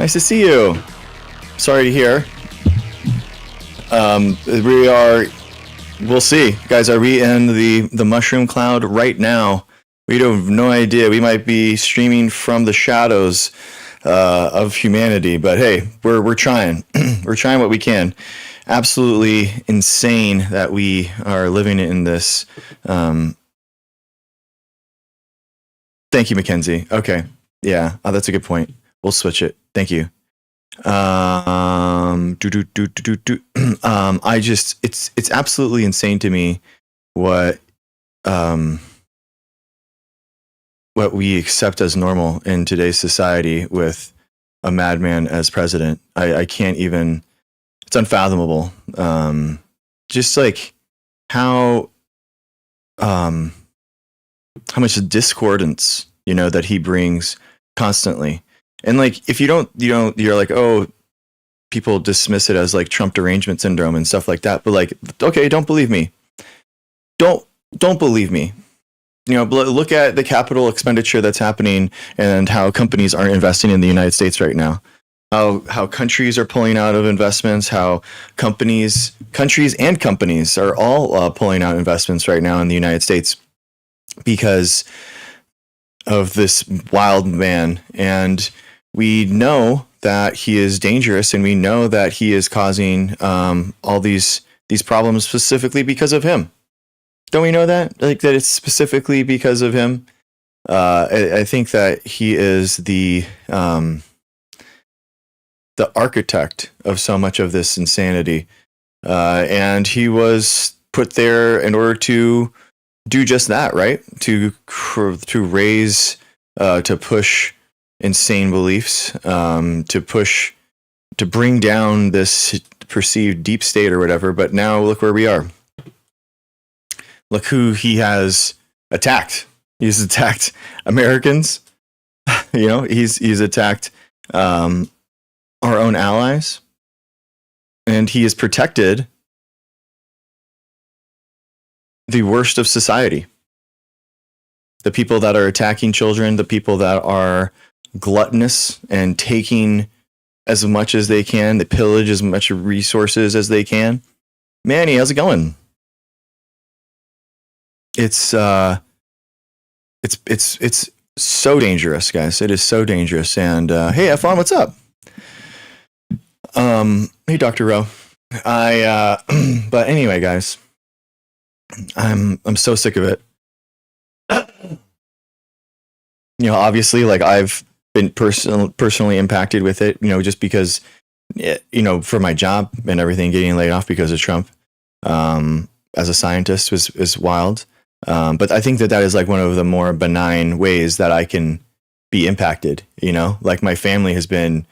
Nice to see you. Sorry to hear. We'll see. Guys, are we in the mushroom cloud right now? We have no idea. We might be streaming from the shadows of humanity, but hey, we're trying. We're trying what we can. Absolutely insane that we are living in this. Thank you, Mackenzie. Okay. Yeah, that's a good point. We'll switch it. Thank you. It's absolutely insane to me what we accept as normal in today's society with a madman as president. I can't even, it's unfathomable. Just like how much discordance, that he brings constantly. And like, if you're like, oh, people dismiss it as like Trump derangement syndrome and stuff like that. But like, okay, don't believe me. Don't believe me. Look at the capital expenditure that's happening and how companies aren't investing in the United States right now. How countries are pulling out of investments, how countries and companies are all pulling out investments right now in the United States because of this wild man. And we know that he is dangerous, and we know that he is causing all these problems specifically because of him. Don't we know that? Like that it's specifically because of him? I think that he is the architect of so much of this insanity. And he was put there in order to do just that, right? To raise, to push insane beliefs, to bring down this perceived deep state or whatever. But now look where we are. Look who he has attacked. He's attacked Americans. He's attacked our own allies, and he has protected the worst of society. The people that are attacking children, the people that are gluttonous and taking as much as they can, they pillage as much resources as they can. Manny, how's it going? It's so dangerous, guys. It is so dangerous. And hey, F1, what's up? Hey, Dr. Rowe. But anyway, guys, I'm so sick of it. Obviously, like I've been personally impacted with it, just because, for my job and everything, getting laid off because of Trump, as a scientist was wild. But I think that is like one of the more benign ways that I can be impacted, like my family has been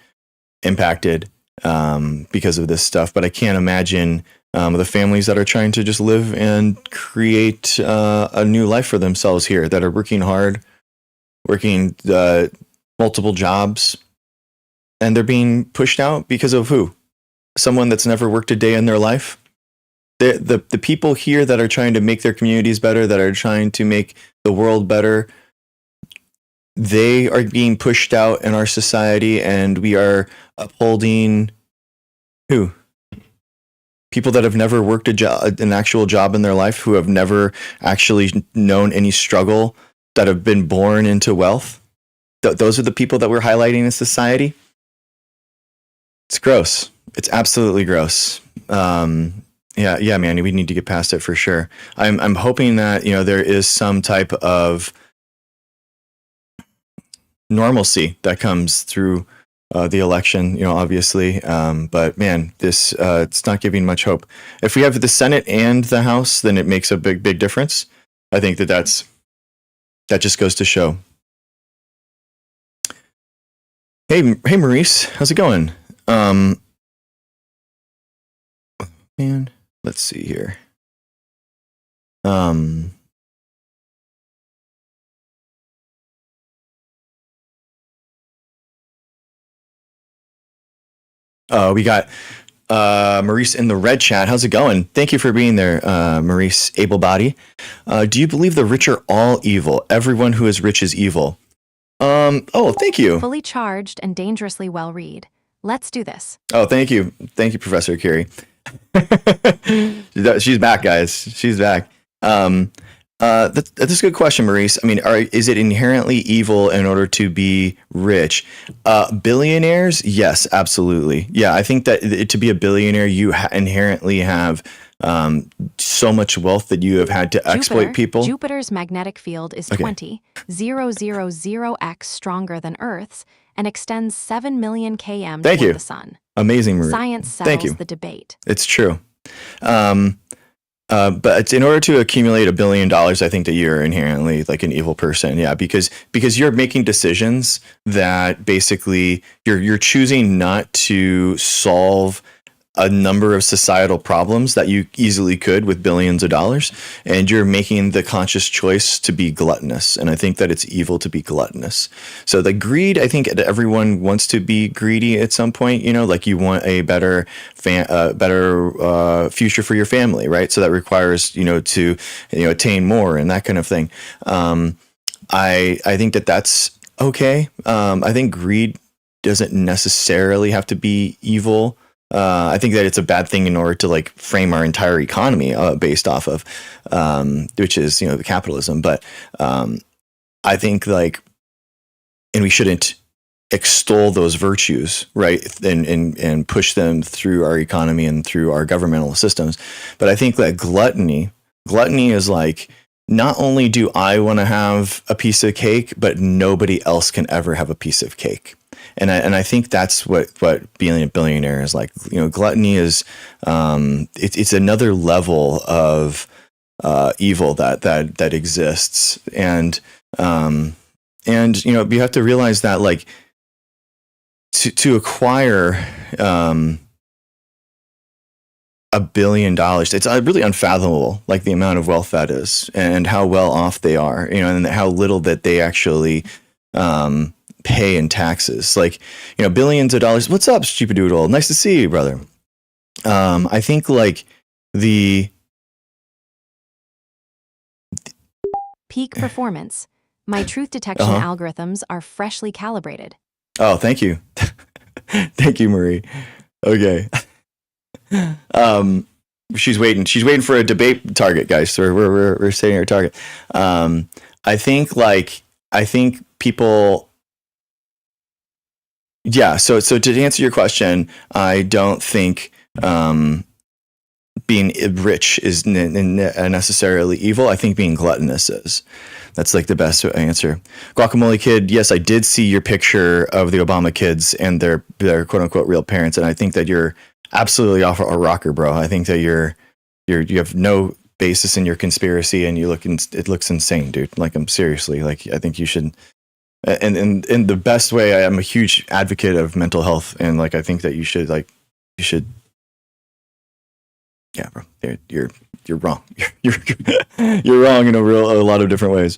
impacted, because of this stuff, but I can't imagine, the families that are trying to just live and create, a new life for themselves here, that are working hard, working multiple jobs, and they're being pushed out because of who? Someone that's never worked a day in their life. The people here that are trying to make their communities better, that are trying to make the world better, they are being pushed out in our society, and we are upholding who? People that have never worked an actual job in their life, who have never actually known any struggle, that have been born into wealth. Those are the people that we're highlighting in society. It's gross. It's absolutely gross. Yeah, Manny, we need to get past it for sure. I'm hoping that, there is some type of normalcy that comes through the election, obviously. But man, this it's not giving much hope. If we have the Senate and the House, then it makes a big difference. I think that just goes to show. Hey, Maurice, how's it going? Man, let's see here. We got Maurice in the red chat. How's it going? Thank you for being there, Maurice Ablebody. Do you believe the rich are all evil? Everyone who is rich is evil. Oh, thank you. Fully charged and dangerously well read. Let's do this. Oh, thank you. Thank you, Professor Curie. She's back, guys. She's back. That's a good question, Maurice. I mean, is it inherently evil in order to be rich? Billionaires? Yes, absolutely. Yeah, I think that to be a billionaire, you inherently have so much wealth that you have had to exploit people. Jupiter's magnetic field is 20,000x stronger than Earth's and extends 7 million km toward the sun. Amazing, Marie. Science settles the debate. It's true. But it's in order to accumulate $1 billion, I think that you're inherently like an evil person. Yeah, because you're making decisions that basically you're choosing not to solve a number of societal problems that you easily could with billions of dollars, and you're making the conscious choice to be gluttonous. And I think that it's evil to be gluttonous. So the greed, I think everyone wants to be greedy at some point, you know, like you want a better future for your family, right? So that requires, to, attain more and that kind of thing. I think that that's okay. I think greed doesn't necessarily have to be evil. I think that it's a bad thing in order to like frame our entire economy based off of, which is, the capitalism. But I think and we shouldn't extol those virtues, right? And push them through our economy and through our governmental systems. But I think that gluttony is like, not only do I want to have a piece of cake, but nobody else can ever have a piece of cake. And I think that's what being a billionaire is like. Gluttony is it's another level of evil that exists, and you have to realize that like to acquire $1 billion, it's really unfathomable, like the amount of wealth that is, and how well off they are, and how little that they actually pay in taxes. Like, billions of dollars. What's up, Stupidoodle? Nice to see you, brother. I think like the peak performance. My truth detection algorithms are freshly calibrated. Oh, thank you. Thank you, Marie. Okay. She's waiting for a debate target, guys. So we're setting our target. I think people. Yeah. So to answer your question, I don't think being rich is necessarily evil. I think being gluttonous is. That's like the best answer. Guacamole Kid, yes, I did see your picture of the Obama kids and their quote unquote real parents, and I think that you're absolutely off a rocker, bro. I think that you have no basis in your conspiracy, and it looks insane, dude. Like, I'm seriously, like, I think you should. And in the best way, I am a huge advocate of mental health, and like I think that you should. Yeah, bro, you're wrong. You're wrong in a lot of different ways.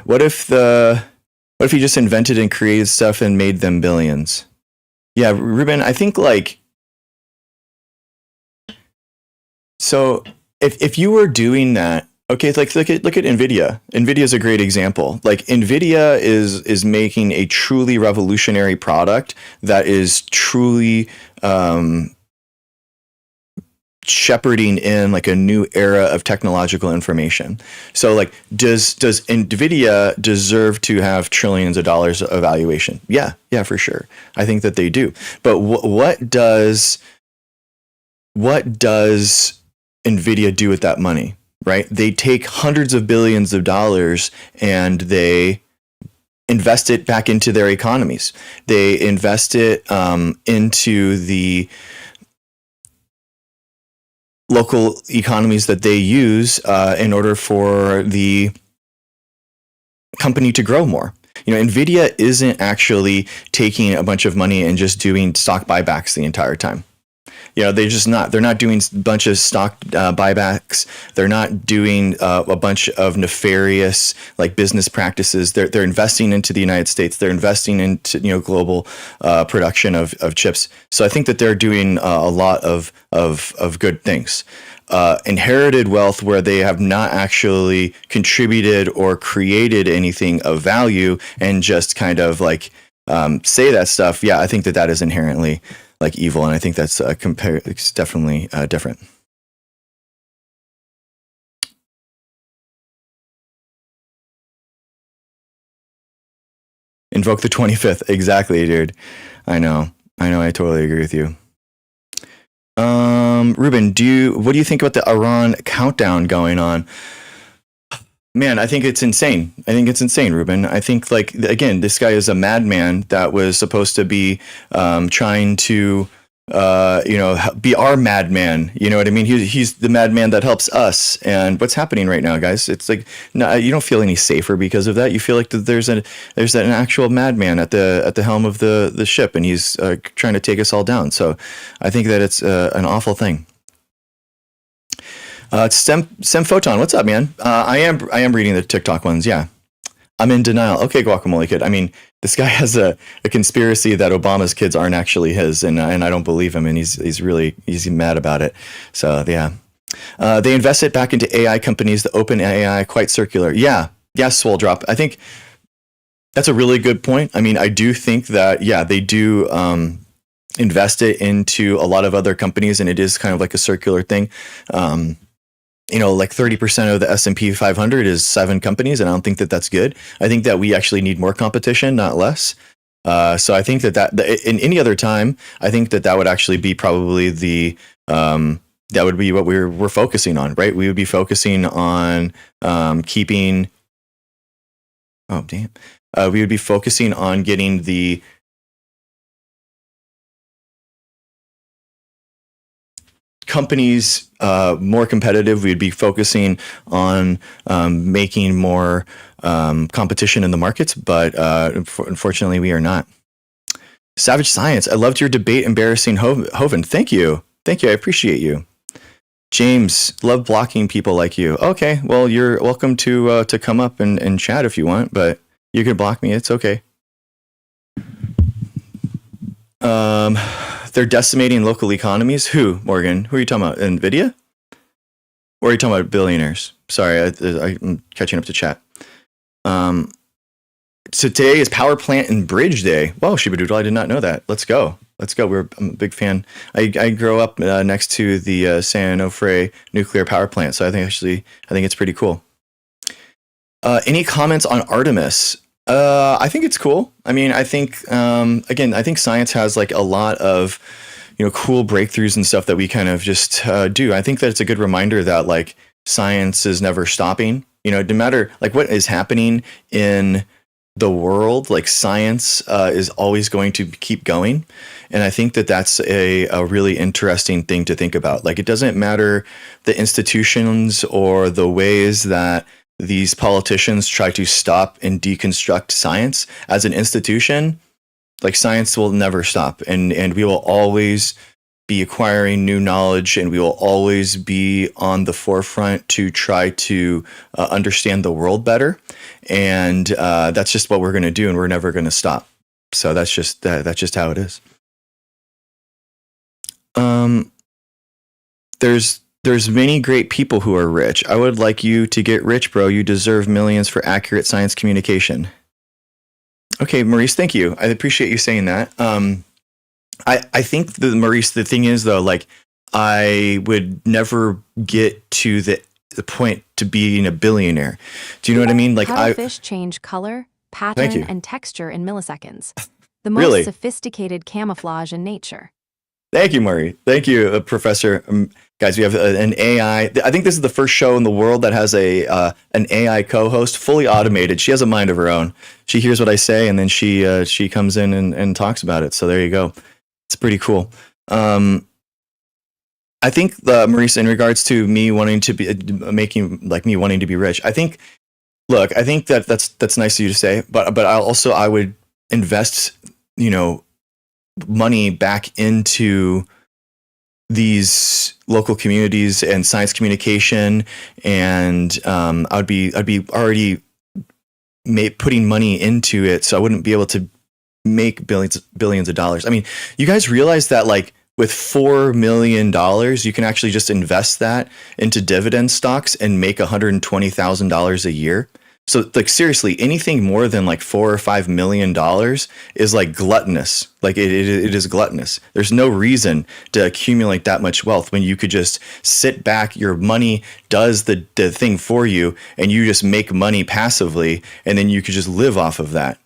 What if you just invented and created stuff and made them billions? Yeah, Ruben, I think like. So if you were doing that. Okay, like look at NVIDIA. NVIDIA is a great example. Like NVIDIA is making a truly revolutionary product that is truly shepherding in like a new era of technological information. So like, does NVIDIA deserve to have trillions of dollars of valuation? Yeah, for sure. I think that they do. But what does NVIDIA do with that money? Right? They take hundreds of billions of dollars and they invest it back into their economies. They invest it into the local economies that they use in order for the company to grow more. NVIDIA isn't actually taking a bunch of money and just doing stock buybacks the entire time. they're just not. They're not doing a bunch of stock buybacks. They're not doing a bunch of nefarious like business practices. They're investing into the United States. They're investing into global production of chips. So I think that they're doing a lot of good things. Inherited wealth where they have not actually contributed or created anything of value and just kind of like say that stuff. Yeah, I think that is inherently like evil, and I think that's it's definitely different. Invoke the 25th. Exactly, dude. I know. I totally agree with you. Ruben, what do you think about the Iran countdown going on? Man, I think it's insane. Ruben. I think, like, again, this guy is a madman that was supposed to be trying to, be our madman. You know what I mean? He's the madman that helps us. And what's happening right now, guys? It's like, no, you don't feel any safer because of that. You feel like there's an actual madman at the helm of the ship, and he's trying to take us all down. So I think that it's an awful thing. Sem Photon, what's up, man? I am reading the TikTok ones. Yeah, I'm in denial. Okay, Guacamole Kid. I mean, this guy has a conspiracy that Obama's kids aren't actually his, and I don't believe him, and he's mad about it. So yeah, they invest it back into AI companies. The open AI quite circular. Yeah, Swole Drop. I think that's a really good point. I mean, I do think that they do invest it into a lot of other companies, and it is kind of like a circular thing. Like 30% of the S&P 500 is 7 companies, and I don't think that that's good. I think that we actually need more competition, not less. So I think that in any other time, I think that would actually be probably that would be what we're focusing on, right? We would be focusing on keeping. Oh damn! We would be focusing on getting the companies more competitive. We'd be focusing on making more competition in the markets, but unfortunately we are not. Savage Science, I loved your debate embarrassing Hovind. Thank you. I appreciate you. James, love blocking people like you. Okay, well, you're welcome to come up and chat if you want, but you can block me. It's okay. They're decimating local economies. Who, Morgan? Who are you talking about? NVIDIA? Or are you talking about billionaires? Sorry, I'm catching up to chat. So today is Power Plant and Bridge Day. Whoa, Shibadoodle, I did not know that. Let's go. I'm a big fan. I grew up next to the San Onofre nuclear power plant, so I think it's pretty cool. Any comments on Artemis? I think it's cool. I mean, I think I think science has like a lot of cool breakthroughs and stuff that we kind of just do. I think that it's a good reminder that like science is never stopping. No matter like what is happening in the world, like science is always going to keep going. And I think that that's a really interesting thing to think about. Like, it doesn't matter the institutions or the ways that these politicians try to stop and deconstruct science. As an institution, like, science will never stop, and we will always be acquiring new knowledge, and we will always be on the forefront to try to understand the world better. And that's just what we're going to do, and we're never going to stop. So that's just how it is. There's many great people who are rich. I would like you to get rich, bro. You deserve millions for accurate science communication. Okay, Maurice, thank you. I appreciate you saying that. I think Maurice, the thing is though, like, I would never get to the point to being a billionaire. Do you know what I mean? Like, fish change color, pattern, and texture in milliseconds. The most sophisticated camouflage in nature. Thank you, Murray. Thank you, Professor. Guys, we have an AI. I think this is the first show in the world that has an AI co-host, fully automated. She has a mind of her own. She hears what I say, and then she comes in and talks about it. So there you go. It's pretty cool. I think, Maurice, in regards to me wanting to be me wanting to be rich, I think that's nice of you to say, but I would invest, money back into these local communities and science communication, and I'd be already putting money into it, so I wouldn't be able to make billions of dollars. I mean, you guys realize that like with $4 million, you can actually just invest that into dividend stocks and make $120,000 a year. So like seriously, anything more than like $4 or $5 million is like gluttonous. Like it is gluttonous. There's no reason to accumulate that much wealth when you could just sit back. Your money does the thing for you, and you just make money passively, and then you could just live off of that.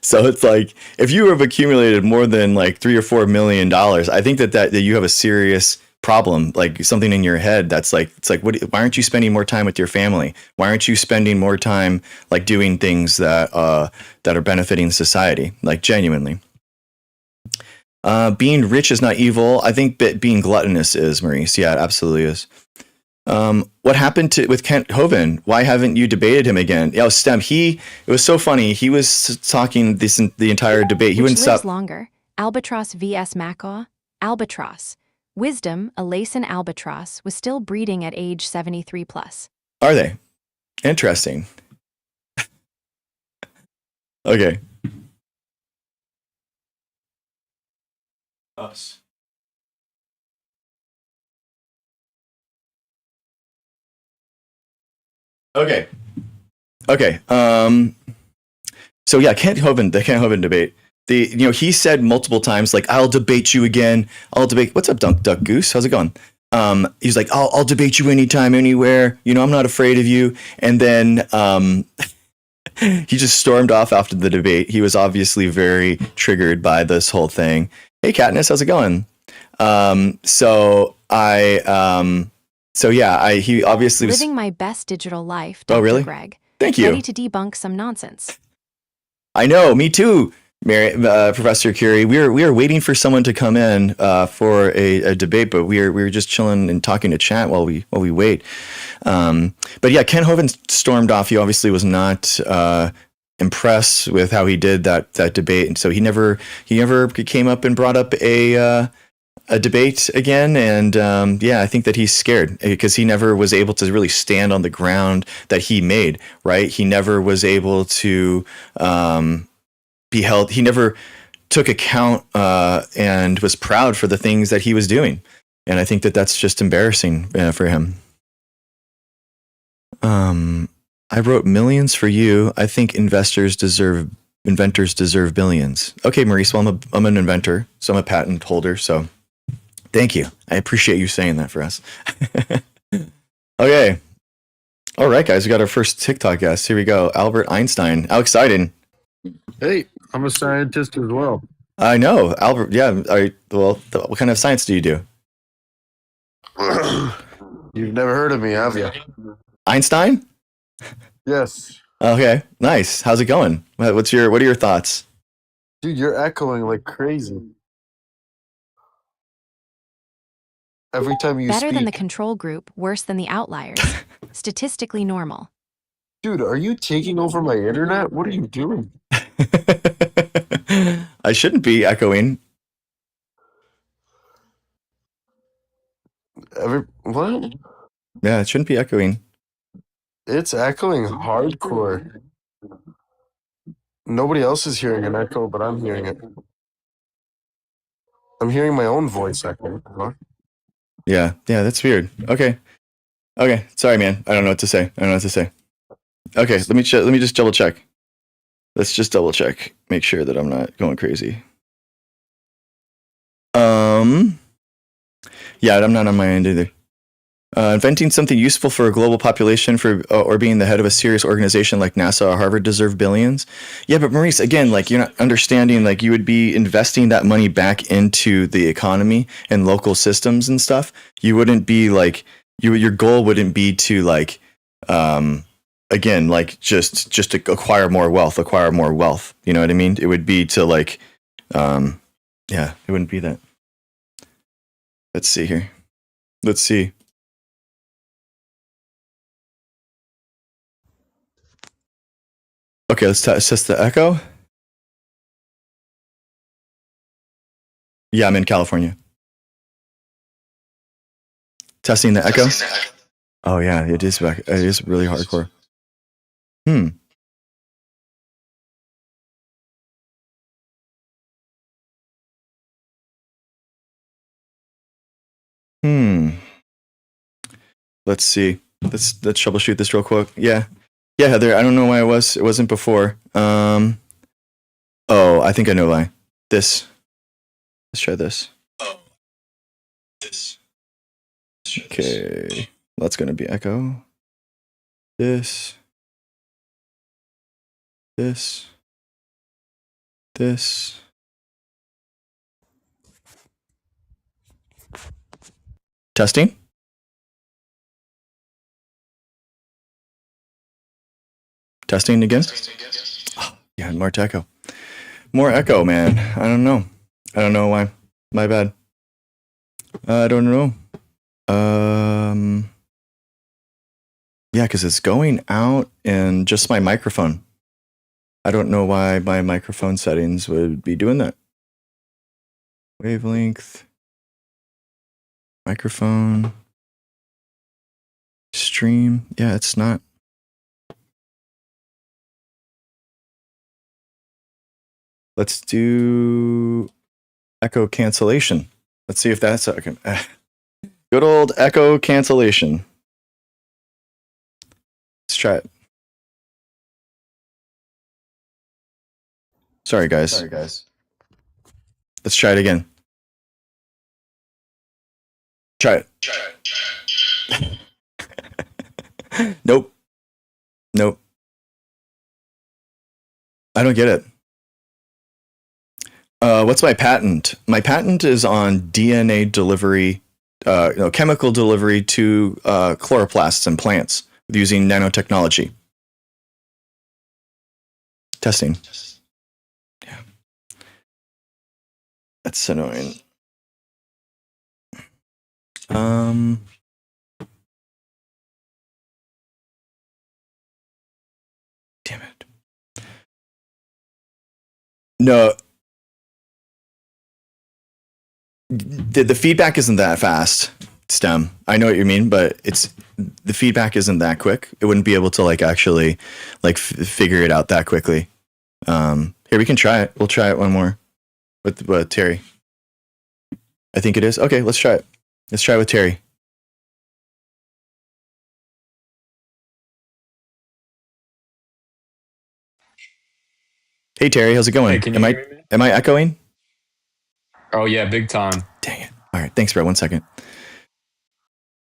So it's like if you have accumulated more than like $3 or $4 million, I think that you have a serious problem, like something in your head that's like, it's like, why aren't you spending more time with your family? Why aren't you spending more time like doing things that are benefiting society, like genuinely? Being rich is not evil. I think that being gluttonous is, Maurice. Yeah, it absolutely is. What happened with Kent Hovind? Why haven't you debated him again? Yeah, STEM. It was so funny. He was talking the entire debate. He wouldn't stop. Longer. Albatross vs. Macaw. Albatross. Wisdom, a Laysan albatross, was still breeding at age 73 plus. Are they? Interesting. Okay. Us. Okay. Okay. So yeah, the Kent Hovind debate. He said multiple times, like, I'll debate you again. I'll debate. What's up, Duck Goose? How's it going? He's like, I'll debate you anytime, anywhere. I'm not afraid of you. And then he just stormed off after the debate. He was obviously very triggered by this whole thing. Hey, Katniss, how's it going? He obviously was living my best digital life. Dr. Oh, really? Greg. Thank you. Ready to debunk some nonsense. I know, me too, Professor Curie. We are waiting for someone to come in for a debate, but we're just chilling and talking to chat while we wait. But yeah, Ken Hovind stormed off. He obviously was not impressed with how he did that debate, and so he never came up and brought up a debate again. And I think that he's scared because he never was able to really stand on the ground that he made, right? He never was able to be held. He never took account and was proud for the things that he was doing. And I think that that's just embarrassing for him. I wrote millions for you. I think inventors deserve billions. Okay, Maurice, well, I'm an inventor, so I'm a patent holder, so thank you. I appreciate you saying that for us. Okay. All right, guys, we got our first TikTok guest. Here we go. Albert Einstein. How exciting. Hey, I'm a scientist as well. I know. Albert, yeah. What kind of science do you do? You've never heard of me, have you? Einstein? Yes. Okay, nice. How's it going? What are your thoughts? Dude, you're echoing like crazy. Every time you Better speak. than the control group, worse than the outliers. Statistically normal. Dude, are you taking over my internet? What are you doing? I shouldn't be echoing. What? Yeah, it shouldn't be echoing. It's echoing hardcore. Nobody else is hearing an echo, but I'm hearing it. I'm hearing my own voice echo. Huh? Yeah, that's weird. Okay. Sorry, man. I don't know what to say. Okay, let me just double check. Let's just double check. Make sure that I'm not going crazy. Yeah, I'm not on my end either. Inventing something useful for a global population or being the head of a serious organization like NASA or Harvard deserve billions. Yeah, but Maurice, again, like you're not understanding, like you would be investing that money back into the economy and local systems and stuff. You wouldn't be like, your goal wouldn't be to like, again, like just to acquire more wealth. You know what I mean? It would be to like, it wouldn't be that. Let's see here. Let's see. Okay, let's test the echo. Yeah, I'm in California. Testing the echo. Oh yeah, it is back. It is really hardcore. Hmm. Let's see. Let's troubleshoot this real quick. Yeah. Yeah, Heather, I don't know why it wasn't before. Oh, I think I know why. Let's try this. Okay. That's gonna be echo. This. Testing. Testing again. Oh, yeah, more echo. More echo, man. I don't know why. My bad. I don't know. Yeah, because it's going out in just my microphone. I don't know why my microphone settings would be doing that. Wavelength. Microphone. Stream. Yeah, it's not. Let's do echo cancellation. Let's see if that's okay. Good old echo cancellation. Let's try it. Sorry, guys. Let's try it again. Try it. Nope. I don't get it. What's my patent? My patent is on DNA delivery, chemical delivery to chloroplasts and plants using nanotechnology. Testing. Yeah. That's annoying. Damn it. No. The feedback isn't that fast, STEM. I know what you mean, but the feedback isn't that quick. It wouldn't be able to actually figure it out that quickly. Here, we can try it. We'll try it one more with Terry. I think it is. Okay, let's try it. Let's try it with Terry. Hey Terry, how's it going? Hey, am I echoing? Oh yeah, big time. Dang it. All right, thanks, bro. 1 second.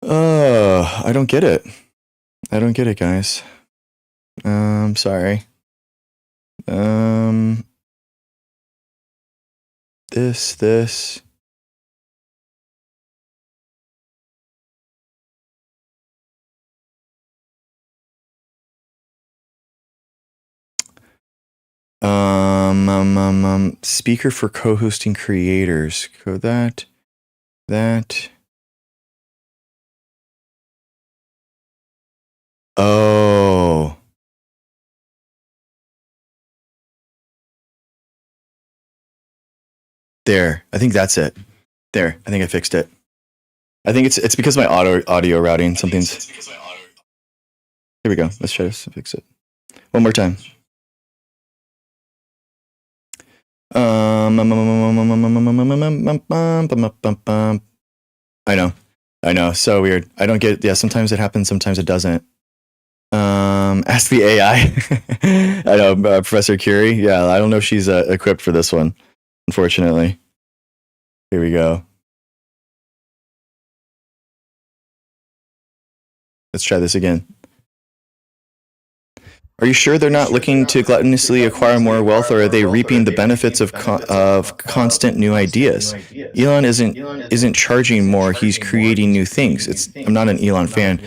I don't get it. Guys. Sorry. This. Speaker for co-hosting creators. That. Oh. There. I think that's it. There. I think I fixed it. I think it's because my audio routing. Something's. Here we go. Let's try this to fix it. One more time. I know. So weird. I don't get. Yeah, sometimes it happens. Sometimes it doesn't. Ask the AI. I know, Professor Curie. Yeah, I don't know if she's equipped for this one, unfortunately. Here we go. Let's try this again. Are you sure they're not looking to gluttonously acquire more wealth, or are they reaping the benefits of constant new ideas? Elon isn't charging more; he's creating new things. I'm not an Elon fan.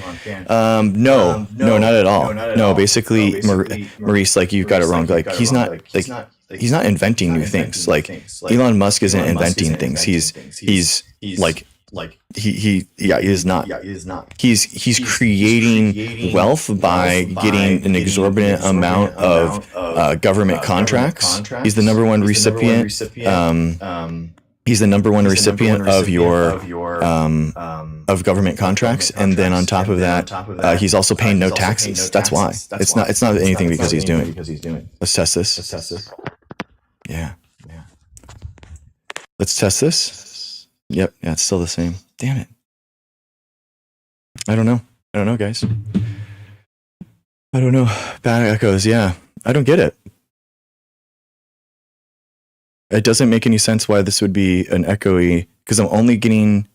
No, not at all. No, basically, Maurice, you've got it wrong. He's not inventing new things. Elon Musk isn't inventing things. He is not. He's creating wealth by getting an exorbitant amount of government contracts. He's the number one recipient. He's the number one recipient of your of government contracts, and then on top of that, he's also paying no taxes. That's why. It's not anything because he's doing. Let's test this. Yeah. Let's test this. Yep. Yeah, it's still the same. Damn it. I don't know, guys. I don't know. Bad echoes. Yeah. I don't get it. It doesn't make any sense why this would be an echoey, because I'm only getting.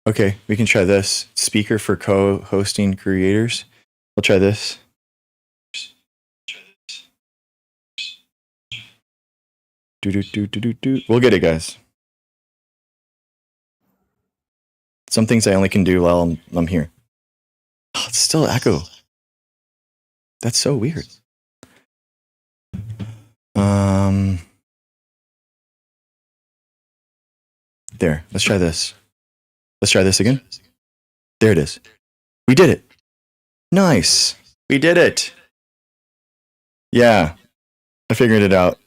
Okay, we can try this. Speaker for co-hosting creators. We'll try this. Do. We'll get it, guys. Some things I only can do while I'm here. Oh, it's still echo. That's so weird. There. Let's try this. Let's try this again. There it is. We did it. Nice. We did it. Yeah. I figured it out.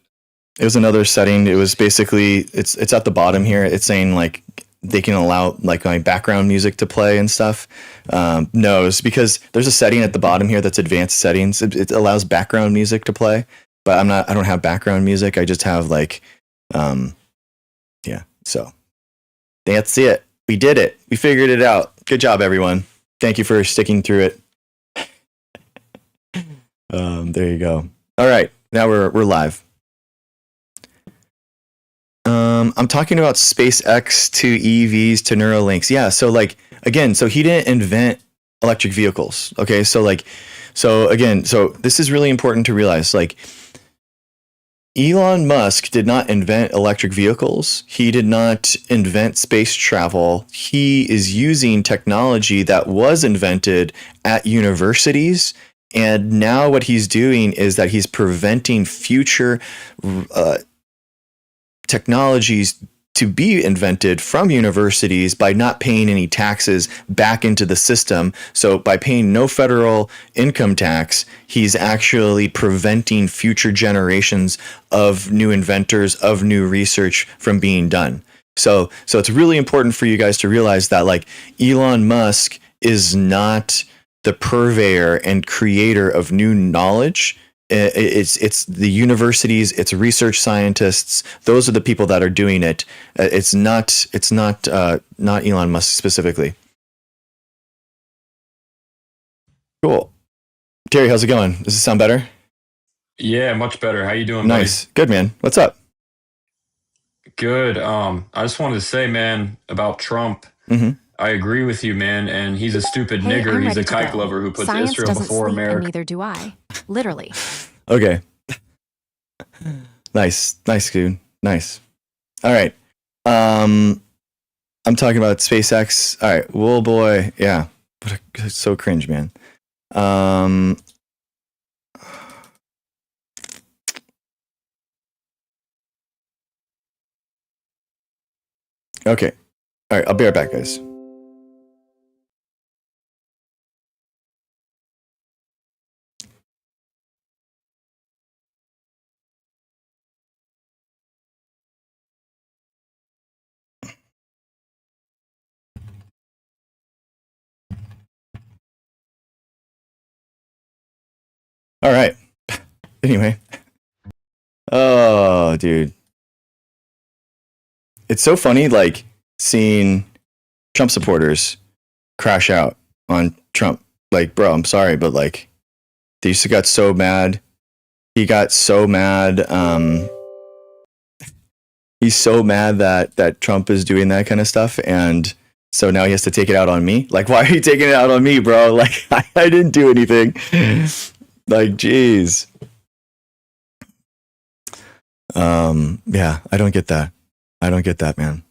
It was another setting. It was basically, it's at the bottom here. It's saying like they can allow like my background music to play and stuff. No, it's because there's a setting at the bottom here that's advanced settings. It allows background music to play, but I don't have background music. I just have like, yeah. So that's it. We did it. We figured it out. Good job, everyone. Thank you for sticking through it. There you go. All right. Now we're live. I'm talking about SpaceX to EVs to Neuralinks. Yeah. So like, again, so he didn't invent electric vehicles. Okay. So this is really important to realize. Like, Elon Musk did not invent electric vehicles. He did not invent space travel. He is using technology that was invented at universities. And now what he's doing is that he's preventing future technologies to be invented from universities by not paying any taxes back into the system. So by paying no federal income tax, he's actually preventing future generations of new inventors, of new research from being done. So it's really important for you guys to realize that like Elon Musk is not the purveyor and creator of new knowledge. It's the universities, it's research scientists. Those are the people that are doing it. It's not Elon Musk specifically. Cool. Terry, how's it going? Does it sound better? Yeah, much better. How you doing, Nice. Good, man. What's up? Good. I just wanted to say, man, about Trump. Mm-hmm. I agree with you, man, and he's a stupid nigger. I'm He's a ready to kite go. lover who puts Science Israel doesn't before sleep, America. and neither do I. Literally. Okay. Nice, dude. Nice. All right. I'm talking about SpaceX. All right. Whoa, boy. Yeah. It's so cringe, man. Okay. All right. I'll be right back, guys. All right. Anyway. Oh, dude. It's so funny, like, seeing Trump supporters crash out on Trump. Like, bro, I'm sorry, but, like, they used to got so mad. He got so mad. He's so mad that Trump is doing that kind of stuff. And so now he has to take it out on me. Like, why are you taking it out on me, bro? Like, I didn't do anything. Like, geez. Yeah, I don't get that. I don't get that, man.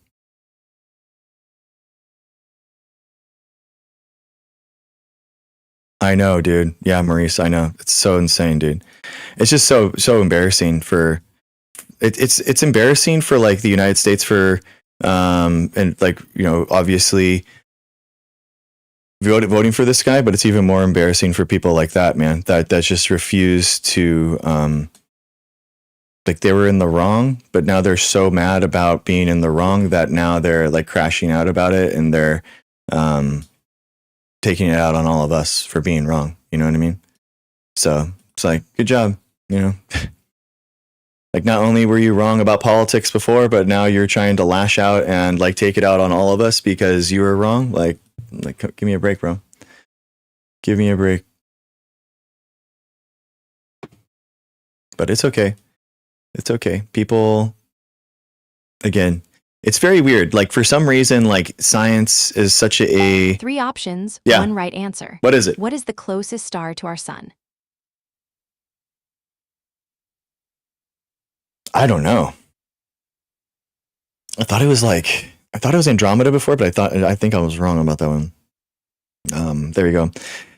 I know, dude. Yeah, Maurice, I know. It's so insane, dude. It's just so embarrassing for it's embarrassing for like the United States for and like, you know, obviously voting for this guy, but it's even more embarrassing for people like that, man, that just refuse to, like they were in the wrong, but now they're so mad about being in the wrong that now they're like crashing out about it, and they're taking it out on all of us for being wrong. You know what I mean? So it's like, good job, you know? Like, not only were you wrong about politics before, but now you're trying to lash out and like take it out on all of us because you were wrong. Like give me a break, bro. Give me a break. But it's okay. It's okay. People, again, it's very weird. Like, for some reason, like, science is such a... 3 options, Yeah. 1 right answer. What is it? What is the closest star to our sun? I don't know. I thought it was Andromeda before, but I think I was wrong about that one. There you go.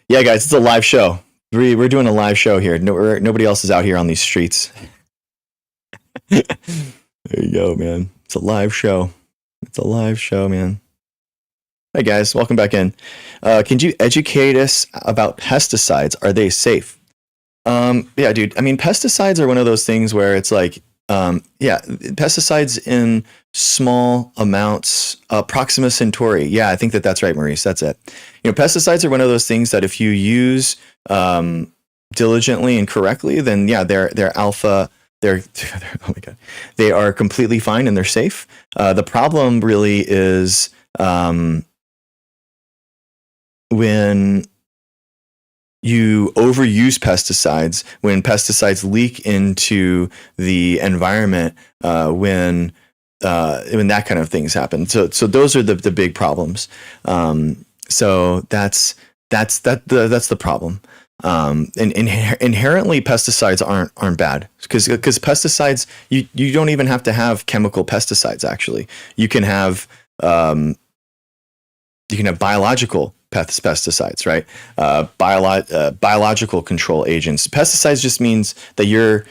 Yeah, guys, it's a live show. We're doing a live show here. Nobody else is out here on these streets. There you go, man. It's a live show. It's a live show, man. Hi, guys. Welcome back in. Can you educate us about pesticides? Are they safe? Yeah, dude. I mean, pesticides are one of those things where it's like, pesticides in small amounts, Proxima Centauri. Yeah, I think that's right, Maurice. That's it. You know, pesticides are one of those things that if you use diligently and correctly, then yeah, they're alpha. Oh my God, they are completely fine and they're safe. The problem really is when you overuse pesticides, when pesticides leak into the environment, when that kind of things happen. So those are the big problems. So that's the problem. And inherently pesticides aren't bad because pesticides, you don't even have to have chemical pesticides. Actually, you can have biological pesticides, right? Biological control agents. Pesticides just means that you're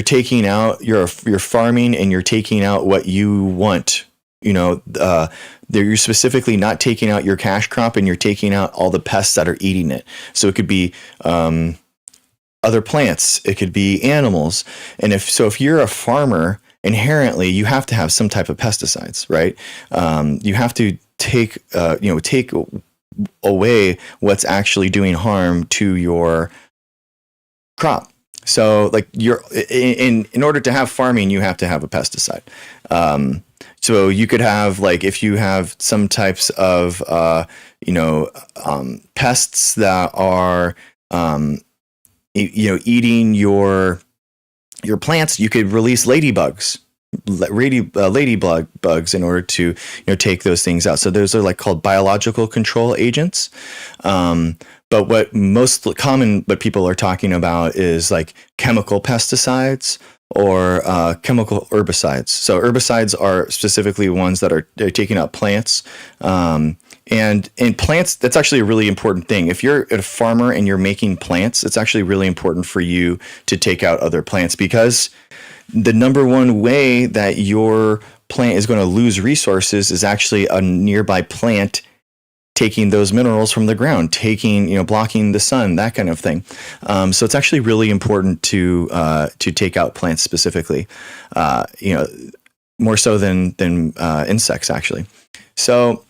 taking out, you're farming and you're taking out what you want. You know, you're specifically not taking out your cash crop, and you're taking out all the pests that are eating it. So it could be other plants, it could be animals, and if you're a farmer, inherently you have to have some type of pesticides, right? You have to take away what's actually doing harm to your crop. So like in order to have farming, you have to have a pesticide. So you could have, like, if you have some types of pests that are eating your plants, you could release ladybugs in order to take those things out. So those are like called biological control agents. But what people are talking about is like chemical pesticides or chemical herbicides. So herbicides are specifically ones that are taking out plants. And in plants, that's actually a really important thing. If you're a farmer and you're making plants, it's actually really important for you to take out other plants, because the number one way that your plant is going to lose resources is actually a nearby plant taking those minerals from the ground, blocking the sun, that kind of thing. So it's actually really important to take out plants specifically, more so than insects, actually. So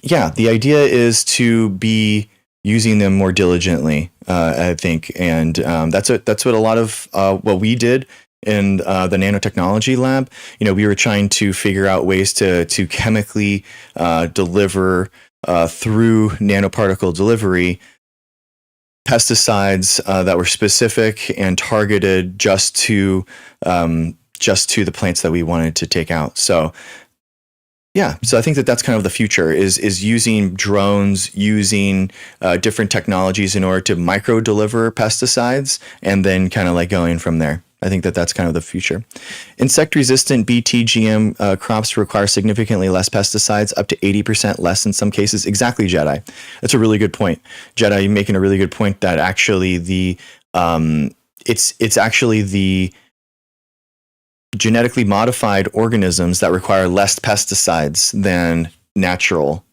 yeah, the idea is to be using them more diligently, I think, and that's what a lot of what we did in the nanotechnology lab. We were trying to figure out ways to chemically deliver through nanoparticle delivery pesticides that were specific and targeted just to the plants that we wanted to take out. So yeah, so I think that's kind of the future is using drones, using different technologies in order to micro deliver pesticides, and then kind of like going from there. I think that's kind of the future. Insect-resistant BT GM crops require significantly less pesticides, up to 80% less in some cases. Exactly, Jedi. That's a really good point. Jedi, you're making a really good point that actually it's actually the genetically modified organisms that require less pesticides than natural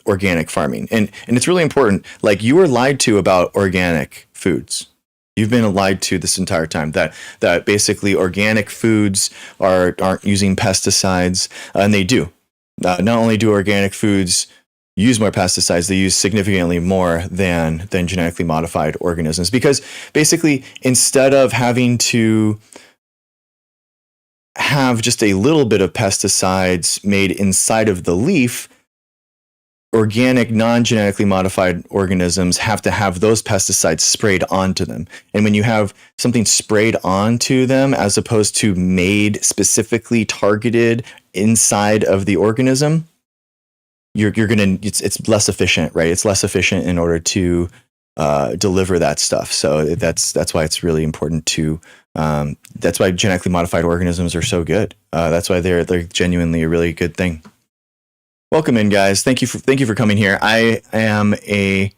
organic farming. And it's really important. Like, you were lied to about organic foods. You've been lied to this entire time that basically organic foods aren't using pesticides, and they do. Not only do organic foods use more pesticides, they use significantly more than genetically modified organisms, because basically, instead of having to have just a little bit of pesticides made inside of the leaf, organic, non-genetically modified organisms have to have those pesticides sprayed onto them. And when you have something sprayed onto them as opposed to made specifically targeted inside of the organism, it's less efficient, right? It's less efficient in order to deliver that stuff. So that's why it's really important to. That's why genetically modified organisms are so good. That's why they're genuinely a really good thing. Welcome in, guys. Thank you for coming here. This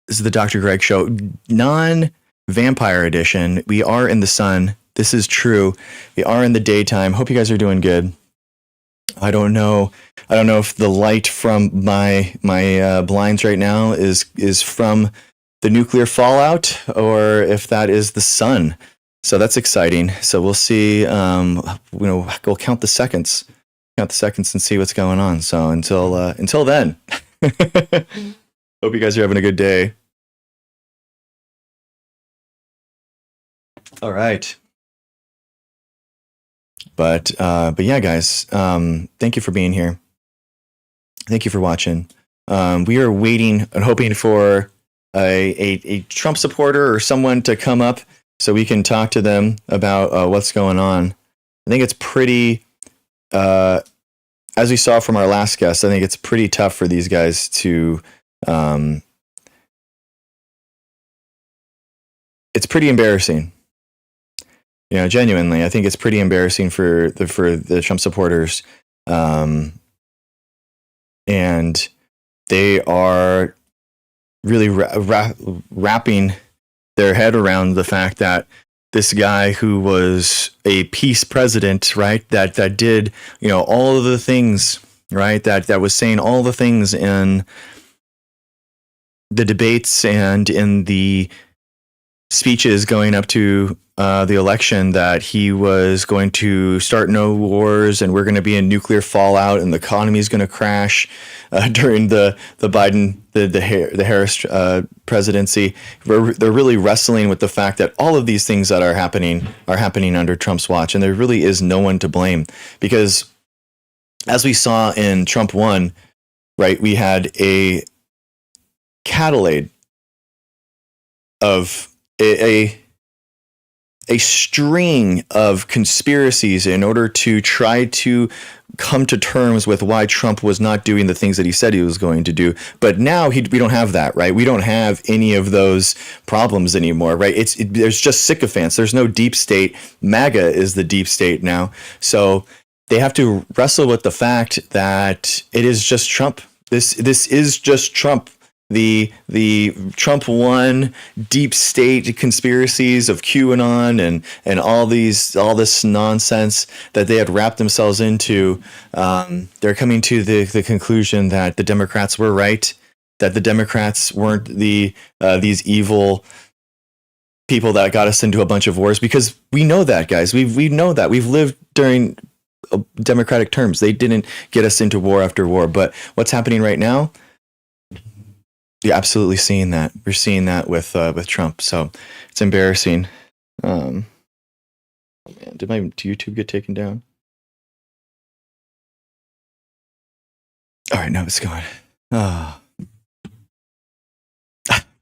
is the Dr. Greg Show, non-vampire edition. We are in the sun. This is true. We are in the daytime. Hope you guys are doing good. I don't know if the light from my blinds right now is from the nuclear fallout or if that is the sun. So that's exciting. So we'll see. We'll count the seconds. And see what's going on. So until then, hope you guys are having a good day. All right. But yeah, guys, thank you for being here. Thank you for watching. We are waiting and hoping for a Trump supporter or someone to come up so we can talk to them about what's going on. I think it's pretty. As we saw from our last guest, I think it's pretty tough for these guys to. It's pretty embarrassing. Genuinely, I think it's pretty embarrassing for the Trump supporters, and they are really wrapping their head around the fact that this guy who was a peace president, right, that did, all of the things, right, that was saying all the things in the debates and in the speeches going up to the election, that he was going to start no wars and we're going to be in nuclear fallout and the economy is going to crash during the Biden, the Harris presidency. They're really wrestling with the fact that all of these things that are happening under Trump's watch, and there really is no one to blame, because as we saw in Trump 1, right, we had a catalog of a string of conspiracies in order to try to come to terms with why Trump was not doing the things that he said he was going to do. But now we don't have that, right? We don't have any of those problems anymore, right? There's just sycophants. There's no deep state. MAGA is the deep state now. So they have to wrestle with the fact that it is just Trump. This is just Trump. The Trump 1 deep state conspiracies of QAnon and all this nonsense that they had wrapped themselves into. They're coming to the conclusion that the Democrats were right, that the Democrats weren't these evil people that got us into a bunch of wars, because we know that, guys. We know that. We've lived during democratic terms. They didn't get us into war after war. But what's happening right now? You're absolutely seeing that. We're seeing that with Trump. So it's embarrassing. Oh man, did YouTube get taken down? All right, no, it's gone. Oh.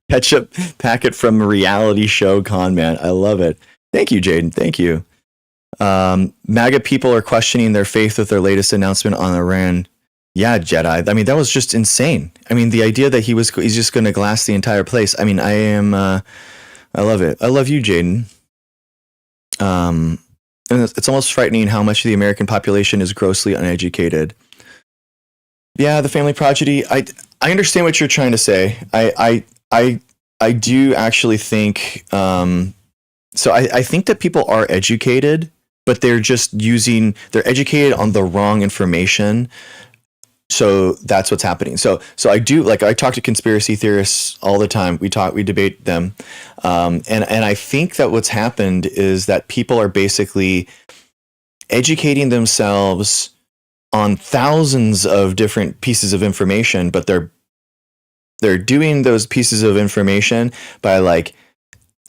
Ketchup packet from a reality show con man. I love it. Thank you, Jaden. Thank you. MAGA people are questioning their faith with their latest announcement on Iran. Yeah, Jedi. I mean, that was just insane. I mean, the idea that he's just going to glass the entire place. I mean, I love it. I love you, Jaden. And it's almost frightening how much of the American population is grossly uneducated. Yeah, the family prodigy. I understand what you're trying to say. I do actually think. So I think that people are educated, but they're just they're educated on the wrong information. So that's what's happening. So I do, like, I talk to conspiracy theorists all the time. We debate them. And I think that what's happened is that people are basically educating themselves on thousands of different pieces of information, but they're doing those pieces of information by like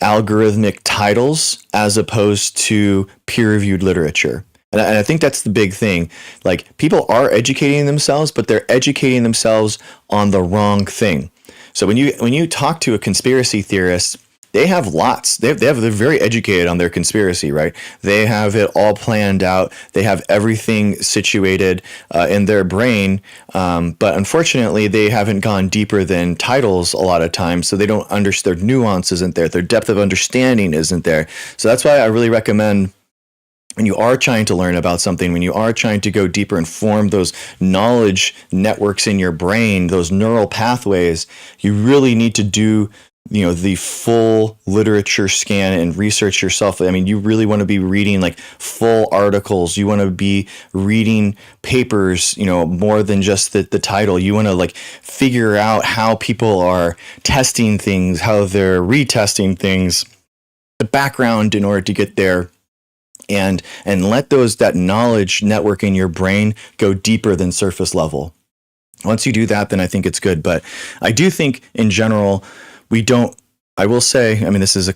algorithmic titles as opposed to peer-reviewed literature. And I think that's the big thing. Like, people are educating themselves, but they're educating themselves on the wrong thing. So when you talk to a conspiracy theorist, they have lots. They're very educated on their conspiracy, right? They have it all planned out. They have everything situated in their brain. But unfortunately, they haven't gone deeper than titles a lot of times. So they don't understand, their nuance isn't there. Their depth of understanding isn't there. So that's why I really recommend, when you are trying to learn about something, when you are trying to go deeper and form those knowledge networks in your brain, those neural pathways, you really need to do, the full literature scan and research yourself. I mean, you really want to be reading like full articles. You want to be reading papers, more than just the title. You want to like figure out how people are testing things, how they're retesting things, the background in order to get there. And let that knowledge network in your brain go deeper than surface level. Once you do that, then I think it's good. But I do think in general, I will say, I mean, this is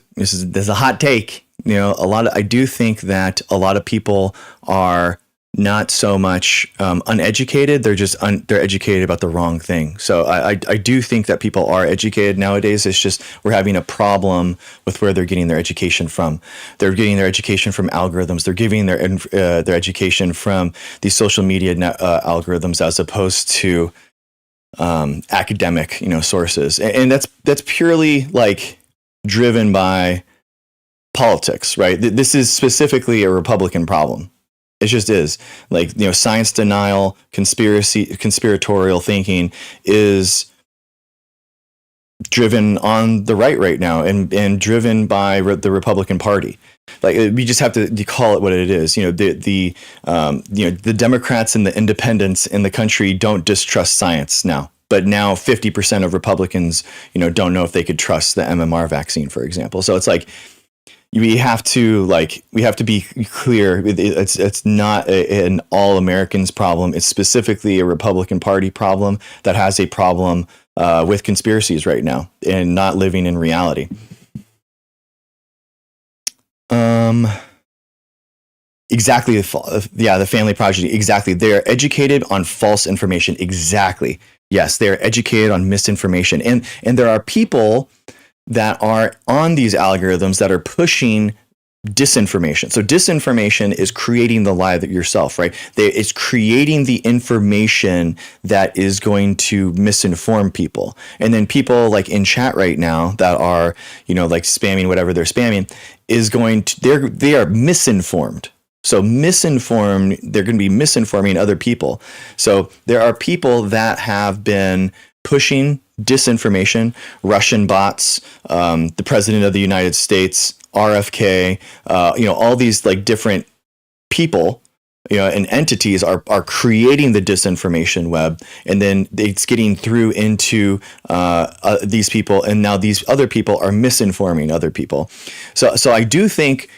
a hot take. I do think that a lot of people are not so much uneducated. They're just they're educated about the wrong thing. So I do think that people are educated nowadays. It's just we're having a problem with where they're getting their education from. They're getting their education from algorithms. They're getting their education from these social media algorithms as opposed to academic sources. And that's purely like driven by politics, right? This is specifically a Republican problem. It just is. Like, science denial, conspiratorial thinking is driven on the right now and driven by the Republican Party. Like, we just have to call it what it is. The Democrats and the independents in the country don't distrust science now. But now 50% of Republicans, don't know if they could trust the MMR vaccine, for example. So it's like, we have to be clear. It's not an all Americans problem. It's specifically a Republican Party problem that has a problem with conspiracies right now and not living in reality. Exactly. The family progeny. Exactly. They're educated on false information. Exactly. Yes, they're educated on misinformation. And there are people that are on these algorithms that are pushing disinformation. So disinformation is creating the lie that yourself, right? It's creating the information that is going to misinform people. And then people like in chat right now that are, like spamming whatever they're spamming they are misinformed. So misinformed, they're going to be misinforming other people. So there are people that have been pushing disinformation, Russian bots, the president of the United States, RFK, all these like different people, and entities are creating the disinformation web, and then it's getting through into these people, and now these other people are misinforming other people. So I do think,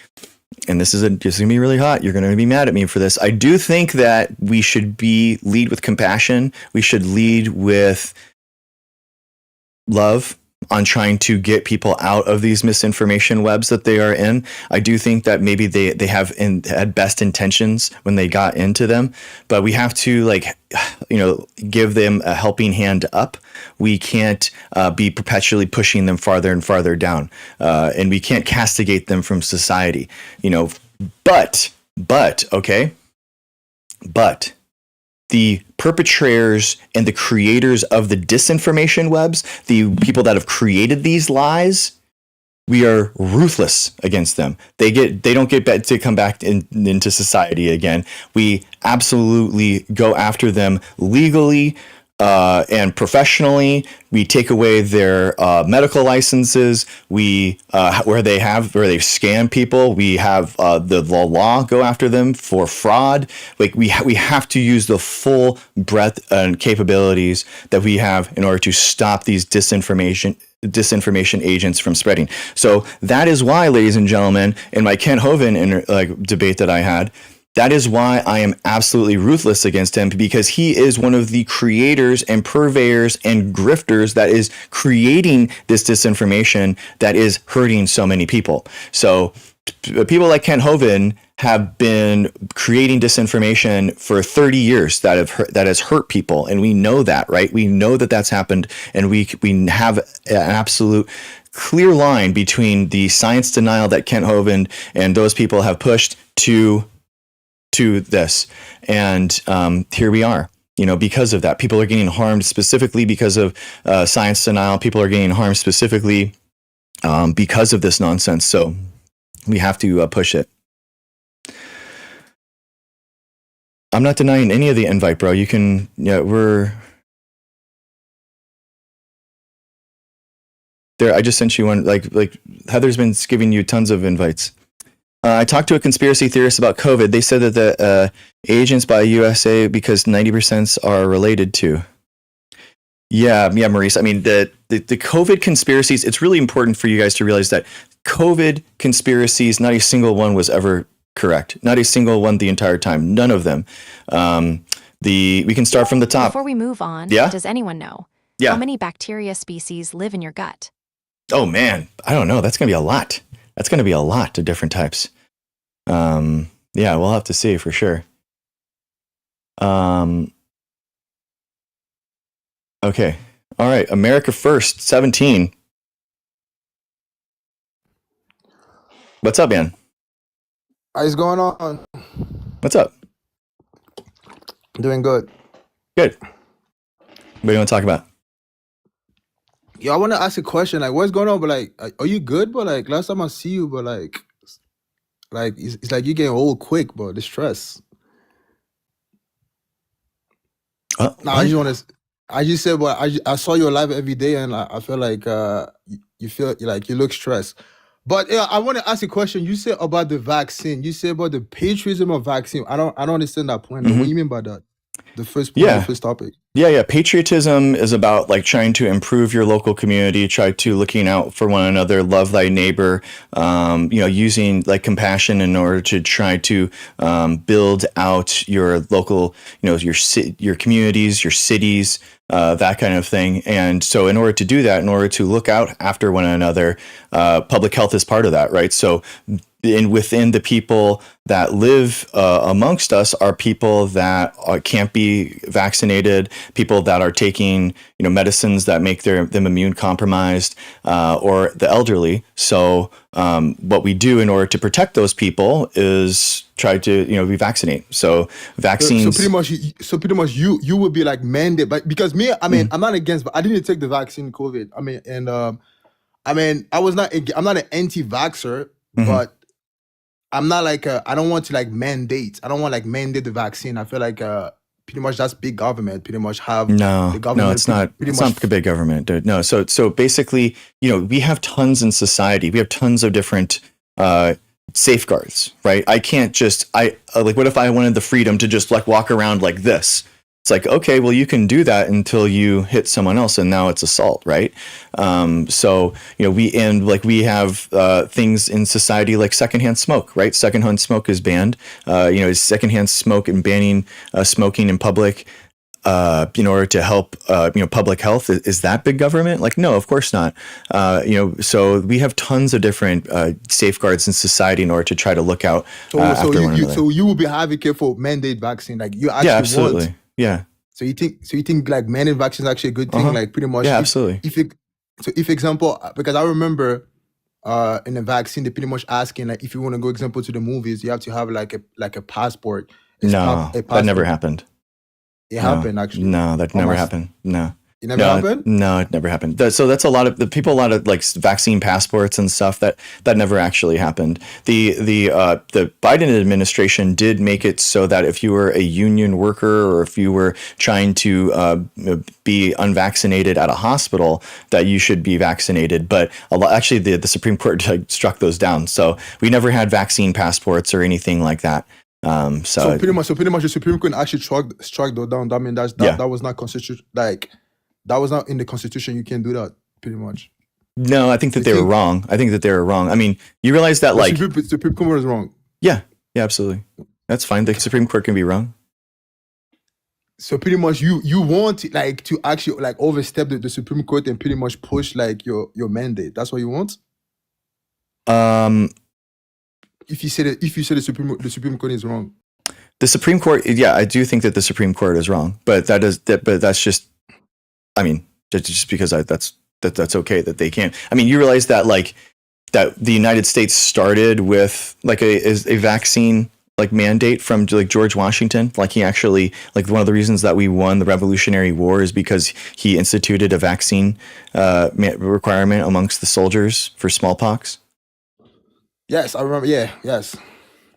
and this is going to be really hot. You're going to be mad at me for this. I do think that we should lead with compassion. We should lead with love on trying to get people out of these misinformation webs that they are in. I do think that maybe they had best intentions when they got into them, but we have to give them a helping hand up. We can't be perpetually pushing them farther and farther down, and we can't castigate them from society. But the perpetrators and the creators of the disinformation webs, the people that have created these lies, we are ruthless against them. They don't get to come back into society again. We absolutely go after them legally, and professionally, we take away their medical licenses. We where they scam people. We have the law go after them for fraud. Like we have to use the full breadth and capabilities that we have in order to stop these disinformation agents from spreading. So that is why, ladies and gentlemen, in my Kent Hovind debate that I had, that is why I am absolutely ruthless against him, because he is one of the creators and purveyors and grifters that is creating this disinformation that is hurting so many people. So people like Kent Hovind have been creating disinformation for 30 years that has hurt people, and we know that, right? We know that that's happened, and we have an absolute clear line between the science denial that Kent Hovind and those people have pushed to this, and here we are. Because of that, people are getting harmed specifically because of science denial. People are getting harmed specifically because of this nonsense. So we have to push it. I'm not denying any of the invite, bro. You can, we're there. I just sent you one. Like Heather's been giving you tons of invites. I talked to a conspiracy theorist about COVID. They said that the agents by USA, because 90% are related to. Yeah, Maurice. I mean, the COVID conspiracies, it's really important for you guys to realize that COVID conspiracies, not a single one was ever correct. Not a single one the entire time. None of them. We can start from the top. Before we move on, does anyone know how many bacteria species live in your gut? Oh, man. I don't know. That's going to be a lot. That's going to be a lot of different types. Yeah, we'll have to see for sure. Okay. All right. America First, 17. What's up, man? What's going on? What's up? Doing good. Good. What do you want to talk about? Yo, I want to ask a question. Like, what's going on? But like, are you good? But like, last time I see you, but like it's like you getting old quick, bro. The stress. No, I just want to. I just said, but I saw you live every day, and I feel like you feel like you look stressed. But yeah, I want to ask a question. You said about the vaccine. You said about the patriotism of vaccine. I don't understand that point. What do you mean by that? The first point, the first topic. Yeah. Patriotism is about like trying to improve your local community, try to looking out for one another, love thy neighbor, using like compassion in order to try to build out your local, your communities, your cities, that kind of thing. And so in order to do that, in order to look out after one another, public health is part of that, right? So within the people that live amongst us are people that can't be vaccinated, people that are taking medicines that make them immune compromised, or the elderly. So what we do in order to protect those people is try to we vaccinate. So vaccines. So pretty much you would be like mandated, but because me, I mean, I'm not against, but I didn't take the vaccine COVID. I mean, and I'm not an anti-vaxxer, but I'm not like I don't want to like mandate. I don't want like mandate the vaccine. I feel like pretty much that's big government. Pretty much have the government. No, it's not. It's not big government, dude. No. So basically, we have tons in society. We have tons of different safeguards, right? I can't just what if I wanted the freedom to just like walk around like this? It's like, okay, well, you can do that until you hit someone else, and now it's assault, right? So we have things in society like secondhand smoke, right? Secondhand smoke is banned. Secondhand smoke and banning smoking in public in order to help public health. Is that big government? Like, no, of course not. So we have tons of different safeguards in society in order to try to look out after one another. So you will be advocate for mandate vaccine, like you actually absolutely. want. Yeah. So you think like mandate vaccine is actually a good thing? Like pretty much. Yeah, absolutely. If example, because I remember in the vaccine, they pretty much asking like if you want to go example to the movies, you have to have like a passport. That never happened. It happened actually. No, that never happened. No. It never happened? No, it never happened. So that's a lot of like vaccine passports and stuff that never actually happened. The Biden administration did make it so that if you were a union worker or if you were trying to be unvaccinated at a hospital, that you should be vaccinated. But actually, the Supreme Court struck those down. So we never had vaccine passports or anything like that. So pretty much the Supreme Court actually struck those down. I mean, that was not constitution. Like, that was not in the Constitution. You can't do that, pretty much. No, I think that they were wrong. I think that they were wrong. I mean, you realize that the Supreme Court is wrong. Yeah, absolutely. That's fine. The Supreme Court can be wrong. So pretty much you want to actually overstep the Supreme Court and pretty much push your mandate. That's what you want? If you say the Supreme Court is wrong. The Supreme Court, yeah, I do think that the Supreme Court is wrong. But that's just, I mean, just because that's okay that they can't. I mean, you realize that that the United States started with a vaccine mandate from George Washington. He actually, one of the reasons that we won the Revolutionary War is because he instituted a vaccine requirement amongst the soldiers for smallpox. Yes, I remember. Yeah, yes.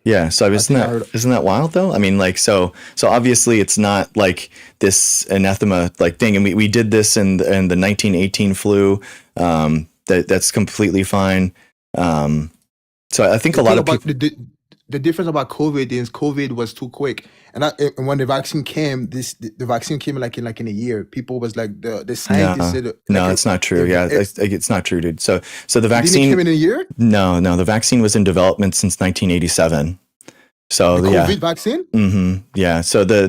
Yeah, so isn't that wild though? I mean, so obviously it's not this anathema thing, and we did this in the 1918 flu. That's completely fine. So I think a lot of people. The difference about COVID is COVID was too quick, and when the vaccine came, the vaccine came in a year. People was the scientists said no, it's not true. It's not true, dude. So the vaccine came in a year. No, the vaccine was in development since 1987. So the COVID vaccine? Mm-hmm. Yeah. So the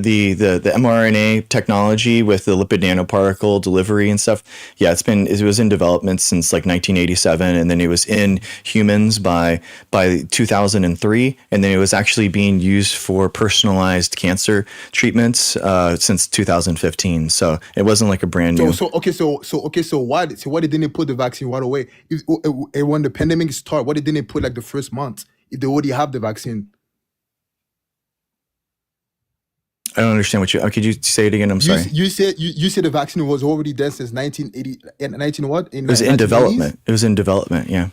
mRNA technology with the lipid nanoparticle delivery and stuff. Yeah, it was in development since 1987, and then it was in humans by 2003, and then it was actually being used for personalized cancer treatments since 2015. So it wasn't a brand new. So why didn't they put the vaccine right away? When the pandemic started, why didn't they put the first month if they already have the vaccine? I don't understand what you. Could you say it again? I'm sorry. You said the vaccine was already there since 1980. 19 what? It was in development. It was in development. Yeah.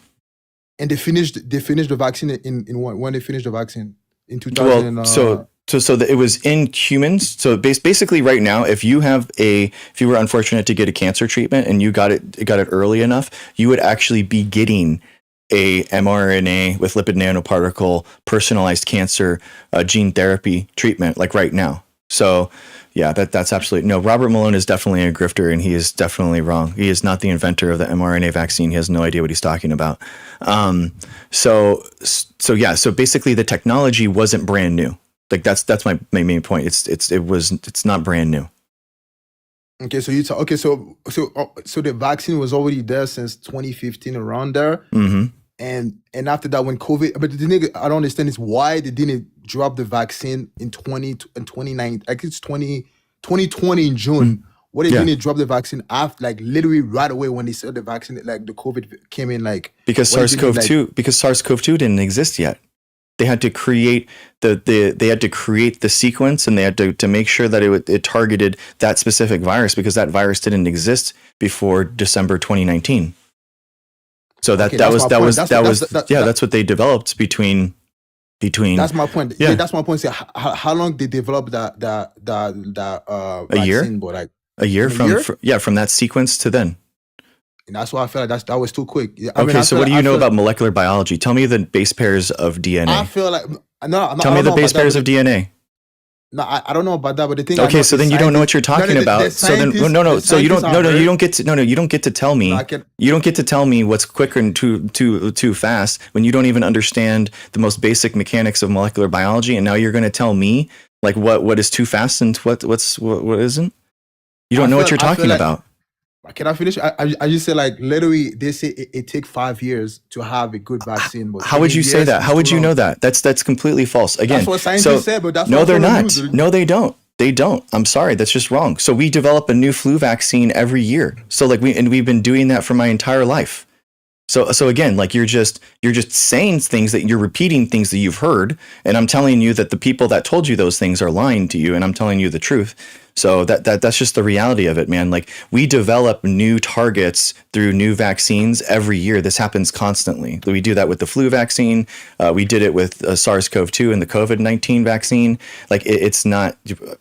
And they finished the vaccine in when they finished the vaccine in 2000. Well, so it was in humans. So basically, right now, if you were unfortunate to get a cancer treatment and you got it early enough, you would actually be getting a mRNA with lipid nanoparticle personalized cancer gene therapy treatment right now. So yeah, that's absolutely no. Robert Malone is definitely a grifter, and he is definitely wrong. He is not the inventor of the mRNA vaccine. He has no idea what he's talking about. So basically, the technology wasn't brand new. That's my main point. It's not brand new. Okay, so so the vaccine was already there since 2015, around there. Mm-hmm. And after that, when COVID, but the thing I don't understand is why they didn't drop the vaccine in 2020 in June. Why they didn't drop the vaccine after, literally right away when they said the vaccine, the COVID came in, because SARS-CoV-2 didn't exist yet. They had to create the sequence, and they had to make sure that it targeted that specific virus, because that virus didn't exist before December 2019. So that's what they developed between. That's my point. Yeah, that's my point. So how long they develop that a year? Vaccine, but a year from that sequence to then. And that's why I feel that was too quick. So what do you know about molecular biology? Tell me the base pairs of DNA. I feel Tell me the base pairs of DNA. No, I don't know about that, but the thing. Okay, so then you don't know what you're talking about. So then no. So you don't get to tell me. You don't get to tell me what's quicker and too fast when you don't even understand the most basic mechanics of molecular biology, and now you're going to tell me what is too fast and what isn't. You don't know what you're talking about. Can I finish? I just say literally they say it takes 5 years to have a good vaccine. But how would you say that? How would you know that? That's completely false. Again, that's what scientists said, but that's no, they're not. No, they don't. They don't. I'm sorry, that's just wrong. So we develop a new flu vaccine every year. So we've been doing that for my entire life. So again, you're just saying things that you're repeating things that you've heard, and I'm telling you that the people that told you those things are lying to you, and I'm telling you the truth. So that's just the reality of it, man. Like, we develop new targets through new vaccines every year. This happens constantly. We do that with the flu vaccine. We did it with SARS-CoV-2 and the COVID-19 vaccine. Like, it's not,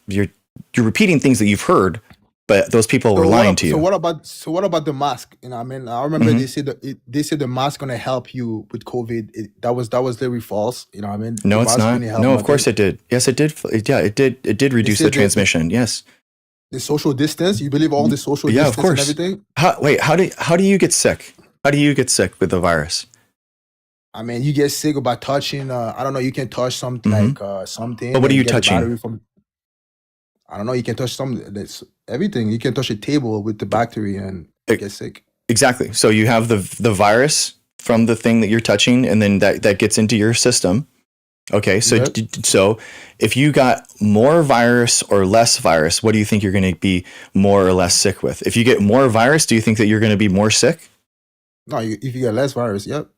you're repeating things that you've heard, but those people were lying to you. So what about the mask? You know, I mean, I remember Mm-hmm. they said the mask gonna help you with COVID. That was literally false. You know what I mean? No, The it's mask not. only helped No, of nothing. course it did. Yes, it did. Yeah, it did. It did reduce the said that- transmission. Yes. The social distance. You believe all the social Yeah, distance of course. and everything? How do you get sick? How do you get sick with the virus? I mean, you get sick by touching. I don't know. You can touch something like something. But what are and you get the touching? battery from- I don't know. You can touch that's everything. You can touch a table with the bacteria and get sick. Exactly. So you have the virus from the thing that you're touching, and then that gets into your system. Okay. So Yep. so if you got more virus or less virus, what do you think you're going to be more or less sick with? If you get more virus, do you think that you're going to be more sick? No, if you get less virus, yep.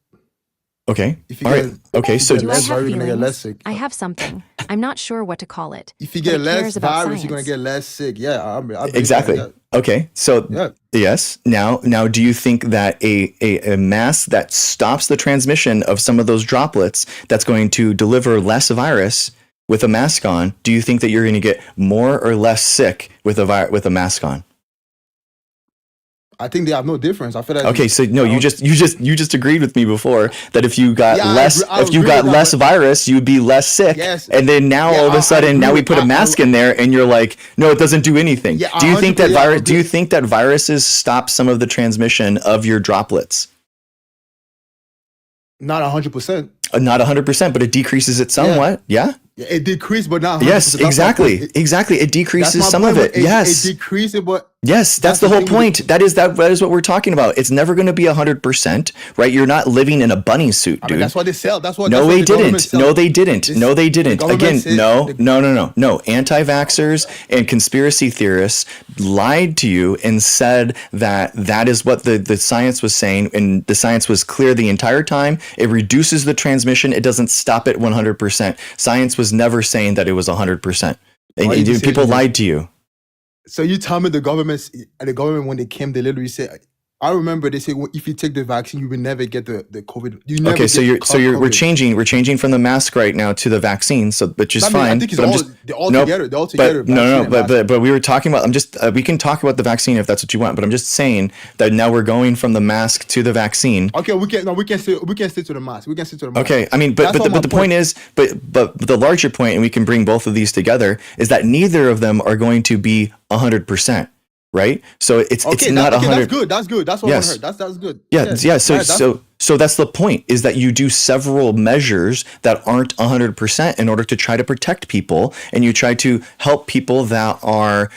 Okay. If you All get right. Okay. So get Do I less have virus, you're gonna get less feelings? sick. I have something. I'm not sure what to call it. If you but get it less cares about virus, you're gonna science. get less sick. Yeah, I believe exactly. that, Okay. So yeah. yes. Now, do you think that a mask that stops the transmission of some of those droplets, that's going to deliver less virus with a mask on? Do you think that you're going to get more or less sick with a mask on? I think they have no difference. I feel like Okay, so no, I you don't- just agreed with me before that if you got Yeah, I less agree- I if you agree got with that, less but- virus, you'd be less sick. Yes. And then now Yeah, all of I a sudden agree now we with- put a mask in there and you're like, no, it doesn't do anything. Yeah, do you think that 100%, virus I do you agree. think that viruses stop some of the transmission of your droplets? not 100%. Not 100%, but it decreases it somewhat. Yeah? Yeah, it decreased, but not 100%. Yes, That's my exactly. point. Exactly. It That's decreases my some point, of it. but Yes. it decreased it, but Yes, that's That's the the whole thing point. That is what we're talking about. It's never going to be 100%, right? You're not living in a bunny suit, I dude. mean that's what they sell. That's what. No, that's what they the government didn't. sell. No, they didn't. This- No, they the didn't. government Again, said- no, the- no. Anti-vaxxers and conspiracy theorists lied to you and said that is what the science was saying, and the science was clear the entire time. It reduces the transmission. It doesn't stop it 100%. Science was never saying that it was 100%. And Why you just people saying- lied to you. So you tell me the government when they came, they literally said. I remember they say, well, if you take the vaccine, you will never get the COVID. You never Okay, so get we're COVID. we're changing from the mask right now to the vaccine, so which is I mean, fine. I think it's but I'm all just- they're all Nope. together. They're all together. But no, vaccine and mask. but we were talking about. I'm just we can talk about the vaccine if that's what you want. But I'm just saying that now we're going from the mask to the vaccine. Okay, we can stay to the mask. We can stay to the mask. Okay, I mean, but That's not my the point is, but the larger point, and we can bring both of these together, is that neither of them are going to be 100%, right? So it's not 100. That's good. That's good. That's what Yes. I heard. That's good. Yeah. So Right, that's- so that's the point, is that you do several measures that aren't 100% in order to try to protect people, and you try to help people that are,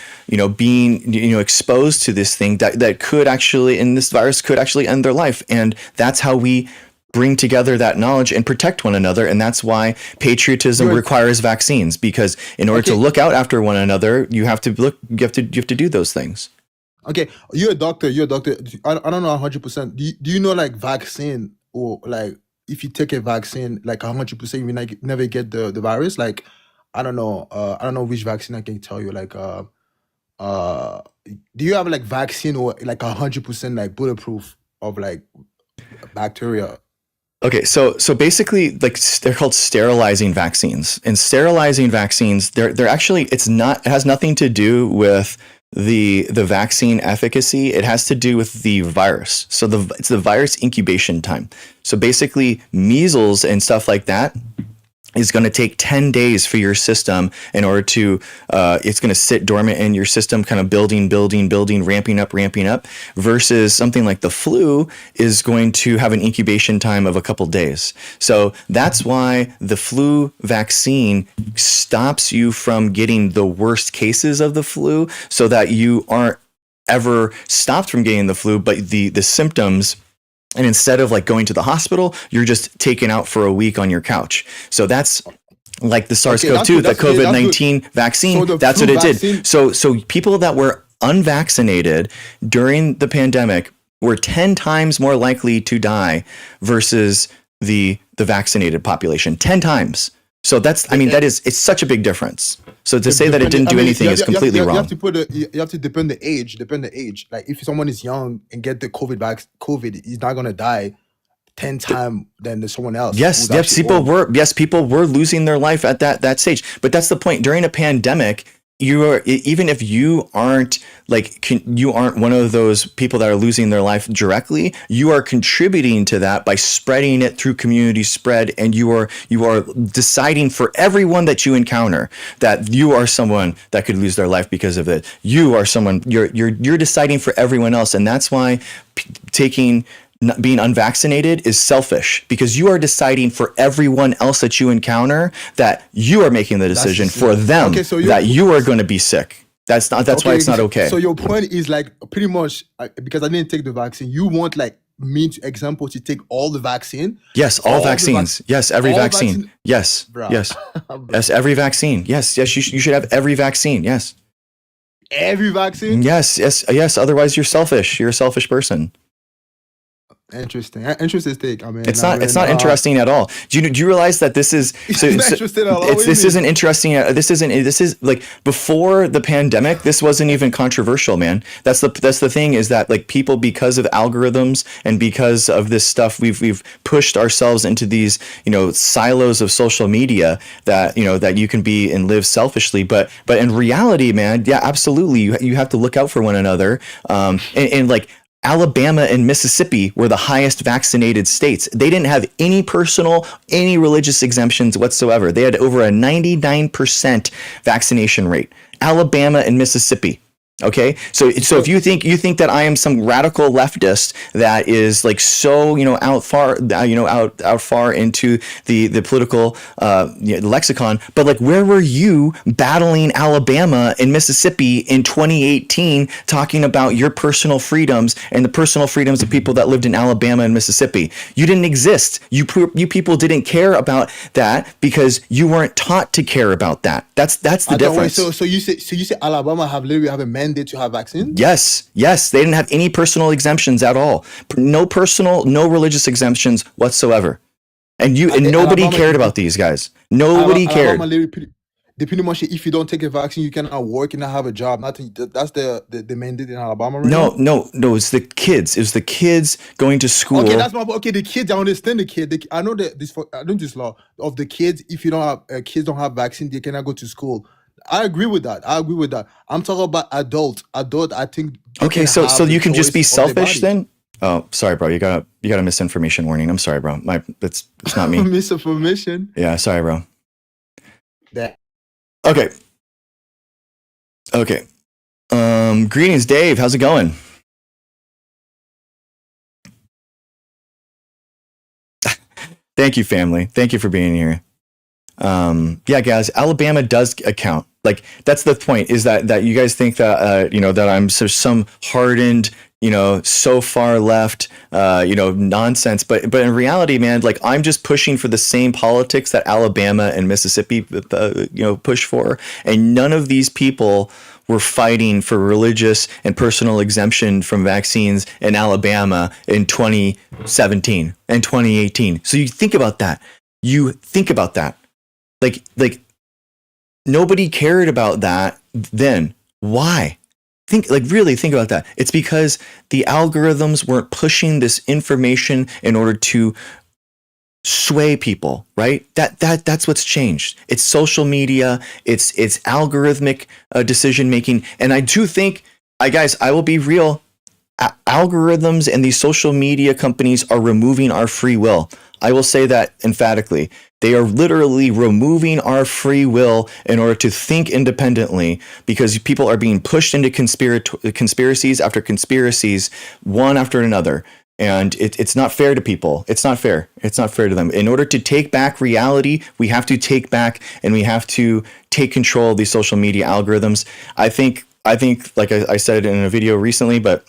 being, exposed to this thing that could actually, and this virus could actually end their life. And that's how we bring together that knowledge and protect one another. And that's why patriotism Good. requires vaccines, because in order to Okay. look out after one another, you have to do those things. Okay, you're a doctor. I don't know 100%. Do you know like vaccine, or like if you take a vaccine like 100%, you will never get the virus? Like I don't know. I don't know which vaccine I can tell you. Like do you have like vaccine or like 100% like bulletproof of like bacteria? Okay, so basically, like, they're called sterilizing vaccines, and sterilizing vaccines, they're actually, it has nothing to do with the vaccine efficacy. It has to do with the virus. So it's the virus incubation time. So basically, measles and stuff like that is going to take 10 days for your system in order to, it's going to sit dormant in your system, kind of building, ramping up, versus something like the flu is going to have an incubation time of a couple days. So that's why the flu vaccine stops you from getting the worst cases of the flu, so that you aren't ever stopped from getting the flu, but the symptoms, and instead of like going to the hospital, you're just taken out for a week on your couch. So that's like the SARS-CoV-2, that's the good, that's COVID-19 vaccine. So the That's flu what it vaccine- did. So people that were unvaccinated during the pandemic were 10 times more likely to die versus the vaccinated population. 10 times. So that's, I mean, it's such a big difference. So to say that it didn't do anything is completely wrong. You have to you have to depend the age. Like if someone is young and get the COVID, he's not gonna die 10 times than someone else. Yes, people were losing their life at that stage. But that's the point. During a pandemic, even if you aren't you aren't one of those people that are losing their life directly, you are contributing to that by spreading it through community spread, and you are deciding for everyone that you encounter that you are someone that could lose their life because of it. You are someone, you're deciding for everyone else, and that's why being unvaccinated is selfish, because you are deciding for everyone else that you encounter that you are making the decision for them that you are going to be sick. That's why it's not okay. So your point is like pretty much because I didn't take the vaccine, you want like me to example to take all the vaccine? Yes, all vaccines. Yes, every vaccine. Yes. Bro. Yes. Yes, every vaccine. Yes, you should have every vaccine. Yes. Every vaccine? Yes. Otherwise you're selfish. You're a selfish person. Interesting take. I mean, it's not interesting at all. Do you realize that this is this isn't interesting. This is like before the pandemic. This wasn't even controversial, man. That's the thing, is that like people, because of algorithms and because of this stuff, we've pushed ourselves into these silos of social media that that you can be and live selfishly. But in reality, man, yeah, absolutely, you have to look out for one another. And like Alabama and Mississippi were the highest vaccinated states. They didn't have any religious exemptions whatsoever. They had over a 99% vaccination rate. Alabama and Mississippi. Okay, so if you think that I am some radical leftist that is like so out far into the political lexicon, but like where were you battling Alabama and Mississippi in 2018, talking about your personal freedoms and the personal freedoms of people that lived in Alabama and Mississippi? You didn't exist. You people didn't care about that because you weren't taught to care about that. That's the difference. So you say Alabama literally have a mandate to have vaccines? Yes. They didn't have any personal exemptions at all. No religious exemptions whatsoever. And nobody Alabama cared about these guys. Nobody cared. Pretty much, if you don't take a vaccine, you cannot work and not have a job. Nothing. That's the mandate in Alabama right now? No. It's the kids. It's the kids going to school. Okay, the kids. I understand the kid. I know that I know this law of the kids. If you don't have kids don't have vaccine, they cannot go to school. I agree with that. I'm talking about adult. I think. Okay, so you can just be selfish then? Oh, sorry, bro. You got a misinformation warning. I'm sorry, bro. It's not me. Misinformation. Yeah, sorry, bro. That. Okay. Greetings, Dave. How's it going? Thank you, family. Thank you for being here. Yeah, guys, Alabama does account. Like, that's the point, is that you guys think that, that I'm some hardened, so far left, nonsense. But in reality, man, like, I'm just pushing for the same politics that Alabama and Mississippi, push for. And none of these people were fighting for religious and personal exemption from vaccines in Alabama in 2017 and 2018. So you think about that. Like nobody cared about that then. Why? Really think about that. It's because the algorithms weren't pushing this information in order to sway people, right? That's what's changed. It's social media. It's algorithmic decision making. And I do think, guys, I will be real. Algorithms and these social media companies are removing our free will. I will say that emphatically. They are literally removing our free will in order to think independently, because people are being pushed into conspiracies after conspiracies, one after another. And it's not fair to people. It's not fair. It's not fair to them. In order to take back reality, we have to take back and we have to take control of these social media algorithms. I think, like I said in a video recently, but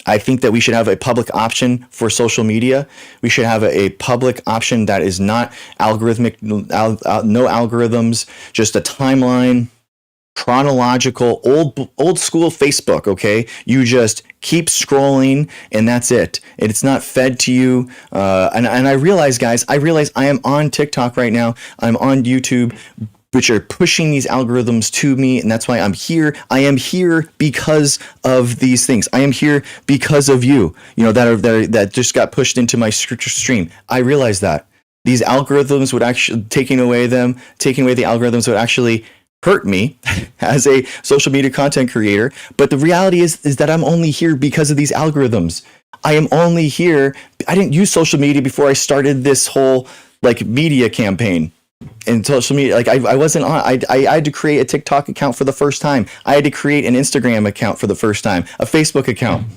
I think that we should have a public option for social media. We should have a public option that is not algorithmic, no algorithms, just a timeline, chronological old school Facebook. Okay, you just keep scrolling and that's it. It's not fed to you. And I realize, guys, I am on TikTok right now. I'm on YouTube, which are pushing these algorithms to me, and that's why I'm here. I am here because of these things. I am here because of you. You know, that just got pushed into my stream. I realize that these algorithms would actually taking away the algorithms would actually hurt me as a social media content creator. But the reality is that I'm only here because of these algorithms. I am only here. I didn't use social media before I started this whole like media campaign. And social media, like I wasn't on. I had to create a TikTok account for the first time. I had to create an Instagram account for the first time, a Facebook account.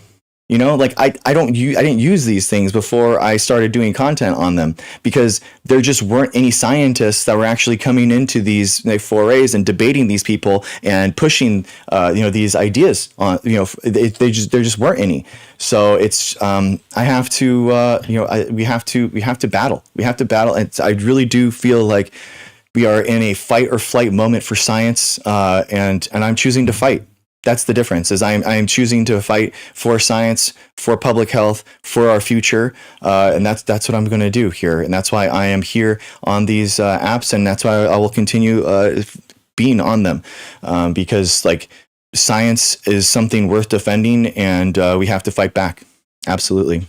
You know, like I didn't use these things before I started doing content on them because there just weren't any scientists that were actually coming into these forays and debating these people and pushing these ideas on. You know, there just weren't any. So it's I have to we have to battle. We have to battle, and I really do feel like we are in a fight or flight moment for science, and I'm choosing to fight. That's the difference. Is I am choosing to fight for science, for public health, for our future, and that's what I'm going to do here. And that's why I am here on these apps, and that's why I will continue being on them, because like science is something worth defending, and we have to fight back. Absolutely.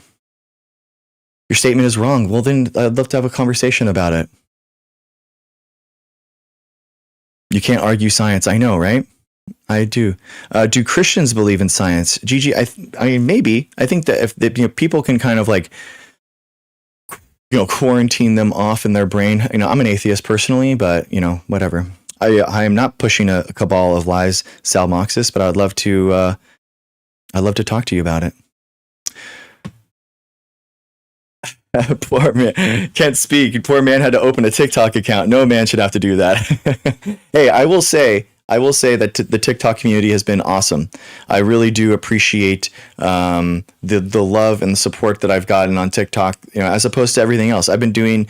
Your statement is wrong. Well, then I'd love to have a conversation about it. You can't argue science. I know, right? I do. Do Christians believe in science? Gigi, I mean, maybe. I think that if people can kind of like, quarantine them off in their brain. I'm an atheist personally, but whatever. I am not pushing a cabal of lies, Sal Moxis, but I'd love to talk to you about it. Poor man can't speak. Poor man had to open a TikTok account. No man should have to do that. Hey, I will say that the TikTok community has been awesome. I really do appreciate the love and the support that I've gotten on TikTok, as opposed to everything else. I've been doing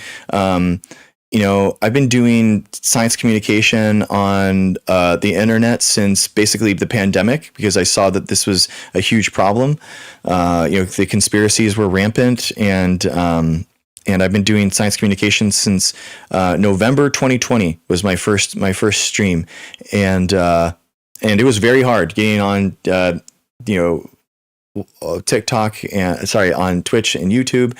science communication on the internet since basically the pandemic, because I saw that this was a huge problem. The conspiracies were rampant, and I've been doing science communication since November 2020 was my first stream, and it was very hard getting on TikTok on Twitch and YouTube.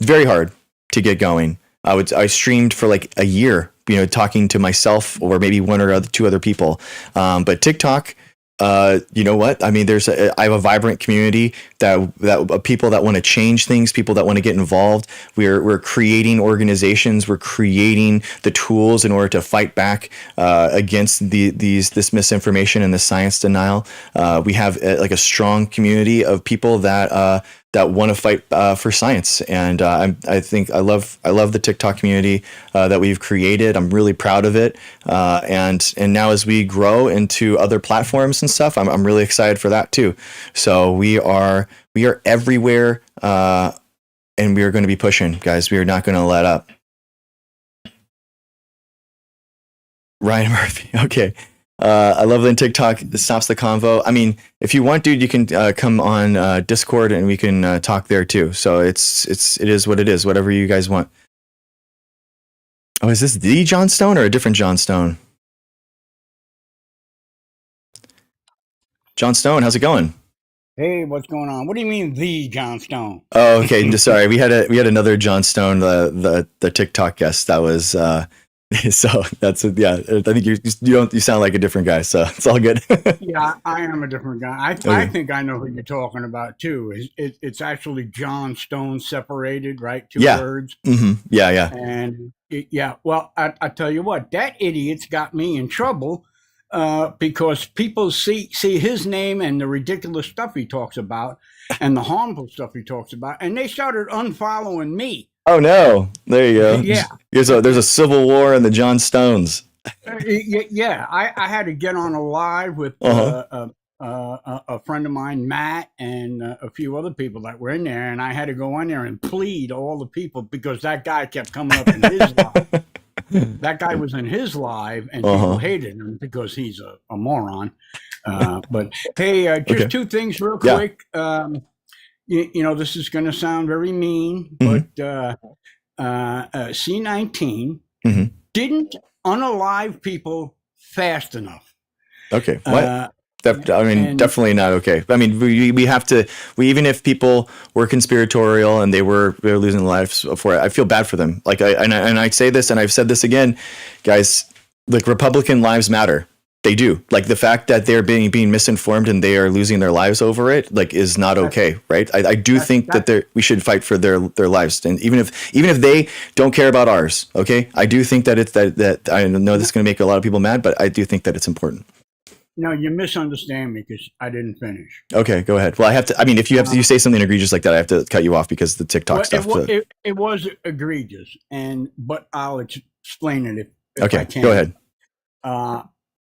Very hard to get going. I streamed for like a year, talking to myself or maybe one or two other people. But TikTok, you know what? I mean, I have a vibrant community that people that want to change things, people that want to get involved. We're creating organizations. We're creating the tools in order to fight back against this misinformation and the science denial. We have like a strong community of people that want to fight for science, and I think I love the TikTok community that we've created. I'm really proud of it, and now as we grow into other platforms and stuff, I'm really excited for that too. So we are everywhere, and we are going to be pushing, guys. We are not going to let up. Ryan Murphy, okay. I love that TikTok stops the convo. I mean, if you want, dude, you can come on Discord and we can talk there too. So it is what it is. Whatever you guys want. Oh, is this the John Stone or a different John Stone? John Stone, how's it going? Hey, what's going on? What do you mean, the John Stone? Oh, okay. Sorry, we had another John Stone, the TikTok guest that was. So that's yeah. I think you sound like a different guy, so it's all good. Yeah, I am a different guy. I think I know who you're talking about too. It's actually John Stone separated, right? Two words. Mm-hmm. Yeah. And well, I tell you what, that idiot's got me in trouble because people see his name and the ridiculous stuff he talks about and the harmful stuff he talks about, and they started unfollowing me. Oh no! There you go. Yeah, there's a civil war in the John Stones. Yeah, I had to get on a live with a friend of mine, Matt, and a few other people that were in there, and I had to go in there and plead all the people because that guy kept coming up in his live. that guy was in his live, and people hated him because he's a moron. But hey, just two things real quick. You know, this is going to sound very mean, but C19 didn't unalive people fast enough. Okay. What? Definitely not okay. I mean, we have to. Even if people were conspiratorial and they were losing lives for it, I feel bad for them. Like I say this, and I've said this again, guys. Like, Republican lives matter. They do. Like, the fact that they're being misinformed and they are losing their lives over it, like, is not okay, right? I do think that we should fight for their lives, and even if they don't care about ours, okay. I do think that it's that I know this is going to make a lot of people mad, but I do think that it's important. No, you misunderstand me because I didn't finish. Okay, go ahead. Well, I have to. I mean, if you say something egregious like that, I have to cut you off because the TikTok stuff. It was egregious, but I'll explain it if okay, I can. Go ahead.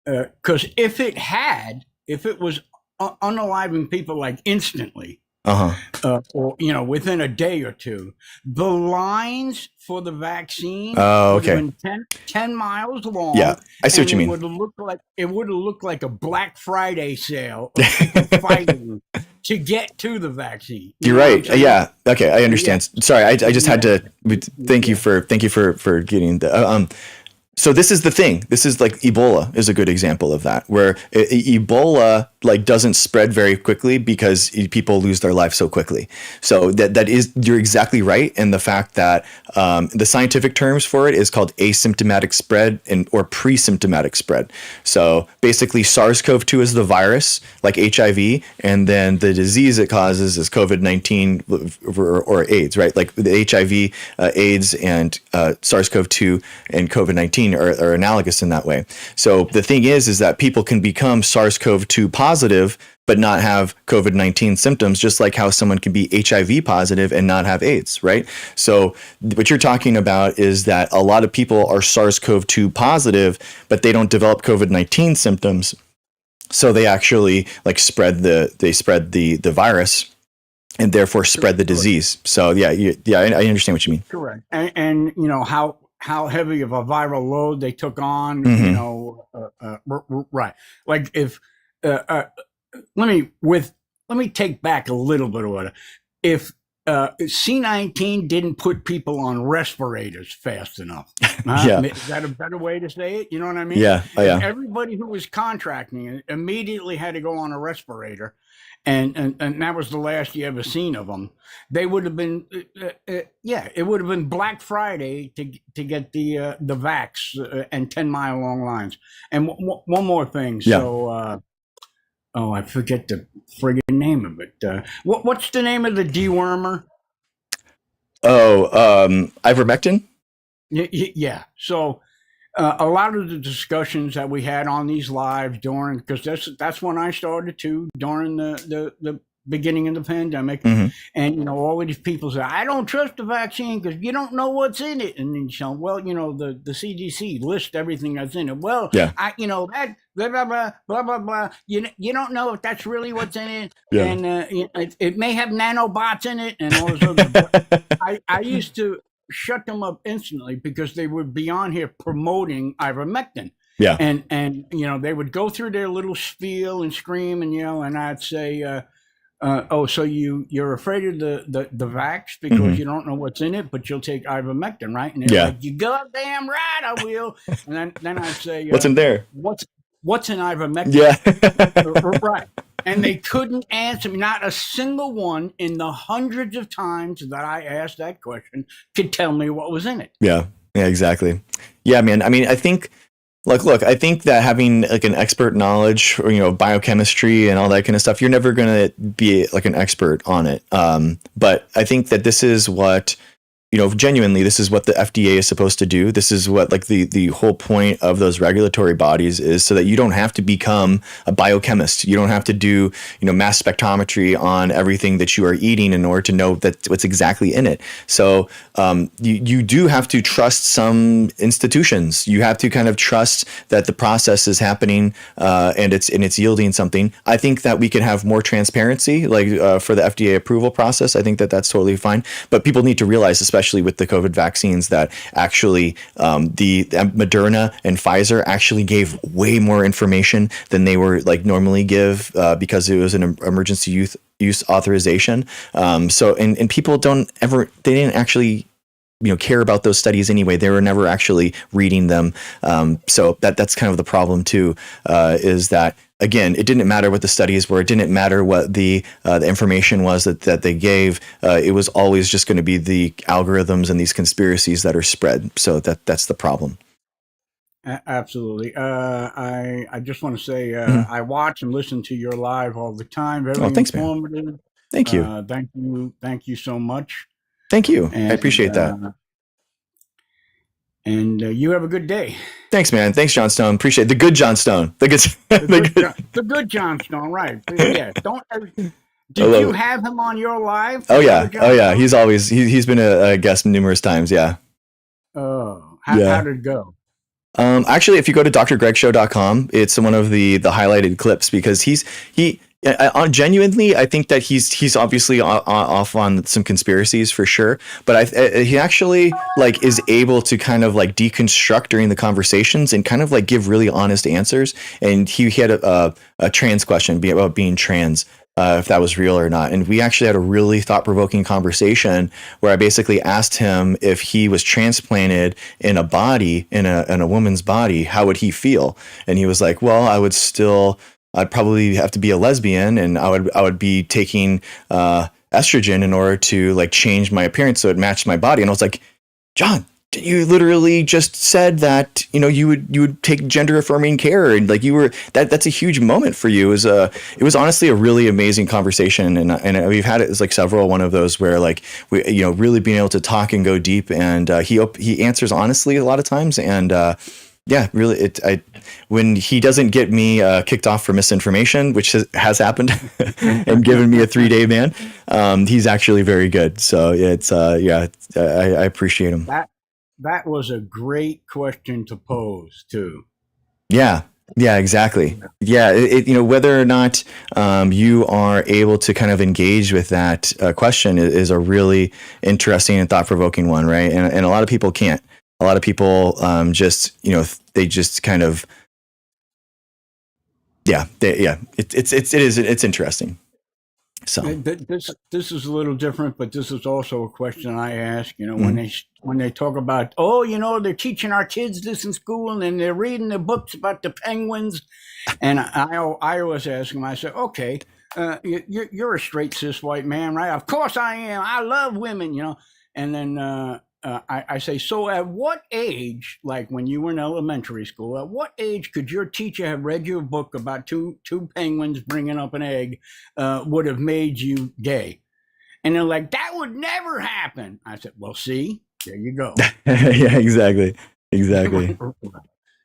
Because if it was unaliving people like instantly, or within a day or two, the lines for the vaccine would have been 10 miles long. Yeah, I see what you mean. It would have looked like a Black Friday sale of people fighting to get to the vaccine. You're right. Yeah. Okay, I understand. Yeah. Sorry, I just had to thank you for getting the. So this is the thing. This is like Ebola is a good example of that, where Ebola like doesn't spread very quickly because people lose their life so quickly. So that is, you're exactly right. And the fact that the scientific terms for it is called asymptomatic spread or pre-symptomatic spread. So basically SARS-CoV-2 is the virus, like HIV, and then the disease it causes is COVID-19 or AIDS, right? Like the HIV, AIDS, and SARS-CoV-2 and COVID-19 are analogous in that way. So the thing is that people can become SARS-CoV-2 positive but not have COVID-19 symptoms, just like how someone can be HIV positive and not have AIDS, right? So what you're talking about is that a lot of people are SARS-CoV-2 positive, but they don't develop COVID-19 symptoms. So they actually like spread the virus and therefore spread the disease. So I understand what you mean. Correct. And you know how heavy of a viral load they took on, right. Like if, let me take back a little bit of it. If C19 didn't put people on respirators fast enough, is that a better way to say it? You know what I mean? Yeah. Oh, yeah. Everybody who was contracting immediately had to go on a respirator. And that was the last you ever seen of them. They would have been, it would have been Black Friday to get the vax and 10-mile long lines. And one more thing. Yeah. So, I forget the friggin' name of it. What's the name of the dewormer? Ivermectin? Yeah. So a lot of the discussions that we had on these lives because that's when I started too, during the beginning of the pandemic. And, all of these people say, I don't trust the vaccine because you don't know what's in it. And then the CDC lists everything that's in it. Well, yeah. That blah, blah, blah, blah, blah, blah. You don't know if that's really what's in it. Yeah. And it may have nanobots in it and all this other. I used to shut them up instantly because they would be on here promoting ivermectin. Yeah. And they would go through their little spiel and scream and yell, and I'd say, so you're afraid of the vax because you don't know what's in it, but you'll take ivermectin, right? And they're like, you goddamn right, I will. And then I'd say, what's in there? What's in ivermectin? Yeah. Right. And they couldn't answer me. Not a single one in the hundreds of times that I asked that question could tell me what was in it. Yeah. Yeah, exactly. Yeah, man. I mean, I think, look, I think that having like an expert knowledge or, biochemistry and all that kind of stuff, you're never going to be like an expert on it. But I think that this is what, genuinely, this is what the FDA is supposed to do. This is what like the whole point of those regulatory bodies is, so that you don't have to become a biochemist. You don't have to do, mass spectrometry on everything that you are eating in order to know that what's exactly in it. So you do have to trust some institutions. You have to kind of trust that the process is happening and it's yielding something. I think that we can have more transparency, like for the FDA approval process. I think that that's totally fine. But people need to realize, especially especially with the COVID vaccines, that actually the Moderna and Pfizer actually gave way more information than they were like normally give because it was an emergency use authorization. So and people they didn't actually care about those studies anyway. They were never actually reading them. So that's kind of the problem too, is that, again, it didn't matter what the studies were. It didn't matter what the information was that they gave. It was always just going to be the algorithms and these conspiracies that are spread. So that's the problem. Absolutely. I just want to say I watch and listen to your live all the time. Very informative. Man. Thank you. Thank you so much. Thank you. I appreciate that. And you have a good day. Thanks, man. Thanks, John Stone. Appreciate it. The good John Stone. The good John Stone, right. Yeah. Did you have him on your live? Oh yeah. He's been a guest numerous times. Yeah. Oh, how did it go? Actually, if you go to drgregshow.com, it's one of the highlighted clips, because genuinely, I think that he's obviously off on some conspiracies for sure, but he actually like is able to kind of like deconstruct during the conversations and kind of like give really honest answers. And he had a trans question about being trans, if that was real or not. And we actually had a really thought-provoking conversation where I basically asked him if he was transplanted in a body, in a woman's body, how would he feel? And he was like, well, I'd probably have to be a lesbian, and I would be taking estrogen in order to like change my appearance so it matched my body. And I was like, John, you literally just said that you would take gender affirming care, and like that's a huge moment for you. It was honestly a really amazing conversation, and we've had it as like one of those where like we really being able to talk and go deep, and he answers honestly a lot of times, and yeah, really, when he doesn't get me kicked off for misinformation, which has happened, and given me a 3-day ban, he's actually very good. So I appreciate him. That was a great question to pose too. Yeah, exactly. Yeah, whether or not you are able to kind of engage with that question is a really interesting and thought-provoking one, right? And a lot of people can't. A lot of people they just kind of it's interesting. So this is a little different, but this is also a question I ask. When they talk about they're teaching our kids this in school and they're reading the books about the penguins, and I always ask them. I say, okay, you're a straight cis white man, right? Of course I am. I love women, and then. I say, so at what age, like when you were in elementary school, at what age could your teacher have read your book about two penguins bringing up an egg would have made you gay? And they're like, that would never happen. I said, well, see, there you go. Yeah, exactly.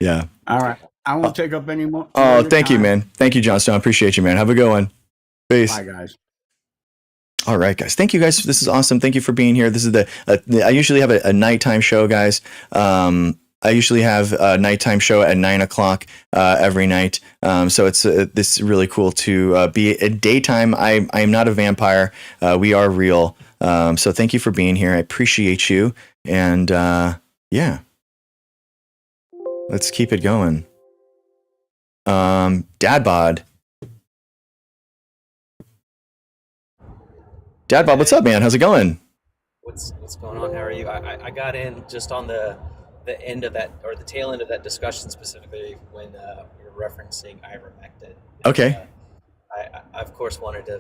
Yeah. All right. I won't take up any more. Oh, thank you, man. Thank you, John Stone. I appreciate you, man. Have a good one. Peace. Bye, guys. All right, guys. Thank you, guys. This is awesome. Thank you for being here. This is I usually have a nighttime show, guys. I usually have a nighttime show at 9:00 every night. So it's this is really cool to be at daytime. I am not a vampire. We are real. So thank you for being here. I appreciate you. And yeah, let's keep it going. Dad bod. Dad Bob, what's up, man? How's it going? What's going on? How are you? I got in just on the end of that, or the tail end of that discussion, specifically when we were referencing ivermectin. Okay. I of course wanted to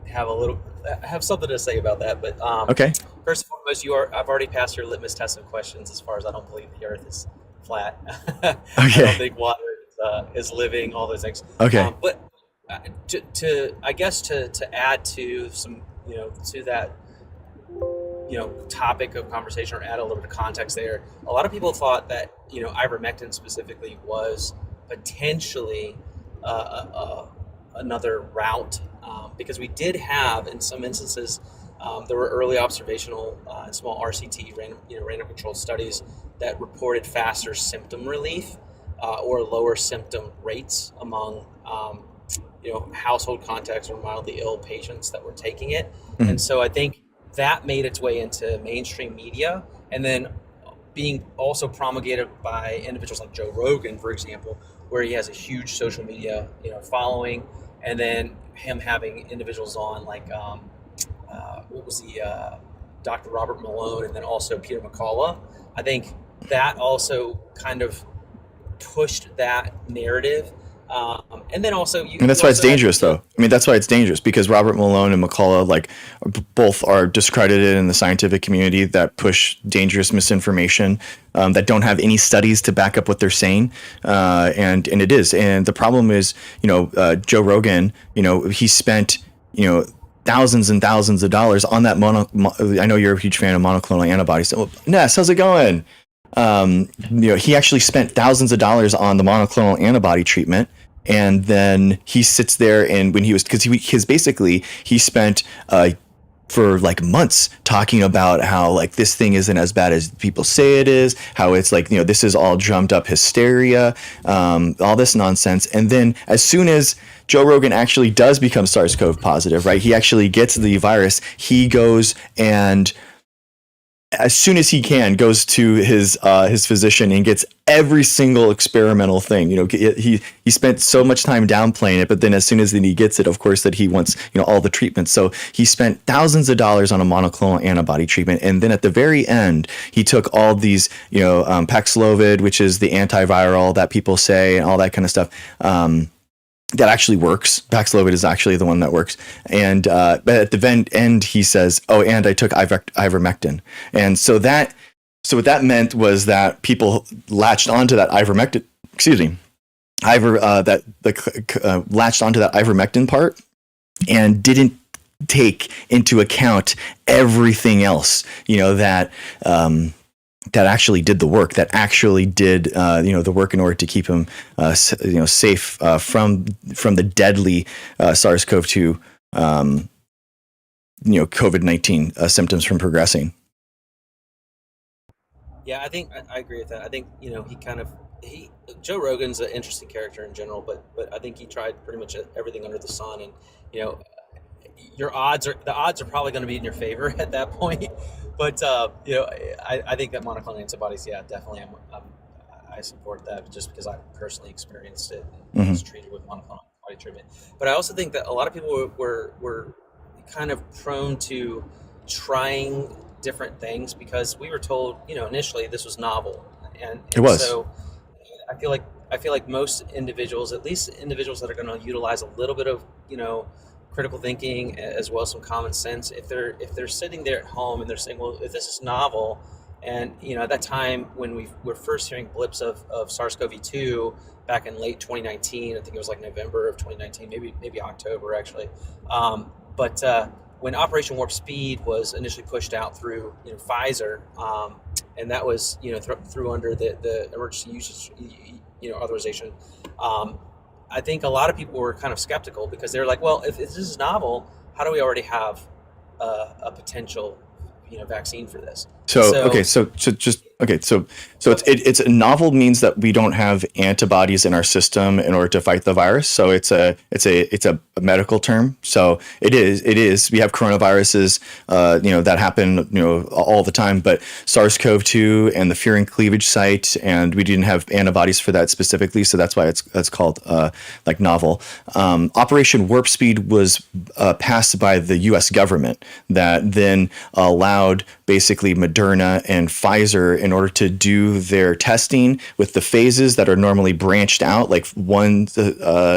have something to say about that, but okay. First and foremost, I've already passed your litmus test of questions as far as I don't believe the Earth is flat. Okay. I don't think water is living. All those things. Okay. But to add to some. To that, topic of conversation, or add a little bit of context there. A lot of people thought that, ivermectin specifically was potentially another route, because we did have, in some instances, there were early observational and small RCT, random controlled studies that reported faster symptom relief or lower symptom rates among household contacts or mildly ill patients that were taking it. Mm-hmm. And so I think that made its way into mainstream media, and then being also promulgated by individuals like Joe Rogan, for example, where he has a huge social media, following, and then him having individuals on like what was the Dr. Robert Malone, and then also Peter McCullough. I think that also kind of pushed that narrative. And then also, and that's why it's dangerous, though. I mean, that's why it's dangerous, because Robert Malone and McCullough, like, both are discredited in the scientific community that push dangerous misinformation, that don't have any studies to back up what they're saying, and it is. And the problem is, Joe Rogan, he spent, thousands and thousands of dollars on that I know you're a huge fan of monoclonal antibodies. So, Ness, how's it going? He actually spent thousands of dollars on the monoclonal antibody treatment, and then he sits there, and when he spent for like months talking about how like this thing isn't as bad as people say it is, how it's like, this is all drummed up hysteria, all this nonsense. And then as soon as Joe Rogan actually does become SARS-CoV positive, right, he actually gets the virus, he goes and as soon as he can goes to his physician and gets every single experimental thing. He spent so much time downplaying it, but then as soon as he gets it, of course, that he wants, all the treatments. So he spent thousands of dollars on a monoclonal antibody treatment. And then at the very end, he took all these, Paxlovid, which is the antiviral that people say, and all that kind of stuff. That actually works. Paxlovid is actually the one that works. And but at the end, he says, "Oh, and I took ivermectin." And so what that meant was that people latched onto that ivermectin. Excuse me, latched onto that ivermectin part and didn't take into account everything else. That actually did the work, that actually did, the work in order to keep him, safe from the deadly SARS-CoV-2, COVID-19 symptoms from progressing. Yeah, I think I agree with that. I think Joe Rogan's an interesting character in general, but I think he tried pretty much everything under the sun, and the odds are probably going to be in your favor at that point. But I think that monoclonal antibodies, yeah, definitely, I support that just because I've personally experienced it and was treated with monoclonal antibody treatment. But I also think that a lot of people were kind of prone to trying different things because we were told, initially this was novel, and it was. So I feel like most individuals, at least individuals that are going to utilize a little bit of critical thinking as well as some common sense, if they're sitting there at home and they're saying, well, if this is novel, and at that time when we were first hearing blips of SARS-CoV-2 back in late 2019, I think it was like November of 2019, maybe October actually, but when Operation Warp Speed was initially pushed out through Pfizer, and that was through under the emergency usage authorization, I think a lot of people were kind of skeptical because they were like, well, if this is novel, how do we already have a potential, vaccine for this? So it's novel means that we don't have antibodies in our system in order to fight the virus. So it's a medical term. So it is. We have coronaviruses, that happen, all the time. But SARS-CoV-2 and the furin cleavage site, and we didn't have antibodies for that specifically. So that's why it's called novel. Operation Warp Speed was passed by the U.S. government that then allowed basically Moderna and Pfizer in order to do their testing with the phases that are normally branched out, like one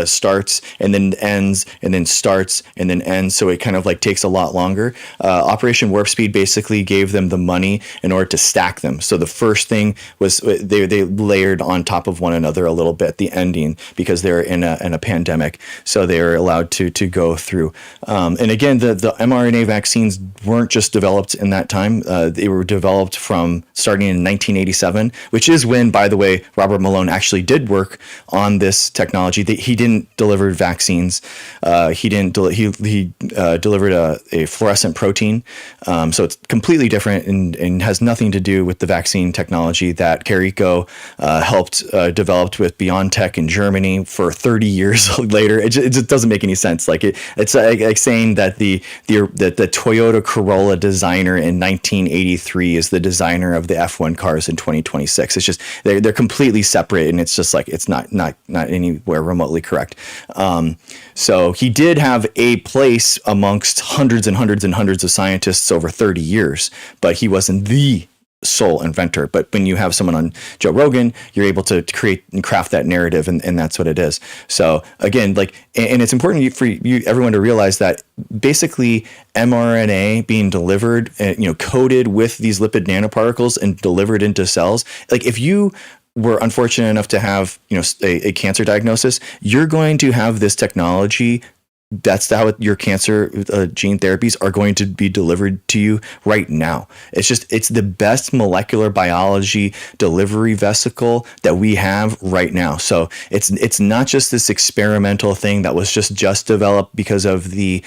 starts and then ends and then starts and then ends. So it kind of like takes a lot longer. Operation Warp Speed basically gave them the money in order to stack them. So the first thing was they layered on top of one another a little bit at the ending because they're in a pandemic. So they were allowed to go through. And again, the mRNA vaccines weren't just developed in that time. They were developed from starting in 1987, which is when, by the way, Robert Malone actually did work on this technology. That he didn't deliver vaccines. He delivered a fluorescent protein. So it's completely different and has nothing to do with the vaccine technology that Carrico helped developed with BioNTech in Germany for 30 years later. It just doesn't make any sense. Like it's like saying that the Toyota Corolla designer in 1983 is the designer of the F1 cars in 2026. It's just they're completely separate, and it's just like it's not anywhere remotely correct. So he did have a place amongst hundreds and hundreds and hundreds of scientists over 30 years, but he wasn't the sole inventor. But when you have someone on Joe Rogan, you're able to create and craft that narrative, and that's what it is. So again, like, and it's important for you everyone to realize that basically mRNA being delivered, coated with these lipid nanoparticles and delivered into cells. Like if you were unfortunate enough to have a cancer diagnosis, you're going to have this technology. That's how your cancer gene therapies are going to be delivered to you right now. It's the best molecular biology delivery vesicle that we have right now. So it's not just this experimental thing that was just developed because of the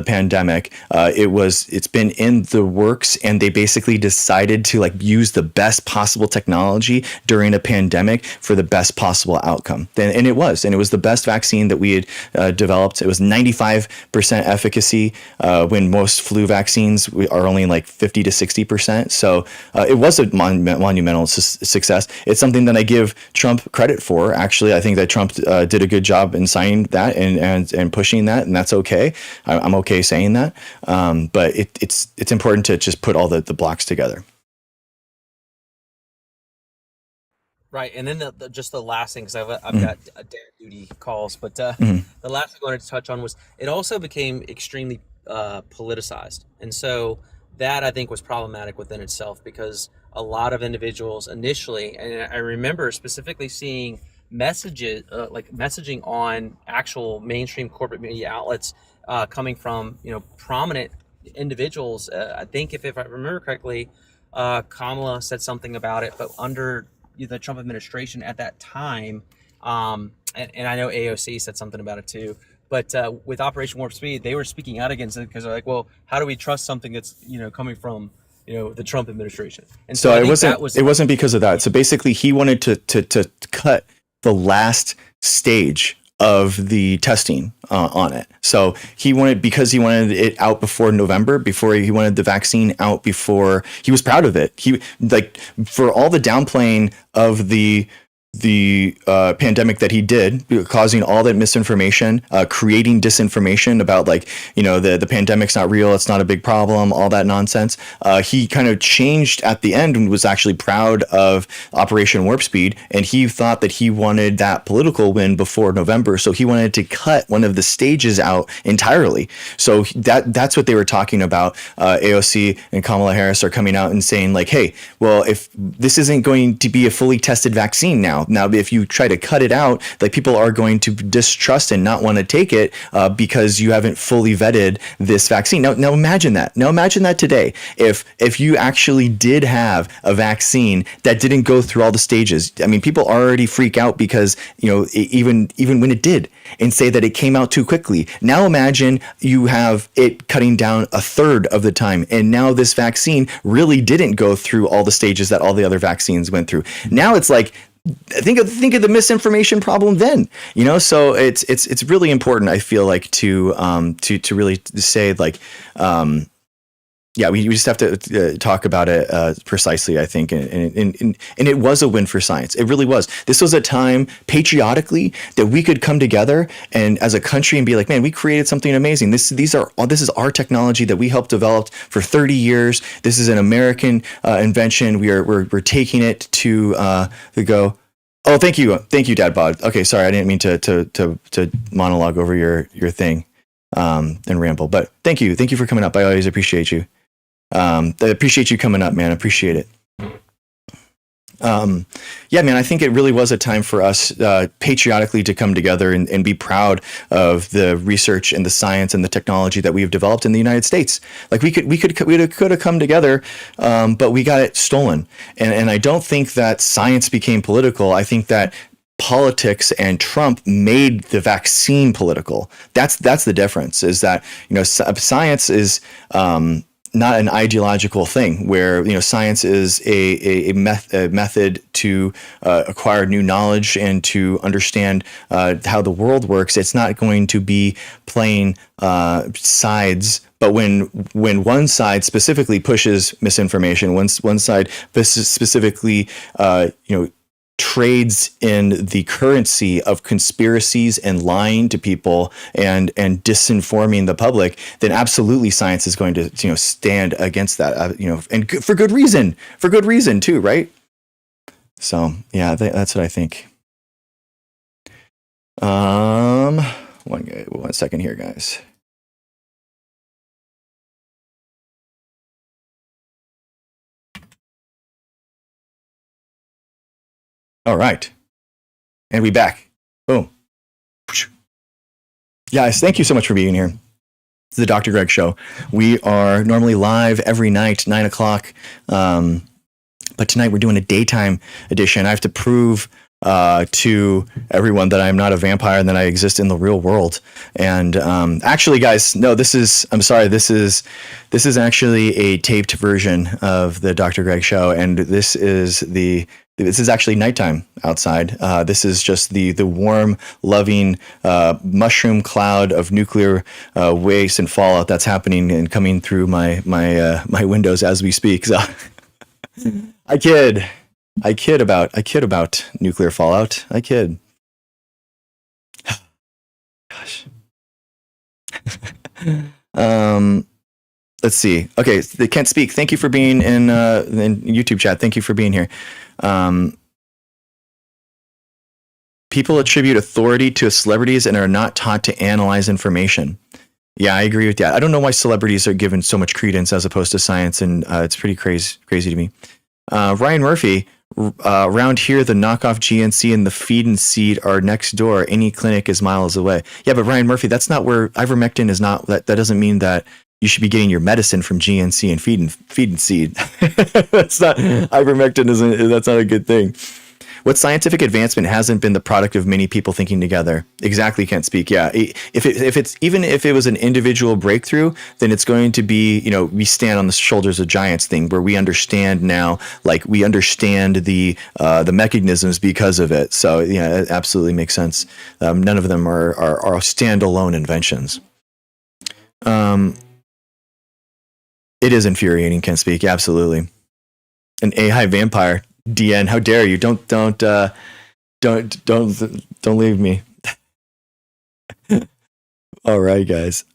pandemic. It's been in the works, and they basically decided to like use the best possible technology during a pandemic for the best possible outcome. And it was the best vaccine that we had developed. It was 95% efficacy when most flu vaccines are only like 50 to 60%. So it was a monumental success. It's something that I give Trump credit for. Actually, I think that Trump did a good job in signing that and pushing that, and that's okay. I'm okay saying that. But it's important to just put all the blocks together. Right, and then just the last thing, because I've got dad duty calls, but the last thing I wanted to touch on was it also became extremely politicized, and so that I think was problematic within itself, because a lot of individuals initially, and I remember specifically seeing messaging on actual mainstream corporate media outlets coming from prominent individuals. I think if I remember correctly, Kamala said something about it, but under the Trump administration at that time, and I know AOC said something about it too, but with Operation Warp Speed, they were speaking out against it because they're like, well, how do we trust something that's coming from the Trump administration? And so it wasn't because of that. So basically, he wanted to cut the last stage of the testing on it. So he wanted it out before November, he wanted the vaccine out before. He was proud of it. He, like, for all the downplaying of the pandemic that he did, causing all that misinformation, creating disinformation about the pandemic's not real, it's not a big problem, all that nonsense. He kind of changed at the end and was actually proud of Operation Warp Speed, and he thought that he wanted that political win before November, so he wanted to cut one of the stages out entirely. So that's what they were talking about. AOC and Kamala Harris are coming out and saying like, hey, well, if this isn't going to be a fully tested vaccine now, if you try to cut it out, like, people are going to distrust and not want to take it because you haven't fully vetted this vaccine. Now imagine that. Now imagine that today, if you actually did have a vaccine that didn't go through all the stages. I mean, people already freak out because even when it did, and say that it came out too quickly. Now imagine you have it cutting down a third of the time, and now this vaccine really didn't go through all the stages that all the other vaccines went through. Now it's like, think of the misinformation problem then, so it's really important, I feel like, to really say like, we just have to talk about it precisely, I think, and it was a win for science. It really was. This was a time patriotically that we could come together and as a country and be like, man, we created something amazing. This is our technology that we helped develop for 30 years. This is an American invention. We're taking it to go. Oh, thank you, Dad Bod. Okay, sorry, I didn't mean to monologue over your thing and ramble, but thank you for coming up. I always appreciate you. I appreciate you coming up, man. I appreciate it. Yeah, man, I think it really was a time for us patriotically to come together and be proud of the research and the science and the technology that we've developed in the United States. Like we could have come together, but we got it stolen. And I don't think that science became political. I think that politics and Trump made the vaccine political. That's the difference. Is that science is not an ideological thing where science is a method to acquire new knowledge and to understand how the world works. It's not going to be playing sides. But when one side specifically pushes misinformation, one side specifically trades in the currency of conspiracies and lying to people and disinforming the public, then absolutely science is going to stand against that, and for good reason too, right? So yeah, that's what I think. One second here, guys. All right. And we back. Boom. Guys, thank you so much for being here. It's the Dr. Greg Show. We are normally live every night, 9 o'clock. But tonight we're doing a daytime edition. I have to prove to everyone that I'm not a vampire and that I exist in the real world. And actually, guys, no, this is actually a taped version of the Dr. Greg Show. And this is actually nighttime outside. This is just the warm, loving mushroom cloud of nuclear waste and fallout that's happening and coming through my windows as we speak. So I kid about nuclear fallout. I kid. Gosh. Let's see. Okay, they can't speak. Thank you for being in YouTube chat. Thank you for being here. People attribute authority to celebrities and are not taught to analyze information. Yeah, I agree with that. I don't know why celebrities are given so much credence as opposed to science, and it's pretty crazy to me. Ryan Murphy, around here, the knockoff GNC and the feed and seed are next door. Any clinic is miles away. Yeah, but Ryan Murphy, that's not where ivermectin is not. That doesn't mean that you should be getting your medicine from GNC and feed and seed. That's not ivermectin. That's not a good thing. What scientific advancement hasn't been the product of many people thinking together? Exactly, can't speak. Yeah, if it was an individual breakthrough, then it's going to be, we stand on the shoulders of giants thing where we understand now, like we understand the mechanisms because of it. So yeah, it absolutely makes sense. None of them are standalone inventions. It is infuriating, can't speak. Absolutely. An AI vampire. DN, how dare you? Don't leave me. All right, guys.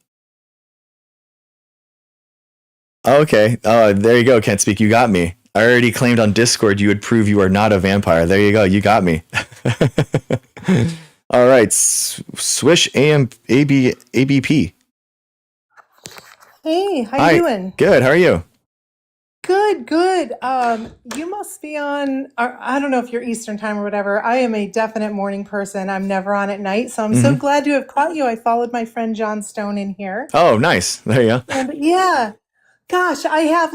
Okay. Oh, there you go. Can't speak. You got me. I already claimed on Discord you would prove you are not a vampire. There you go. You got me. All right. Swish ABP. Hey, how Hi. you doing? Good. How are you? Good. You must be on, I don't know if you're Eastern time or whatever. I am a definite morning person. I'm never on at night. So I'm so glad to have caught you. I followed my friend John Stone in here. Oh, nice. There you go. And yeah, gosh, I have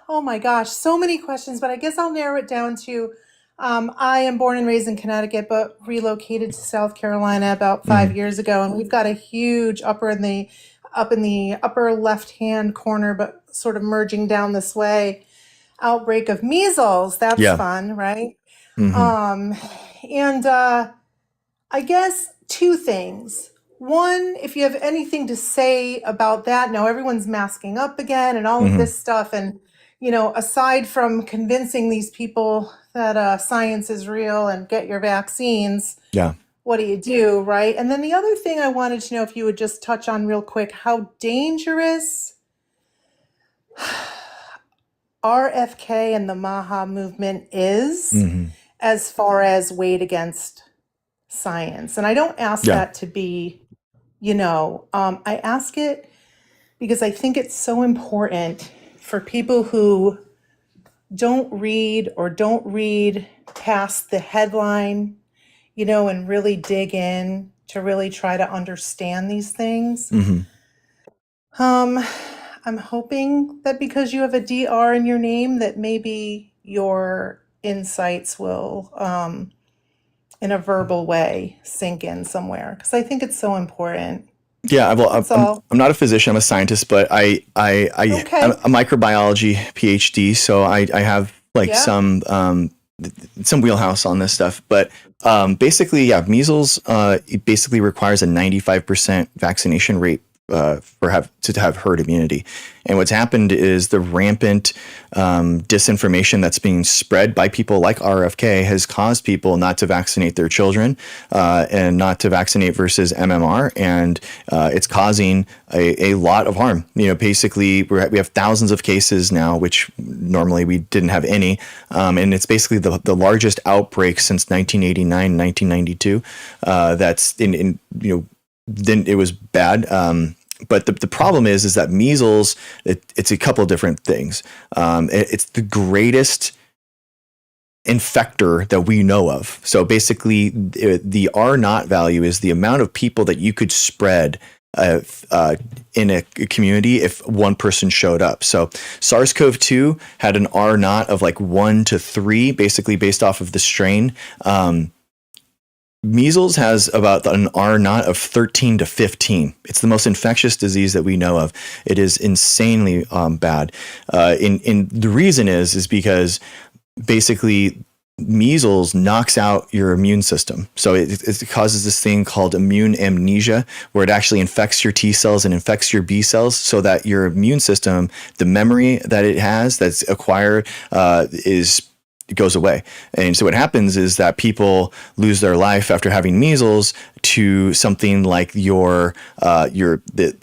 oh my gosh, so many questions, but I guess I'll narrow it down to, I am born and raised in Connecticut, but relocated to South Carolina about 5 years ago. And we've got a huge up in the upper left-hand corner, but sort of merging down this way, outbreak of measles. That's fun, right? And I guess two things. One, if you have anything to say about that, now everyone's masking up again and all of this stuff. And, aside from convincing these people that science is real and get your vaccines, what do you do, right? And then the other thing I wanted to know if you would just touch on real quick, how dangerous RFK and the MAHA movement is as far as weight against science. And I don't ask that to be, I ask it because I think it's so important for people who don't read past the headline, and really dig in to really try to understand these things. I'm hoping that because you have a DR in your name, that maybe your insights will, in a verbal way, sink in somewhere, because I think it's so important. Yeah, well, That's all. I'm not a physician. I'm a scientist, but I'm Okay. a microbiology PhD, so I have like Yeah. some wheelhouse on this stuff. But basically, yeah, measles it basically requires a 95% vaccination rate to have herd immunity. And what's happened is the rampant disinformation that's being spread by people like RFK has caused people not to vaccinate their children and not to vaccinate versus MMR. And it's causing a lot of harm. Basically, we have thousands of cases now, which normally we didn't have any. And it's basically the largest outbreak since 1989, 1992. That's then it was bad. But the problem is that measles, it's a couple of different things. It's the greatest infector that we know of. So basically, the R naught value is the amount of people that you could spread in a community if one person showed up. So SARS-CoV-2 had an R naught of like 1 to 3, basically based off of the strain. Measles has about an R naught of 13 to 15. It's the most infectious disease that we know of. It is insanely bad. And the reason is because basically measles knocks out your immune system. So it causes this thing called immune amnesia, where it actually infects your T cells and infects your B cells, so that your immune system, the memory that it has that's acquired, it goes away. And so what happens is that people lose their life after having measles to something like the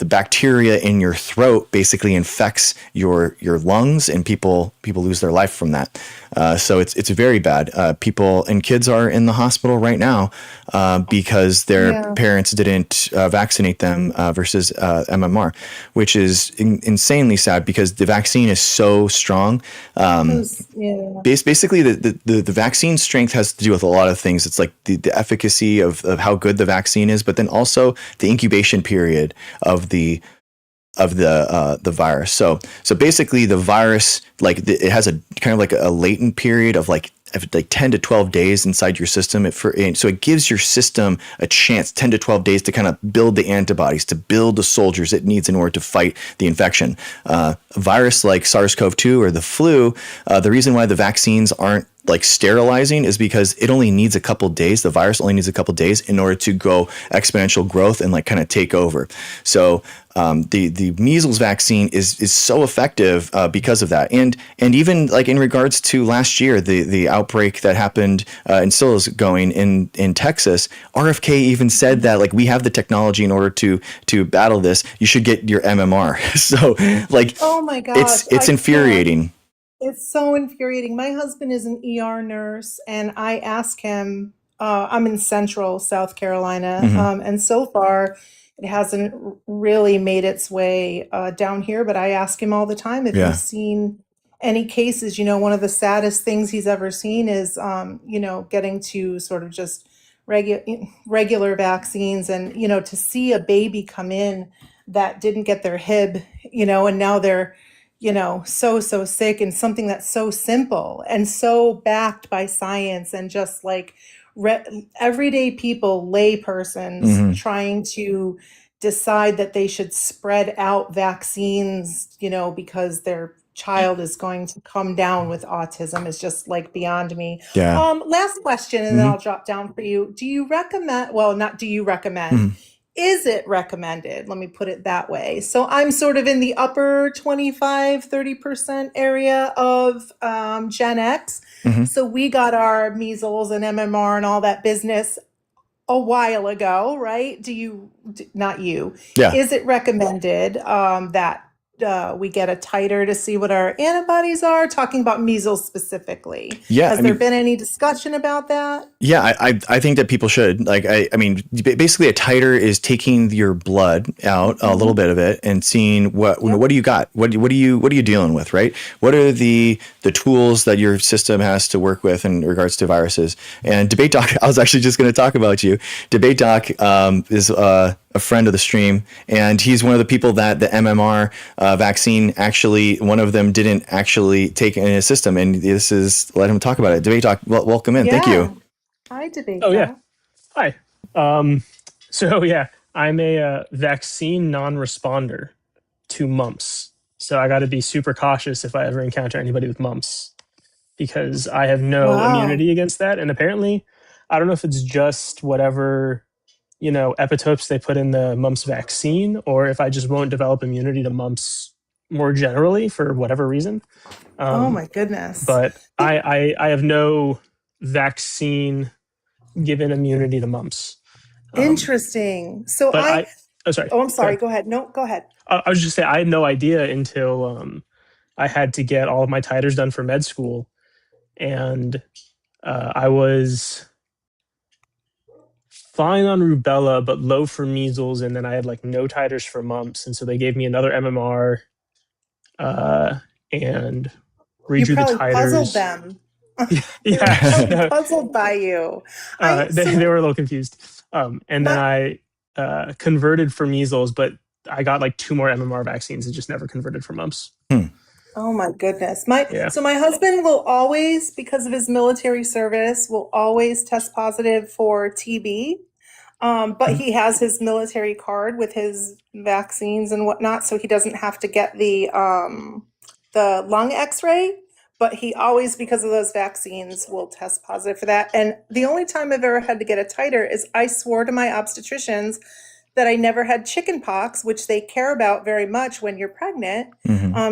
bacteria in your throat basically infects your lungs, and people lose their life from that. So it's very bad. People and kids are in the hospital right now because their parents didn't vaccinate them versus MMR, which is insanely sad because the vaccine is so strong. Basically, the vaccine strength has to do with a lot of things. It's like the efficacy of how good the vaccine is, but then also the incubation period of the virus. So basically, the virus, it has a kind of like a latent period of like 10 to 12 days inside your system. So it gives your system a chance, 10 to 12 days, to kind of build the antibodies, to build the soldiers it needs in order to fight the infection. A virus like SARS-CoV-2 or the flu, the reason why the vaccines aren't like sterilizing is because it only needs a couple days. The virus only needs a couple days in order to go exponential growth and like kind of take over. So the measles vaccine is so effective because of that. And even like in regards to last year, the outbreak that happened and still is going in Texas, RFK even said that like we have the technology in order to battle this. You should get your MMR. So like, oh my gosh, it's infuriating. It's so infuriating. My husband is an ER nurse, and I ask him, I'm in central South Carolina, and so far it hasn't really made its way down here, but I ask him all the time if he's seen any cases. One of the saddest things he's ever seen is, getting to sort of just regular vaccines, and, to see a baby come in that didn't get their Hib, and now they're so sick, and something that's so simple and so backed by science, and just like everyday people, lay persons trying to decide that they should spread out vaccines, because their child is going to come down with autism, is just like beyond me. Last question, and then I'll drop down for you. Do you recommend, well, not do you recommend, is it recommended? Let me put it that way. So I'm sort of in the upper 25-30% area of Gen X. So we got our measles and MMR and all that business a while ago, right? Not you. Yeah. Is it recommended that we get a titer to see what our antibodies are? Talking about measles specifically. Yeah, Has there been any discussion about that? Yeah, I think that people should. Like, I mean, basically a titer is taking your blood out, a little bit of it, and seeing what do you got? What are you dealing with, right? What are the tools that your system has to work with in regards to viruses? And Debate Doc, I was actually just going to talk about you. Debate Doc is a friend of the stream, and he's one of the people that the MMR vaccine actually, one of them didn't actually take in his system, and this is, let him talk about it. Debate Doc, welcome in. Thank you. Hi, Debate. Oh, yeah. Hi. So, yeah, I'm a vaccine non-responder to mumps. So I got to be super cautious if I ever encounter anybody with mumps, because I have no immunity against that. And apparently, I don't know if it's just whatever, epitopes they put in the mumps vaccine, or if I just won't develop immunity to mumps more generally for whatever reason. Oh, my goodness. But I have no vaccine given immunity to mumps. Interesting. So sorry. Oh, I'm sorry. Go ahead. No, go ahead. I was just saying, I had no idea until I had to get all of my titers done for med school, and I was fine on rubella but low for measles, and then I had like no titers for mumps, and so they gave me another MMR and redrew the titers. Puzzled them. Yeah, puzzled by you. They were a little confused. And then I converted for measles, but I got like 2 more MMR vaccines and just never converted for mumps. Oh my goodness. So my husband will always, because of his military service, will always test positive for TB. But he has his military card with his vaccines and whatnot, so he doesn't have to get the lung x-ray. But he always, because of those vaccines, will test positive for that. And the only time I've ever had to get a titer is I swore to my obstetricians that I never had chicken pox, which they care about very much when you're pregnant,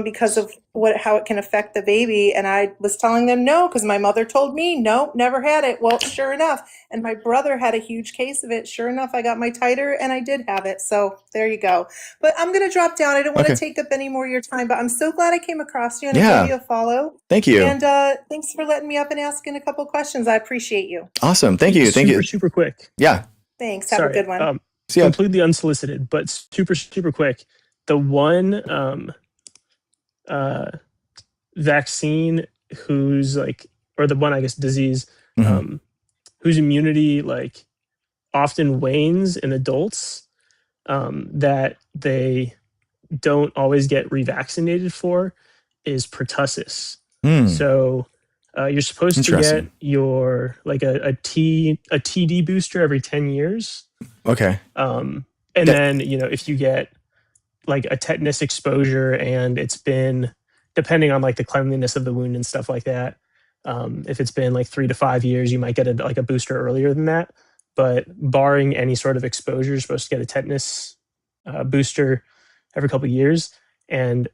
because of how it can affect the baby. And I was telling them no, because my mother told me, no, never had it. Well, sure enough. And my brother had a huge case of it. Sure enough, I got my titer and I did have it. So there you go. But I'm going to drop down. I don't want to take up any more of your time, but I'm so glad I came across you and I gave you a follow. Thank you. And thanks for letting me up and asking a couple questions. I appreciate you. Awesome. Thank you. Super quick. Yeah. Thanks. Have a good one. Completely unsolicited, but super quick. The one vaccine whose or the one, I guess, disease whose immunity often wanes in adults, that they don't always get revaccinated for, is pertussis. So you're supposed to get your a TD booster every 10 years. Okay. And then, if you get a tetanus exposure and it's been, depending on the cleanliness of the wound and stuff like that, if it's been 3 to 5 years, you might get a booster earlier than that. But barring any sort of exposure, you're supposed to get a tetanus booster every couple of years. And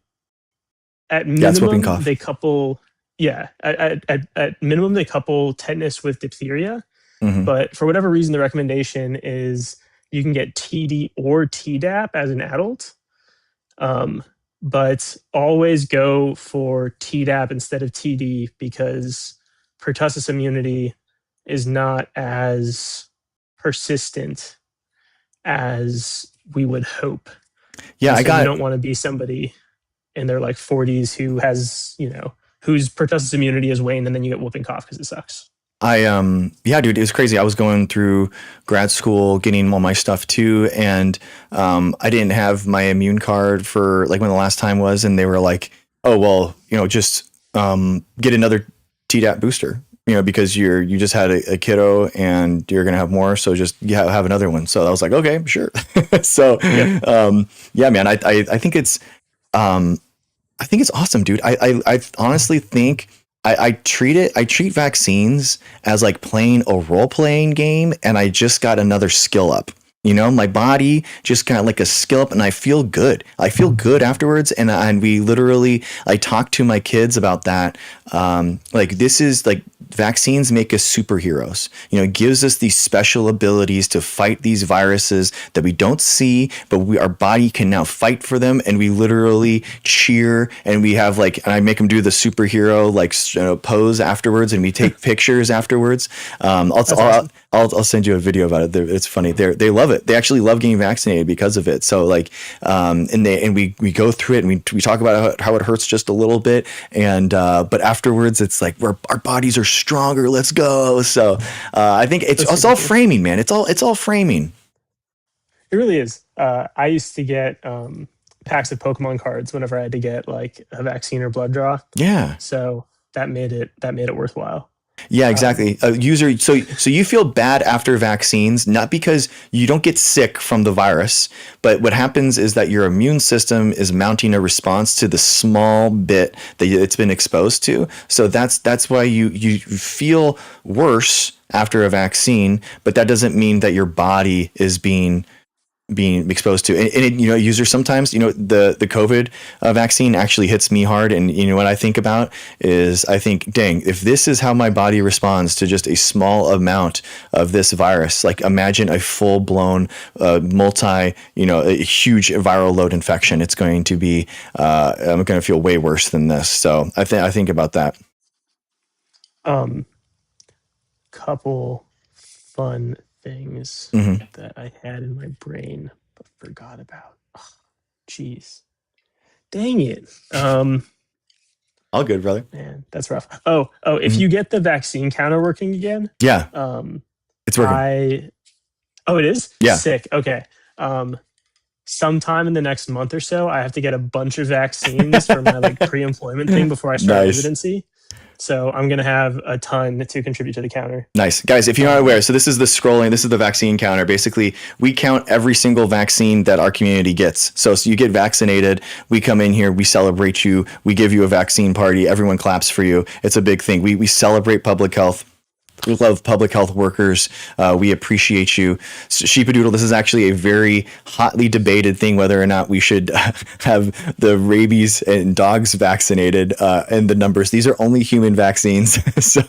at minimum, they couple, at minimum, they couple tetanus with diphtheria. But for whatever reason, the recommendation is you can get TD or Tdap as an adult. But always go for Tdap instead of TD, because pertussis immunity is not as persistent as we would hope. Yeah, you don't want to be somebody in their 40s who has, whose pertussis immunity is waned, and then you get whooping cough because it sucks. Yeah, dude, it was crazy. I was going through grad school, getting all my stuff too. And, I didn't have my immune card for when the last time was, and they were like, oh, well, just, get another Tdap booster, because you just had a kiddo and you're going to have more. So just have another one. So I was like, okay, sure. So, yeah, man, I think it's awesome, dude. I honestly think, I treat vaccines as playing a role-playing game, and I just got another skill up. My body just got like a skill up and I feel good. I feel good afterwards. And we literally, I talk to my kids about that. This is like vaccines make us superheroes. It gives us these special abilities to fight these viruses that we don't see, but our body can now fight for them. And we literally cheer and we have and I make them do the superhero pose afterwards and we take pictures afterwards. I'll send you a video about it. It's funny. They love it. They actually love getting vaccinated because of it. So we go through it and we talk about how it hurts just a little bit. And, but afterwards it's like our bodies are stronger. Let's go. So, I think it's all framing, man. It's all framing. It really is. I used to get, packs of Pokemon cards whenever I had to get like a vaccine or blood draw. Yeah. So that made it worthwhile. Yeah, exactly. So you feel bad after vaccines, not because you don't get sick from the virus, but what happens is that your immune system is mounting a response to the small bit that it's been exposed to. So that's why you feel worse after a vaccine, but that doesn't mean that your body is being exposed to. And users sometimes, the COVID vaccine actually hits me hard. And what I think about is dang, if this is how my body responds to just a small amount of this virus, like imagine a full blown, a huge viral load infection, it's going to be, I'm going to feel way worse than this. So I think about that. Couple fun things that I had in my brain but forgot about. Jeez. Dang it. All good, brother. Man, that's rough. If you get the vaccine counter working again. Yeah. It's working. It is? Yeah. Sick. Okay. Sometime in the next month or so, I have to get a bunch of vaccines for my pre-employment thing before I start residency. So I'm going to have a ton to contribute to the counter. Nice. Guys, if you're not aware, so this is the vaccine counter. Basically, we count every single vaccine that our community gets. So you get vaccinated, we come in here, we celebrate you, we give you a vaccine party, everyone claps for you. It's a big thing. We celebrate public health. We love public health workers. We appreciate you. So Sheepadoodle, this is actually a very hotly debated thing, whether or not we should have the rabies and dogs vaccinated and the numbers. These are only human vaccines. So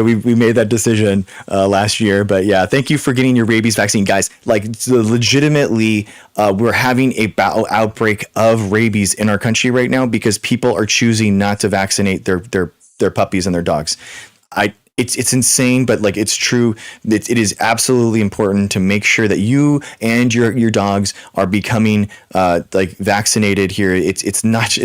we made that decision last year. But yeah, thank you for getting your rabies vaccine, guys. Legitimately, we're having a outbreak of rabies in our country right now because people are choosing not to vaccinate their puppies and their dogs. It's insane, but it's true. It is absolutely important to make sure that you and your dogs are becoming vaccinated here. It's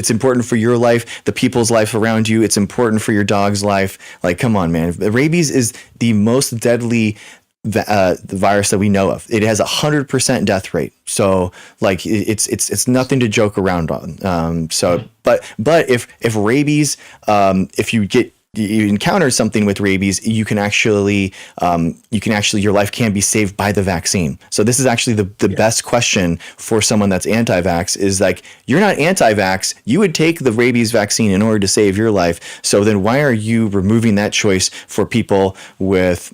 important for your life, the people's life around you. It's important for your dog's life. Come on, man. Rabies is the most deadly the virus that we know of. It has 100% death rate. So it's nothing to joke around on. But if rabies, if you encounter something with rabies, you can actually your life can be saved by the vaccine. So this is actually the best question for someone that's anti-vax is you're not anti-vax. You would take the rabies vaccine in order to save your life. So then why are you removing that choice for people with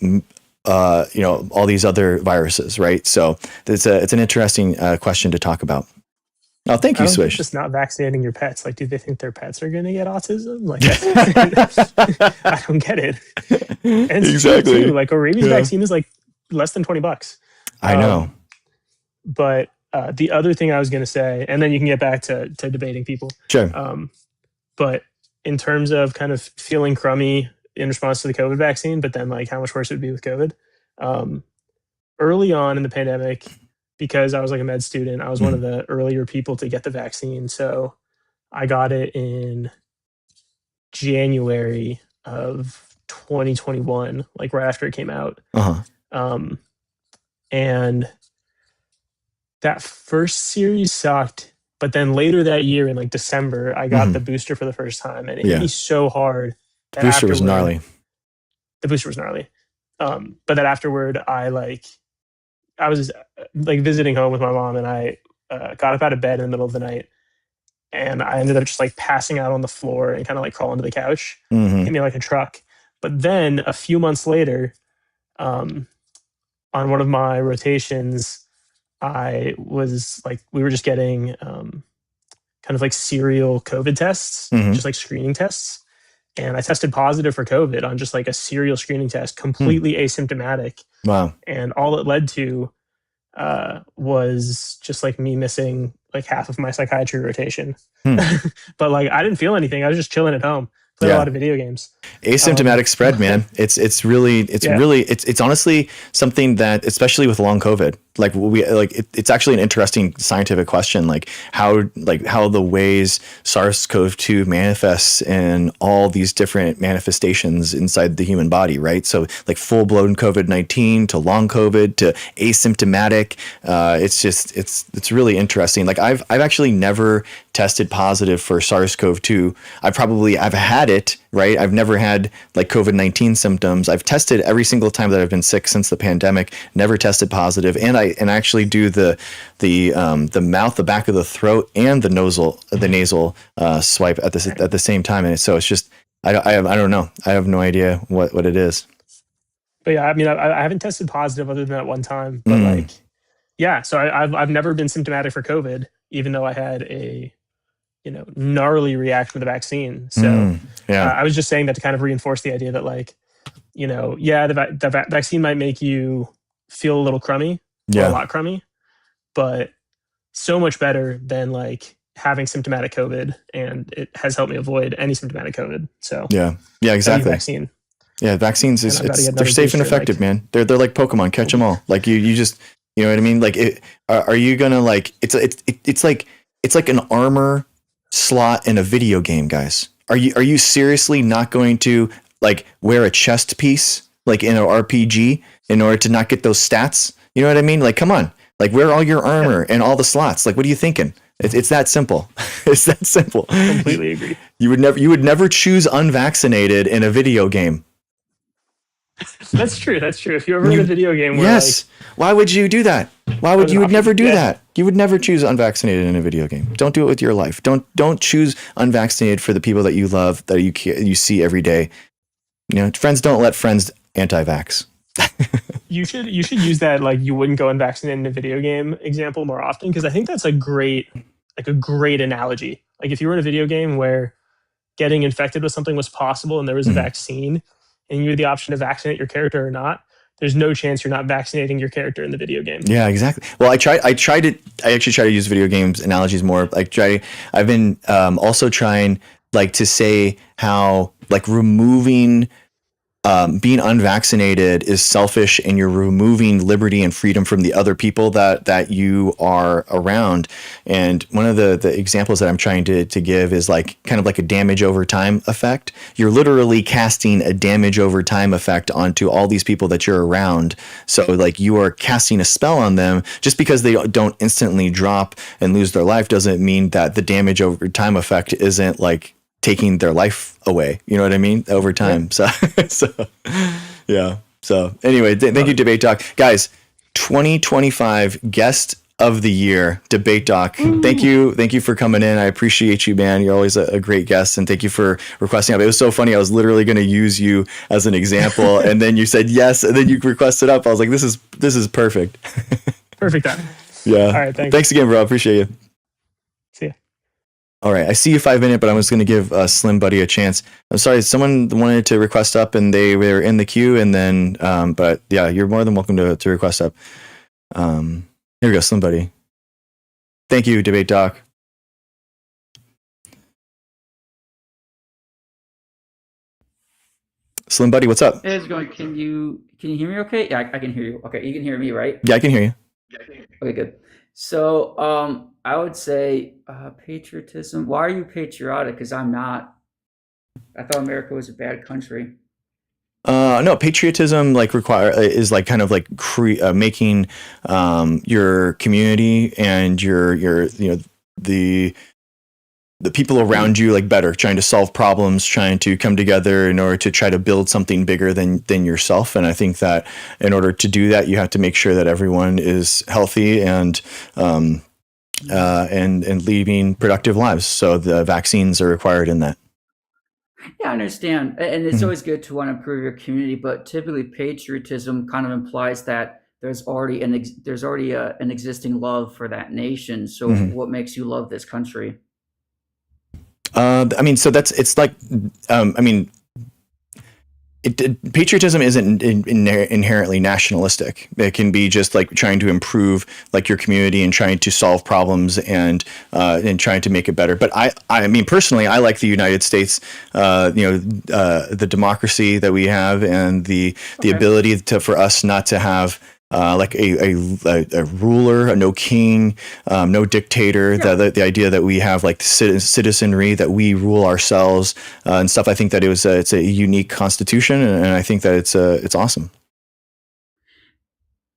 all these other viruses, right? So it's an interesting question to talk about. Oh, thank you, Swish. Just not vaccinating your pets. Do they think their pets are going to get autism? I don't get it. And it's exactly. True too. A rabies vaccine is less than $20. I know. But the other thing I was going to say, and then you can get back to debating people. Sure. But in terms of kind of feeling crummy in response to the COVID vaccine, but then how much worse it would be with COVID. Early on in the pandemic, because I was a med student, I was one of the earlier people to get the vaccine. So I got it in January of 2021, right after it came out. And that first series sucked. But then later that year in December, I got the booster for the first time. And it hit me so hard. The booster was gnarly. The booster was gnarly. But then afterward, I was visiting home with my mom, and I got up out of bed in the middle of the night, and I ended up just passing out on the floor and kind of crawling to the couch. Hit me like a truck. But then a few months later, on one of my rotations, I was like, we were just getting kind of like serial COVID tests, just like screening tests. And I tested positive for COVID on just like a serial screening test, completely asymptomatic. Wow. And all it led to was just like me missing like half of my psychiatry rotation. But like I didn't feel anything. I was just chilling at home, playing a lot of video games. Asymptomatic spread, man. It's honestly something that, especially with long COVID, like it's actually an interesting scientific question, like how the ways SARS-CoV-2 manifests in all these different manifestations inside the human body, right? So like full-blown COVID-19 to long COVID to asymptomatic. It's really interesting. Like I've actually never tested positive for SARS-CoV-2. I've had it, right? I've never had like COVID-19 symptoms. I've tested every single time that I've been sick since the pandemic, never tested positive. And I actually do the mouth, the back of the throat, and the nasal swipe at the same time. And so it's just, I don't know. I have no idea what it is. But yeah, I mean, I haven't tested positive other than that one time, but like, yeah, so I've never been symptomatic for COVID, even though I had a, gnarly reaction to the vaccine. So I was just saying that to kind of reinforce the idea that like, the vaccine might make you feel a little crummy, or a lot crummy, but so much better than like having symptomatic COVID, and it has helped me avoid any symptomatic COVID. So yeah, exactly. Vaccine. Yeah, vaccines they're safe and effective, man. They're like Pokemon, catch them all. Like you just, you know what I mean? Like are you gonna like it's like an armor slot in a video game, guys. Are you seriously not going to like wear a chest piece like in an RPG in order to not get those stats? You know what I mean? Like, come on, like wear all your armor and all the slots. Like, what are you thinking? It's that simple. It's that simple. Completely agree. You would never choose unvaccinated in a video game. That's true. If you're ever in a video game where why would you do that? You would never do that. You would never choose unvaccinated in a video game. Don't do it with your life. Don't choose unvaccinated for the people that you love, that you see every day. Friends don't let friends anti-vax. You should use that like you wouldn't go unvaccinated in a video game example more often, because I think that's a great analogy. Like if you were in a video game where getting infected with something was possible and there was a vaccine, and you had the option to vaccinate your character or not, there's no chance you're not vaccinating your character in the video game. Yeah, exactly. Well, I actually try to use video games analogies more. I've been also trying like to say how like removing being unvaccinated is selfish, and you're removing liberty and freedom from the other people that you are around. And one of the examples that I'm trying to give is like kind of like a damage over time effect. You're literally casting a damage over time effect onto all these people that you're around. So like you are casting a spell on them. Just because they don't instantly drop and lose their life doesn't mean that the damage over time effect isn't like taking their life away, you know what I mean, over time. So yeah. So anyway, thank you, Debate Doc. Guys, 2025 Guest of the Year, Debate Doc. Thank you for coming in. I appreciate you, man. You're always a great guest, and thank you for requesting up. It was so funny. I was literally going to use you as an example, and then you said yes, and then you requested up. I was like, this is perfect. Perfect time. Yeah. All right. Thanks again, bro. I appreciate you. See ya. All right, I see you 5 minutes, but I'm just going to give Slim Buddy a chance. I'm sorry, someone wanted to request up and they were in the queue, and then, but yeah, you're more than welcome to request up. Here we go, Slim Buddy. Thank you, Debate Doc. Slim Buddy, what's up? Hey, how's it going? Can you hear me okay? Yeah, I can hear you. Okay, you can hear me, right? Yeah, I can hear you. Okay, good. So, I would say patriotism. Why are you patriotic? Because I'm not. I thought America was a bad country. No, patriotism is like kind of like making your community and your the people around you like better, trying to solve problems, trying to come together in order to try to build something bigger than yourself. And I think that in order to do that, you have to make sure that everyone is healthy and leading productive lives. So the vaccines are required in that. Yeah, I understand. And it's always good to want to improve your community, but typically patriotism kind of implies that there's already an existing love for that nation. So Mhm. what makes you love this country? I mean, so it's like, I mean, patriotism isn't inherently nationalistic. It can be just like trying to improve like your community and trying to solve problems and trying to make it better. But I mean, personally, I like the United States, the democracy that we have and the ability for us not to have like a ruler, no king, no dictator. Yeah. The idea that we have like citizenry, that we rule ourselves and stuff. I think that it's a unique constitution, and I think that it's awesome.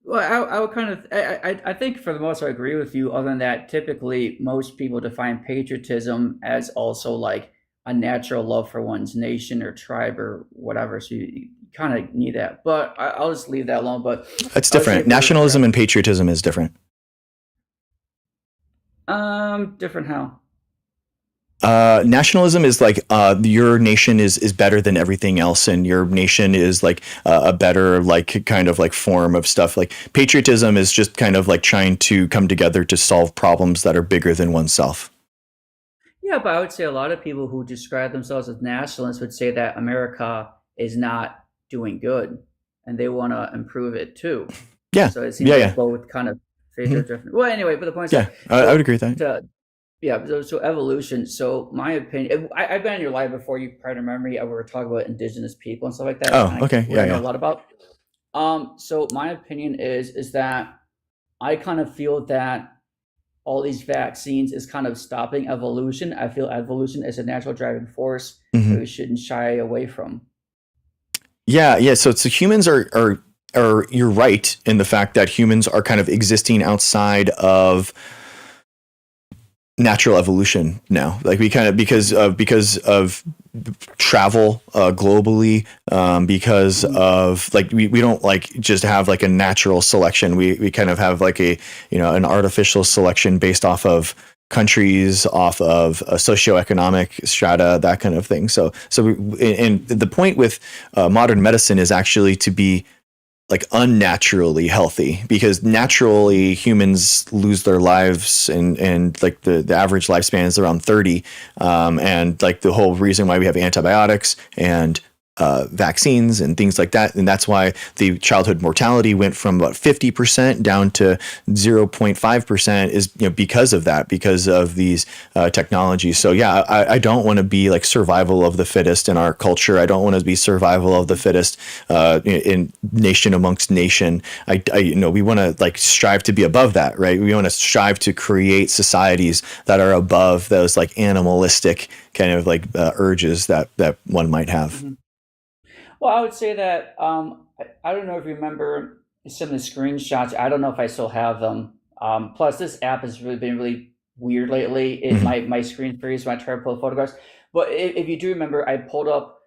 Well, I would kind of, I think for the most part, I agree with you. Other than that, typically most people define patriotism as also like a natural love for one's nation or tribe or whatever. So you kind of need that, but I'll just leave that alone. But It's different. Nationalism and patriotism is different. Different how? Nationalism is like your nation is better than everything else, and your nation is like a better like kind of like form of stuff. Like patriotism is just kind of like trying to come together to solve problems that are bigger than oneself. Yeah, but I would say a lot of people who describe themselves as nationalists would say that America is not doing good, and they want to improve it too. Yeah. So it seems like both kind of favor different. Well, anyway, but the point is, Yeah, I would agree with that. Yeah, so evolution. So my opinion, I've been in your live before. You probably remember me. We were talking about indigenous people and stuff like that. Oh, okay. I know a lot about. So my opinion is that I kind of feel that all these vaccines is kind of stopping evolution. I feel evolution is a natural driving force that we shouldn't shy away from. Yeah. So humans are you're right in the fact that humans are kind of existing outside of natural evolution now. Like we kind of because of travel globally, because of like we don't like just have like a natural selection. We kind of have like a an artificial selection based off of countries, off of a socioeconomic strata, that kind of thing. So and the point with modern medicine is actually to be like unnaturally healthy, because naturally humans lose their lives and like the average lifespan is around 30. And like the whole reason why we have antibiotics and vaccines and things like that. And that's why the childhood mortality went from about 50% down to 0.5% is because of that, because of these technologies. So yeah, I don't want to be like survival of the fittest in our culture. I don't want to be survival of the fittest in nation amongst nation. We want to like strive to be above that, right? We want to strive to create societies that are above those like animalistic kind of like urges that one might have. Mm-hmm. Well, I would say that I don't know if you remember some of the screenshots. I don't know if I still have them. Plus, this app has really been really weird lately. My screen freezes when I try to pull photographs. But if you do remember, I pulled up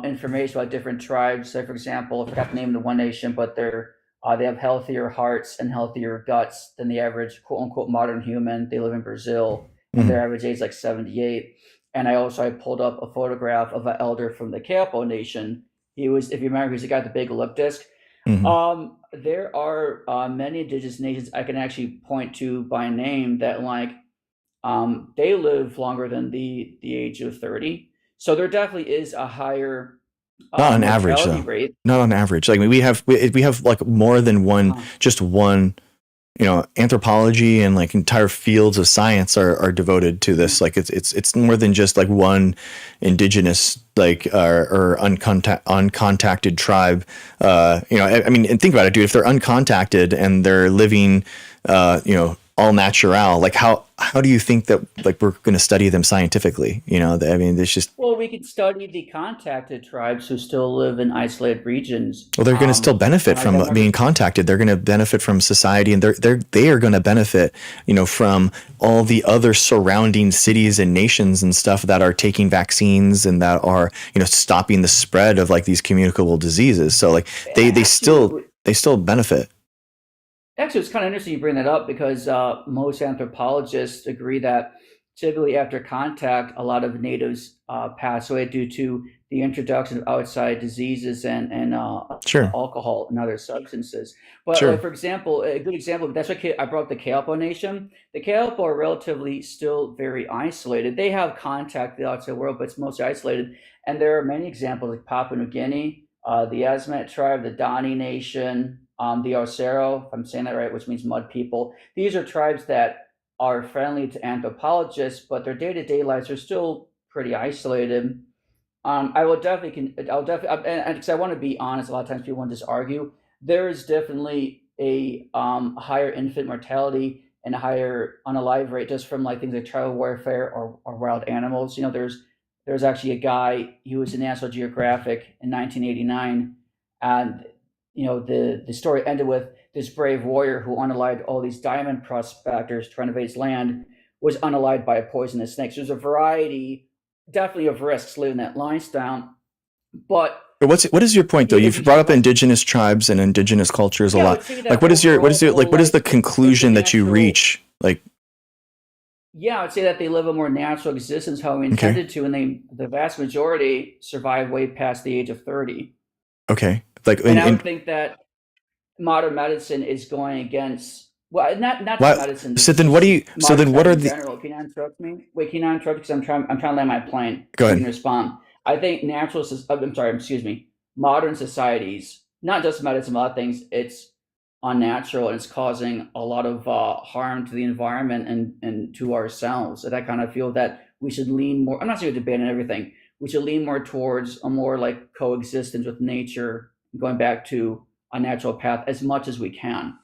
information about different tribes. So, for example, I forgot the name of the one nation, but they have healthier hearts and healthier guts than the average quote unquote modern human. They live in Brazil, and their average age is like 78. And I pulled up a photograph of an elder from the Capo Nation. He was, if you remember, he's the guy with the big lip disc. There are many indigenous nations I can actually point to by name that they live longer than the age of 30. So there definitely is a higher not on average though. Rate. Not on average. Like we have like more than one, just one. Anthropology and like entire fields of science are devoted to this. Like it's more than just like one indigenous like or uncontacted tribe. I mean, and think about it, dude. If they're uncontacted and they're living, all natural, like how do you think that like we're going to study them scientifically? I mean, there's just we could study the contacted tribes who still live in isolated regions. Well, they're going to still benefit from being contacted. They're going to benefit from society, and they are going to benefit, from all the other surrounding cities and nations and stuff that are taking vaccines and that are, stopping the spread of like these communicable diseases. So like they still benefit. Actually, it's kind of interesting you bring that up because most anthropologists agree that typically after contact, a lot of natives pass away due to the introduction of outside diseases and Sure. alcohol and other substances. But Sure. like, for example, a good example, that's why I brought up the Kayalpo Nation. The Kayalpo are relatively still very isolated. They have contact with the outside world, but it's mostly isolated. And there are many examples like Papua New Guinea, the Asmat tribe, the Dani Nation, the Osero, if I'm saying that right, which means mud people. These are tribes that are friendly to anthropologists, but their day-to-day lives are still pretty isolated. I'll definitely, and because I want to be honest, a lot of times people want to just argue. There is definitely a higher infant mortality and a higher unalive rate just from like things like tribal warfare or wild animals. There's actually a guy, he was in National Geographic in 1989, and the story ended with this brave warrior who unalived all these diamond prospectors trying to invade his land, was unalived by a poisonous snake. So there's a variety, definitely, of risks living that lifestyle. But what is your point though? You've brought up indigenous tribes and indigenous cultures a lot. Like, what is the conclusion that you reach? Like, yeah, I would say that they live a more natural existence how we intended to, and the vast majority survive way past the age of 30. Okay, like, and I would think that modern medicine is going against. Well, not medicine. So then, what do you? So then, what are the? General, can you not interrupt me? Wait, can you not interrupt? Because I'm trying to land my plane. Go ahead. You can respond. I think modern societies, not just medicine, a lot of things, it's unnatural and it's causing a lot of harm to the environment and to ourselves. And I kind of feel that we should lean more. I'm not saying we debate on everything. We should lean more towards a more like coexistence with nature, going back to a natural path as much as we can.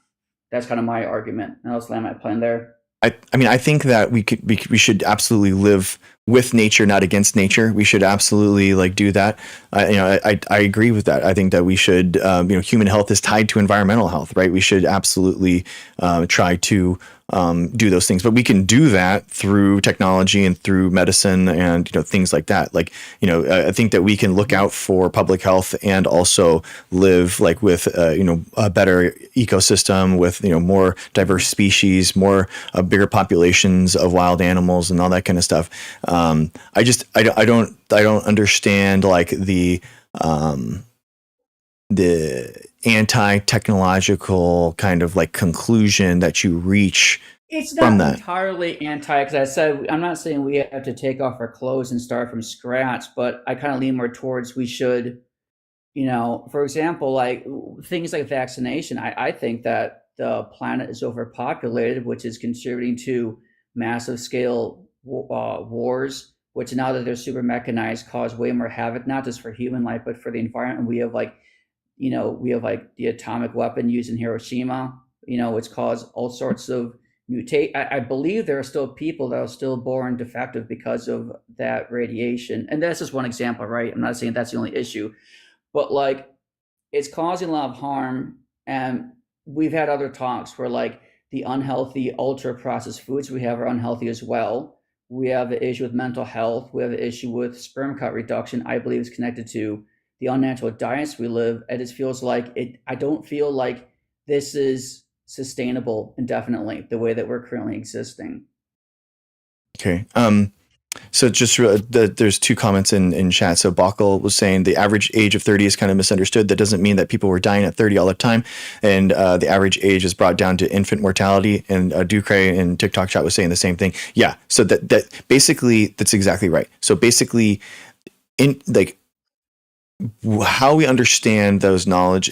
That's kind of my argument, and I'll just land my plane there. I mean, I think that we should absolutely live with nature, not against nature. We should absolutely like do that. I agree with that. I think that we should, human health is tied to environmental health, right? We should absolutely try to do those things, but we can do that through technology and through medicine and things like that. Like I think that we can look out for public health and also live like with a better ecosystem with more diverse species, more bigger populations of wild animals and all that kind of stuff. I don't understand like the anti-technological kind of like conclusion that you reach it's from not that. Entirely anti, because I said I'm not saying we have to take off our clothes and start from scratch, but I kind of lean more towards we should, for example, like things like vaccination. I think that the planet is overpopulated, which is contributing to massive scale wars, which now that they're super mechanized cause way more havoc, not just for human life, but for the environment. We have the atomic weapon used in Hiroshima, which caused all sorts of mutate. I believe there are still people that are still born defective because of that radiation. And that's just one example, right? I'm not saying that's the only issue, but like it's causing a lot of harm. And we've had other talks where like the unhealthy ultra processed foods we have are unhealthy as well. We have an issue with mental health. We have an issue with sperm count reduction. I believe is connected to the unnatural diets we live. It just feels like I don't feel like this is sustainable indefinitely the way that we're currently existing. Okay. So just there's two comments in chat. So Bakal was saying the average age of 30 is kind of misunderstood. That doesn't mean that people were dying at 30 all the time. And the average age is brought down to infant mortality. And Ducre in TikTok chat was saying the same thing. Yeah. So that basically, that's exactly right. So basically in like, how we understand those knowledge,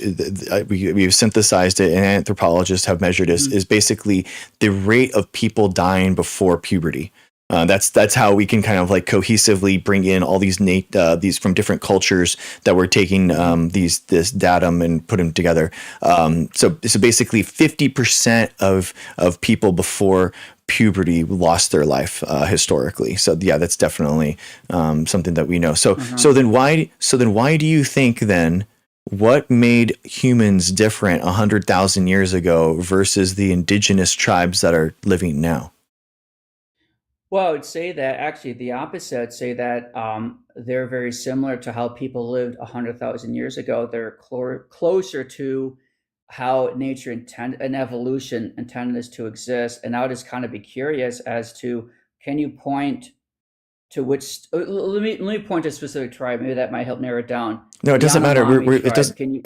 we've synthesized it, and anthropologists have measured it, is basically the rate of people dying before puberty. That's how we can kind of like cohesively bring in all these from different cultures that we're taking this datum and put them together. So basically 50% of people before puberty lost their life historically. So yeah, that's definitely something that we know. So then why do you think then what made humans different 100,000 years ago versus the indigenous tribes that are living now? Well, I would say that actually the opposite. I'd say that they're very similar to how people lived 100,000 years ago. They're closer to how nature and evolution intended us to exist. And I would just kind of be curious as to can you point to which? Let me point to a specific tribe. Maybe that might help narrow it down. No, it doesn't matter. Yanomami It doesn't. Can you?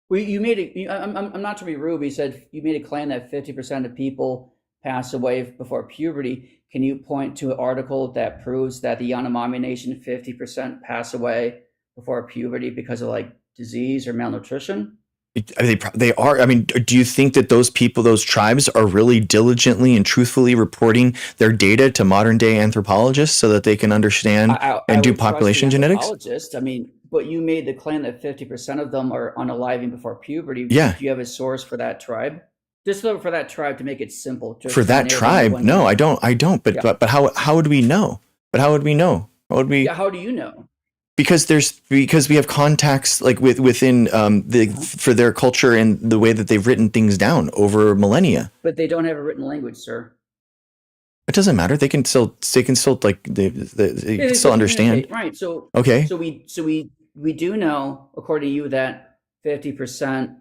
Well, you made it. I'm not to be rude. But you said you made a claim that 50% of people pass away before puberty. Can you point to an article that proves that the Yanomami Nation 50% pass away before puberty because of like disease or malnutrition? They are. I mean, do you think that those people, those tribes, are really diligently and truthfully reporting their data to modern day anthropologists so that they can understand and do population genetics? I mean, but you made the claim that 50% of them are unaliving before puberty. Yeah. Do you have a source for that tribe? Just for that tribe to make it simple. For that tribe, no, I don't. But Yeah. but how would we know? But how would we know? What would we? Yeah, how do you know? Because we have contacts like within for their culture and the way that they've written things down over millennia. But they don't have a written language, sir. It doesn't matter. They can still like they can still understand. Right. So Okay. So we do know, according to you, that 50%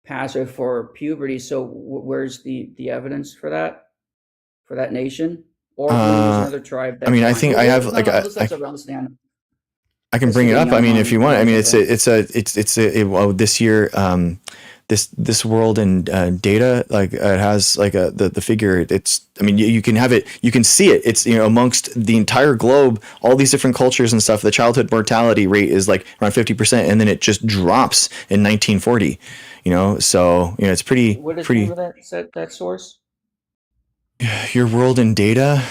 pass away for puberty. So where's the evidence for that nation? Or another tribe? I mean, I think I have like I can bring it up. I mean, if you want. I mean, well, this year, this world and data, like it has like the figure. It's. I mean, you can have it. You can see it. It's amongst the entire globe, all these different cultures and stuff. The childhood mortality rate is like around 50%, and then it just drops in 1940. So it's pretty. What is pretty. that source? Your world and data,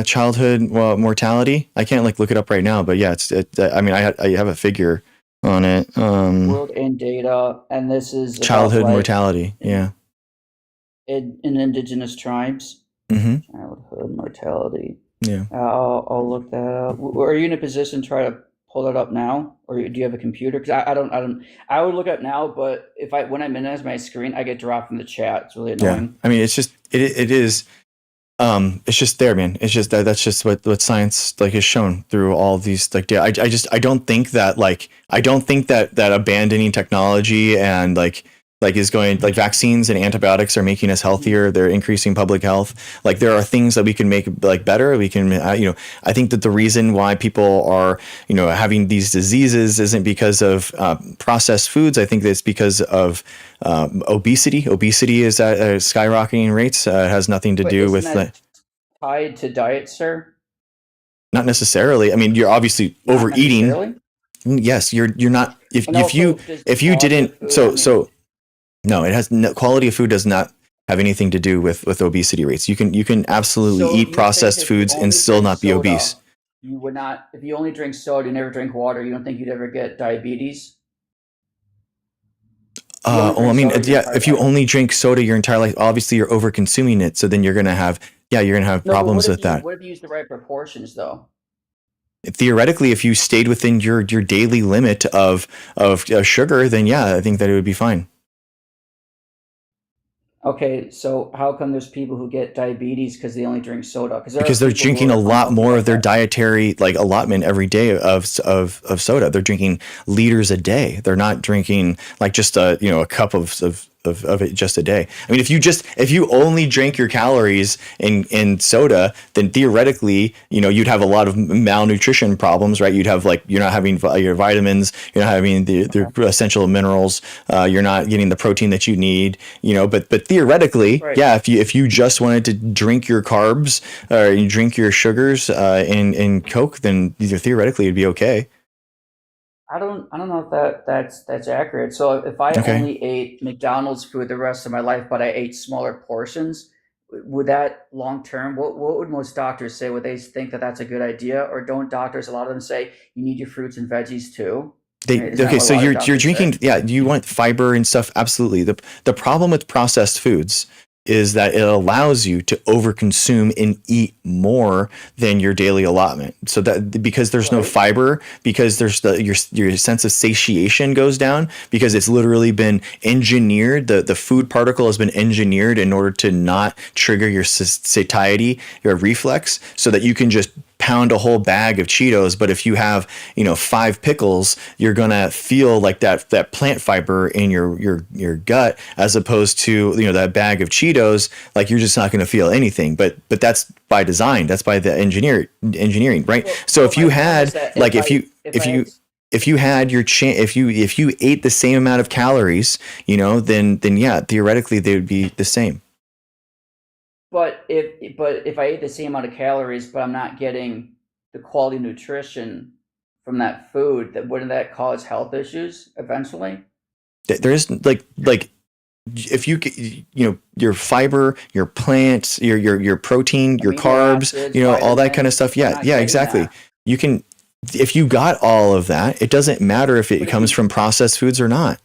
childhood mortality. I can't look it up right now, but yeah, I mean, I have a figure on it. World and data, and this is childhood mortality. Yeah. In indigenous tribes. Mm-hmm. Childhood mortality. Yeah. I'll look that up. Are you in a position to try to pull that up now, or do you have a computer? Because I would look up now, but when I minimize my screen, I get dropped from the chat. It's really annoying. Yeah. I mean, it's just it is. It's just there, man. It's just that's just what science has shown through all these data. I don't think that abandoning technology and is going vaccines and antibiotics are making us healthier. They're increasing public health. There are things that we can make better. We can, I think that the reason why people are, having these diseases isn't because of processed foods. I think it's because of obesity. Obesity is at skyrocketing rates. It has nothing to do with that tied to diet, sir. Not necessarily. I mean, you're obviously overeating. Yes, you're not. If you didn't, so. No, it has quality of food does not have anything to do with obesity rates. You can absolutely eat processed foods and still not be obese. You would not, if you only drink soda, you never drink water. You don't think you'd ever get diabetes? I mean, yeah. If you only drink soda your entire life, obviously you're over consuming it. So then you're gonna have problems with that. What if you use the right proportions, though? Theoretically, if you stayed within your daily limit of sugar, then yeah, I think that it would be fine. Okay, so how come there's people who get diabetes because they only drink soda? Because they're drinking a lot more of their dietary allotment every day of soda. They're drinking liters a day. They're not drinking just a cup of it just a day. I mean, if you only drank your calories in soda, then theoretically, you'd have a lot of malnutrition problems, right? You'd have you're not having your vitamins, you're not having the essential minerals, you're not getting the protein that you need, but theoretically, right. Yeah, if you just wanted to drink your carbs or you drink your sugars in Coke, then theoretically it'd be okay. I don't know if that's accurate. So if I only ate McDonald's food the rest of my life, but I ate smaller portions, would that long term? What would most doctors say? Would they think that that's a good idea, or don't doctors? A lot of them say you need your fruits and veggies too. So you're drinking. Yeah, you want fiber and stuff. Absolutely. The problem with processed foods is that it allows you to overconsume and eat more than your daily allotment. So that because there's no fiber, because there's your sense of satiation goes down, because it's literally been engineered. The food particle has been engineered in order to not trigger your satiety, your reflex, so that you can just pound a whole bag of Cheetos, but if you have, 5 pickles, you're gonna feel like that plant fiber in your gut, as opposed to, that bag of Cheetos, like you're just not gonna feel anything. But that's by design. That's by the engineering, right? So if you had, like, if you had if you ate the same amount of calories, then yeah, theoretically they would be the same. But if I ate the same amount of calories, but I'm not getting the quality nutrition from that food, wouldn't that cause health issues eventually? There is like if you your fiber, your plants, your protein, your carbs, acids, all that kind of stuff. Yeah, exactly. That. You can, if you got all of that, it doesn't matter if it comes from processed foods or not.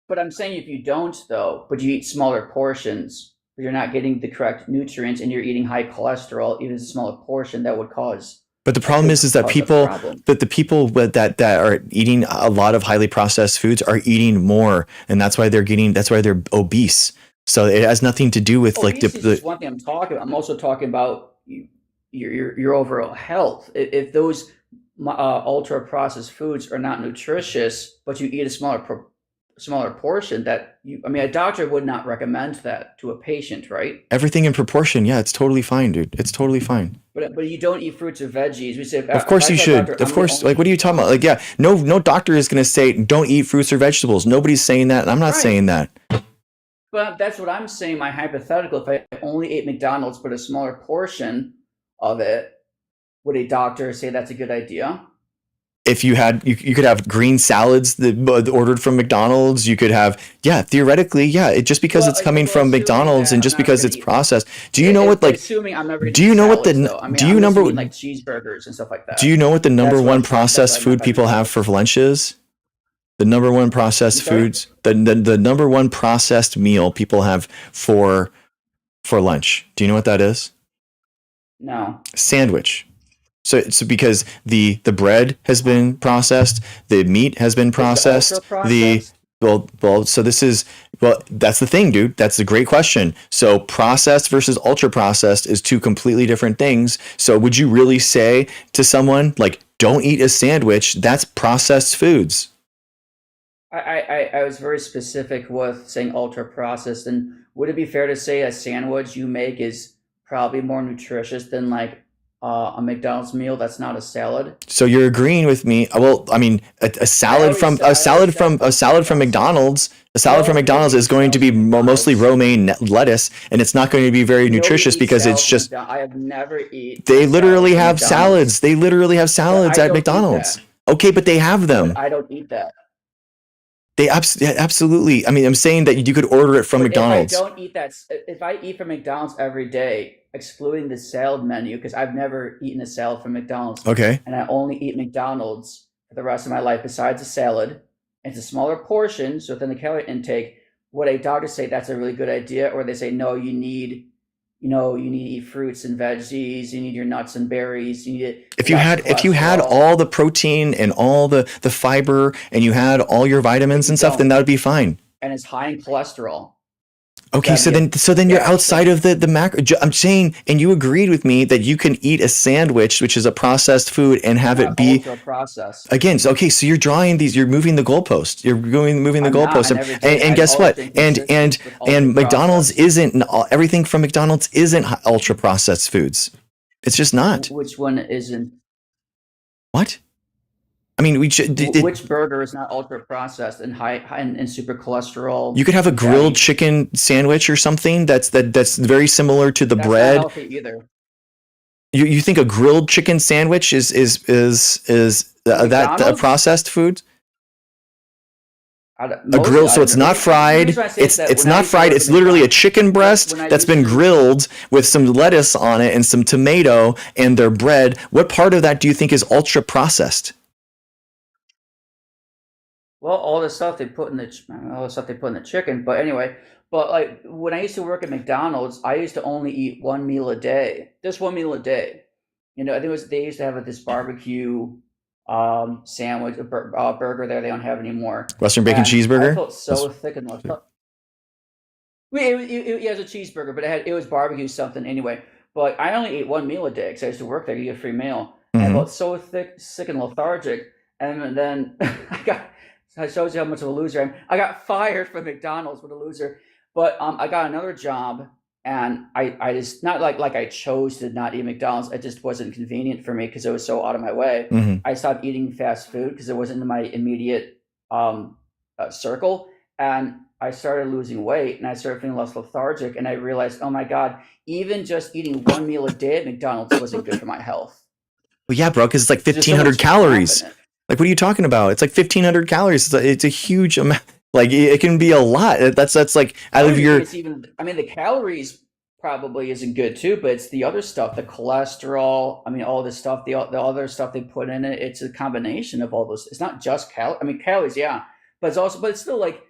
But I'm saying if you don't, though, but you eat smaller portions, but you're not getting the correct nutrients, and you're eating high cholesterol, even a smaller portion, that would cause. But the problem is that the people that are eating a lot of highly processed foods are eating more, and that's why they're obese. So it has nothing to do with obesity is one thing I'm talking about. I'm also talking about your overall health. If those ultra processed foods are not nutritious, but you eat a smaller portion, a doctor would not recommend that to a patient, right? Everything in proportion. Yeah, it's totally fine, dude. It's totally fine. But you don't eat fruits or veggies. We say, of course you should. Doctor, of course. Like, what are you talking about? Like, yeah, no doctor is going to say don't eat fruits or vegetables. Nobody's saying that, and I'm not saying that. But that's what I'm saying. My hypothetical: if I only ate McDonald's but a smaller portion of it, would a doctor say that's a good idea? If you had, you could have green salads that ordered from McDonald's. You could have, theoretically, It just because it's coming from McDonald's and just because it's processed. Do you know what, like? Assuming I'm never. Do you know what the? Do you know like cheeseburgers and stuff like that? Do you know what the number one processed food people have for lunch is? The number one processed foods. The number one processed meal people have for lunch. Do you know what that is? No. Sandwich. So because the bread has been processed, the meat has been processed. That's the thing, dude. That's a great question. So processed versus ultra processed is two completely different things. So would you really say to someone like, don't eat a sandwich? That's processed foods. I was very specific with saying ultra processed, and would it be fair to say a sandwich you make is probably more nutritious than like a McDonald's meal that's not a salad? So you're agreeing with me? Well, I mean, a salad from McDonald's. A salad from McDonald's is going to be mostly romaine lettuce, and it's not going to be very nutritious because it's just. I have never eaten. They literally have salads. They literally have salads at McDonald's. Okay, but they have them. But I don't eat that. They absolutely. I mean, I'm saying that you could order it from McDonald's. If I don't eat that, if I eat from McDonald's every day, excluding the salad menu, because I've never eaten a salad from McDonald's. Okay. And I only eat McDonald's for the rest of my life besides a salad. It's a smaller portion, so within the calorie intake, would a doctor say that's a really good idea? Or they say, no, you need to eat fruits and veggies, you need your nuts and berries, you need it. If you had all the protein and all the fiber and you had all your vitamins and stuff, then that would be fine. And it's high in cholesterol. Okay, so then you're outside of the macro. I'm saying, and you agreed with me that you can eat a sandwich, which is a processed food, and have it be processed. Again, so you're drawing these, you're moving the goalpost. You're moving the goalpost. And guess what? And McDonald's isn't, everything from McDonald's isn't ultra processed foods. It's just not. Which one isn't? What? I mean, which burger is not ultra processed and high and super cholesterol? You could have a grilled chicken sandwich or something that's very similar to the bread. Not healthy either. You think a grilled chicken sandwich is that a processed food? So it's not fried. It's not fried. It's literally a chicken breast that's been grilled with some lettuce on it and some tomato and their bread. What part of that do you think is ultra processed? Well, all the stuff they put in the chicken, but anyway. But like when I used to work at McDonald's, I used to only eat one meal a day, just one meal a day. I think they used to have this barbecue sandwich, burger there. They don't have anymore. Western bacon cheeseburger. I felt so thick and it was a cheeseburger, but it was barbecue something anyway. But I only ate one meal a day because I used to work there. You get a free meal. and I Mhm. felt so sick and lethargic. And then that shows you how much of a loser I am. I got fired from McDonald's. What a loser. But I got another job, and I just, not like I chose to not eat McDonald's. It just wasn't convenient for me because it was so out of my way. Mhm. I stopped eating fast food because it wasn't in my immediate circle. And I started losing weight, and I started feeling less lethargic. And I realized, oh my God, even just eating one meal a day at McDonald's wasn't good for my health. Well, yeah, bro, because it's like There's so 1,500 much crap calories. in it. Like, what are you talking about? It's like 1,500 calories. It's a huge amount. Like, it can be a lot. That's like I out don't of even your. think it's even, I mean, the calories probably isn't good too, but it's the other stuff, the cholesterol. I mean, all this stuff, the other stuff they put in it. It's a combination of all those. It's not just I mean, calories, yeah, but it's still like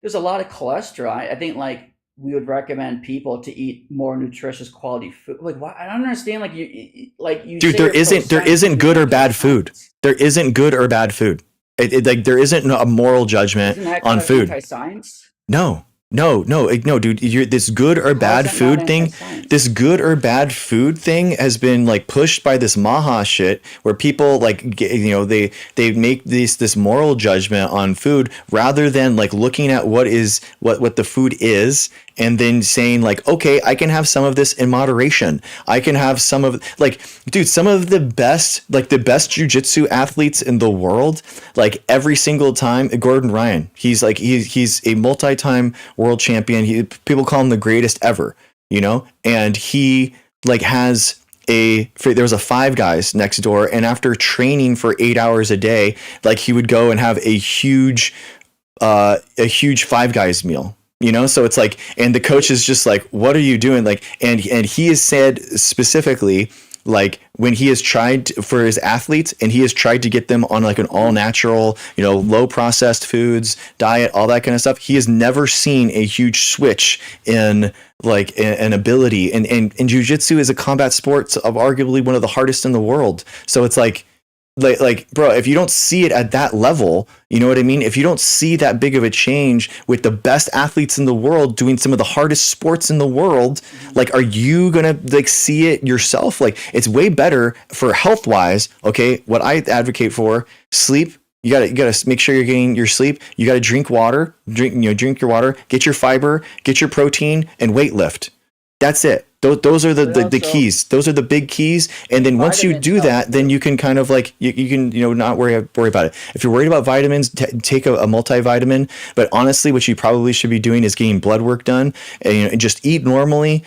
there's a lot of cholesterol. I think like we would recommend people to eat more nutritious quality food. Like, why? I don't understand. Like you, Dude, say there you're isn't pro-science, good you're or bad food. anti-science. There isn't good or bad food. Like there isn't a moral judgment Isn't that on kind of food. anti-science? No, dude. This good or How is bad that not food thing, anti-science? this good or bad food thing has been like pushed by this Maha shit, where people like they make this moral judgment on food rather than like looking at what the food is, and then saying like, okay, I can have some of this in moderation. I can have some of, like, dude, some of the best jujitsu athletes in the world, like every single time, Gordon Ryan, he's a multi-time world champion. People call him the greatest ever, and he like there was a Five Guys next door, and after training for 8 hours a day, like he would go and have a huge Five Guys meal. So it's like, and the coach is just like, what are you doing? Like, and he has said specifically, like when he has tried for his athletes and he has tried to get them on like an all natural, low processed foods diet, all that kind of stuff, he has never seen a huge switch in like an ability. And jiu-jitsu is a combat sport of arguably one of the hardest in the world. So it's like, bro, if you don't see it at that level, you know what I mean? If you don't see that big of a change with the best athletes in the world doing some of the hardest sports in the world, like, are you gonna like see it yourself? Like, it's way better for health wise. Okay, what I advocate for: sleep. You gotta make sure you're getting your sleep. You gotta drink water. Drink your water. Get your fiber. Get your protein, and weight lift. That's it. Those are the keys. Those are the big keys. And then once you do that, then you can kind of like you can not worry about it. If you're worried about vitamins, take a multivitamin. But honestly, what you probably should be doing is getting blood work done, and just eat normally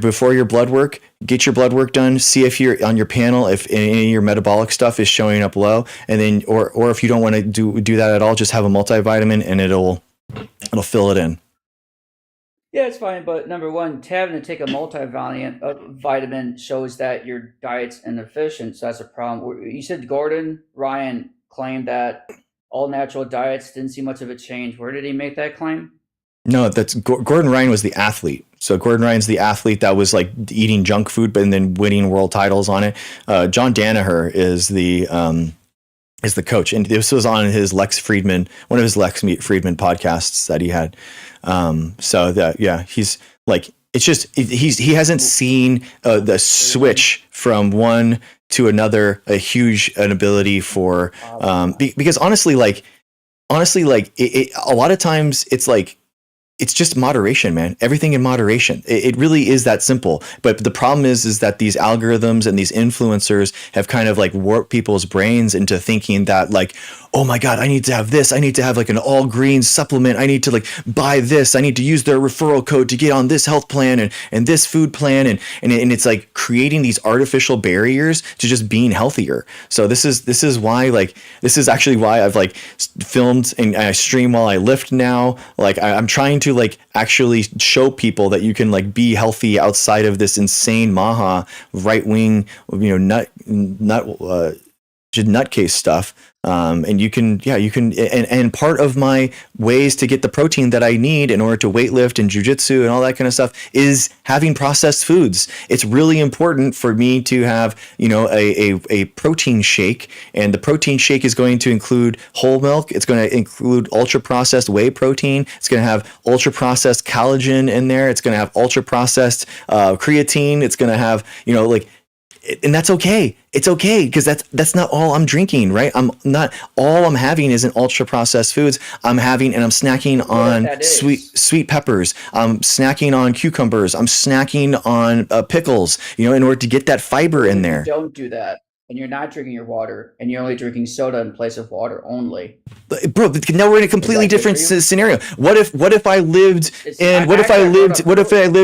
before your blood work. Get your blood work done. See if you're on your panel, if any of your metabolic stuff is showing up low, and then or if you don't want to do that at all, just have a multivitamin and it'll fill it in. Yeah, it's fine, but number one, having to take a vitamin shows that your diet's inefficient, so that's a problem. You said Gordon Ryan claimed that all natural diets didn't see much of a change. Where did he make that claim? No, that's Gordon Ryan was the athlete. So Gordon Ryan's the athlete that was like eating junk food, but then winning world titles on it. John Danaher is the coach, and this was on his one of his Lex Friedman podcasts that he had. So that, yeah, he's like, it's just, he hasn't seen the switch from one to another, an ability for, because honestly, a lot of times it's like, it's just moderation, man. Everything in moderation. It really is that simple. But the problem is that these algorithms and these influencers have kind of like warped people's brains into thinking that like, oh my God, I need to have this. I need to have like an all green supplement. I need to like buy this. I need to use their referral code to get on this health plan and this food plan. And it's like creating these artificial barriers to just being healthier. So this is why, like, this is actually why I've like filmed and I stream while I lift now. Like I'm trying to like actually show people that you can like be healthy outside of this insane Maha right wing, nutcase stuff. And you can, and part of my ways to get the protein that I need in order to weightlift and jujitsu and all that kind of stuff is having processed foods. It's really important for me to have, a protein shake, and the protein shake is going to include whole milk. It's going to include ultra processed whey protein. It's going to have ultra processed collagen in there. It's going to have ultra processed creatine. It's going to have, and that's okay. It's okay because that's not all I'm drinking, right? All I'm having isn't ultra processed foods. I'm snacking on sweet peppers. I'm snacking on cucumbers. I'm snacking on pickles, in order to get that fiber in there. Don't do that. And you're not drinking your water, and you're only drinking soda in place of water only. Bro, now we're in a completely different scenario. What if I lived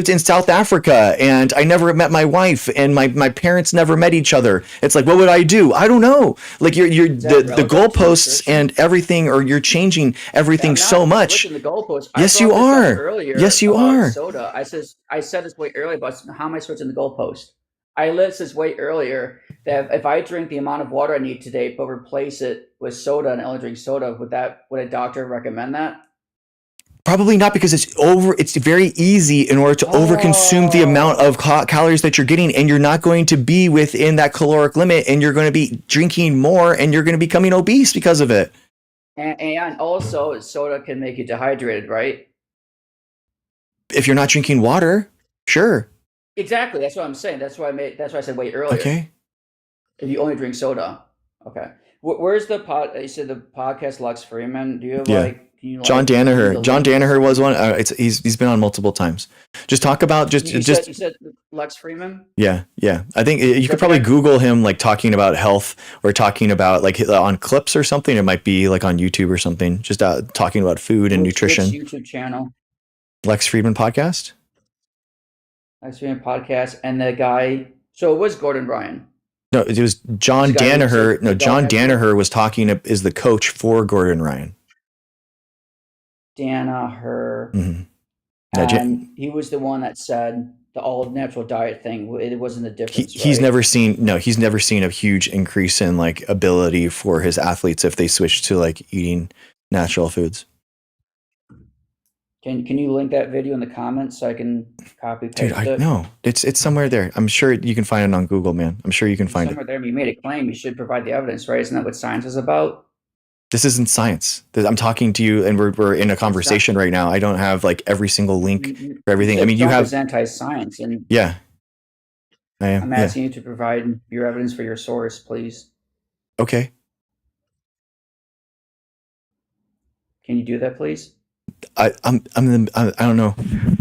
in South Africa and I never met my wife and my parents never met each other? It's like, what would I do? I don't know. Like the goalposts and everything, or you're changing everything so much. The goalposts. Yes, you are. Yes, you are. Soda. I said this way earlier about how am I switching the goalpost? I listed this way earlier that if I drink the amount of water I need today, but replace it with soda and only drink soda, would a doctor recommend that? Probably not, because it's very easy in order to overconsume the amount of calories that you're getting, and you're not going to be within that caloric limit, and you're going to be drinking more, and you're going to be becoming obese because of it. And also, soda can make you dehydrated, right? If you're not drinking water, sure. Exactly. That's what I'm saying. That's why I said wait earlier. Okay. If you only drink soda. Okay. Where's the you said the podcast Lex Freeman? Do you have John Danaher? John Danaher was one. He's been on multiple times. Just talk about you said Lex Freeman? Yeah. I think you could probably Google him like talking about health, or talking about like on clips or something. It might be like on YouTube or something. Just talking about food and nutrition. Which YouTube channel? Lex Friedman podcast. Lex Friedman podcast, and the guy. So it was Gordon Ryan. No, it was John Danaher. No, John Danaher was is the coach for Gordon Ryan. Danaher. Mm-hmm. And he was the one that said the all natural diet thing. It wasn't the difference. He's never seen a huge increase in like ability for his athletes if they switch to like eating natural foods. Can you link that video in the comments so I can copy paste it? No, it's somewhere there. I'm sure you can find it on Google, man. I'm sure you can find somewhere there. You made a claim. You should provide the evidence, right? Isn't that what science is about? This isn't science. I'm talking to you, and we're in a conversation right now. I don't have like every single link for everything. I mean, you have anti-science, and yeah, I am. I'm asking you to provide your evidence for your source, please. Okay. Can you do that, please? I don't know.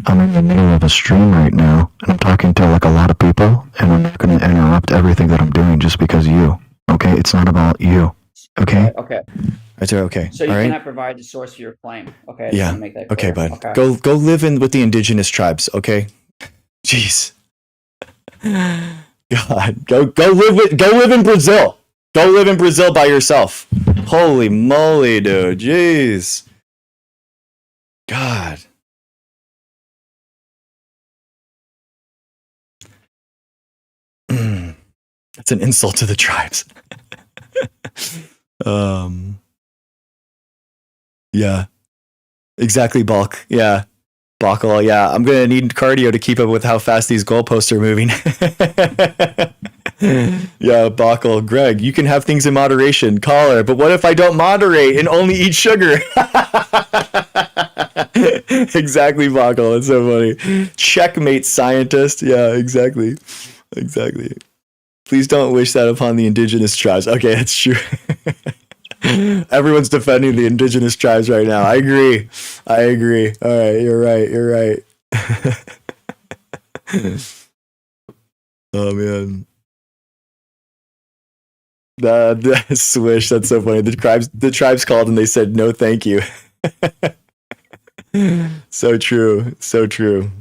I'm in the middle of a stream right now, and I'm talking to like a lot of people, and I'm not going to interrupt everything that I'm doing just because of you. Okay, it's not about you. Okay. Okay. That's okay. So you cannot provide the source for your claim. Okay. Yeah. Make that clear. Okay, bud. Okay. Go live with the indigenous tribes. Okay. Jeez. God, go live in Brazil. Go live in Brazil by yourself. Holy moly, dude. Jeez. God. That's an insult to the tribes. Yeah. Exactly, Bulk. Yeah. Buckle. Yeah. I'm gonna need cardio to keep up with how fast these goalposts are moving. Yeah, Buckle. Greg, you can have things in moderation. Caller, but what if I don't moderate and only eat sugar? Exactly, Buckle. It's so funny. Checkmate, scientist. Yeah, exactly. Please don't wish that upon the indigenous tribes. Okay, that's true. Everyone's defending the indigenous tribes right now. I agree. All right, you're right. Oh man. The swish, that's so funny. The tribes called and they said no thank you. So true.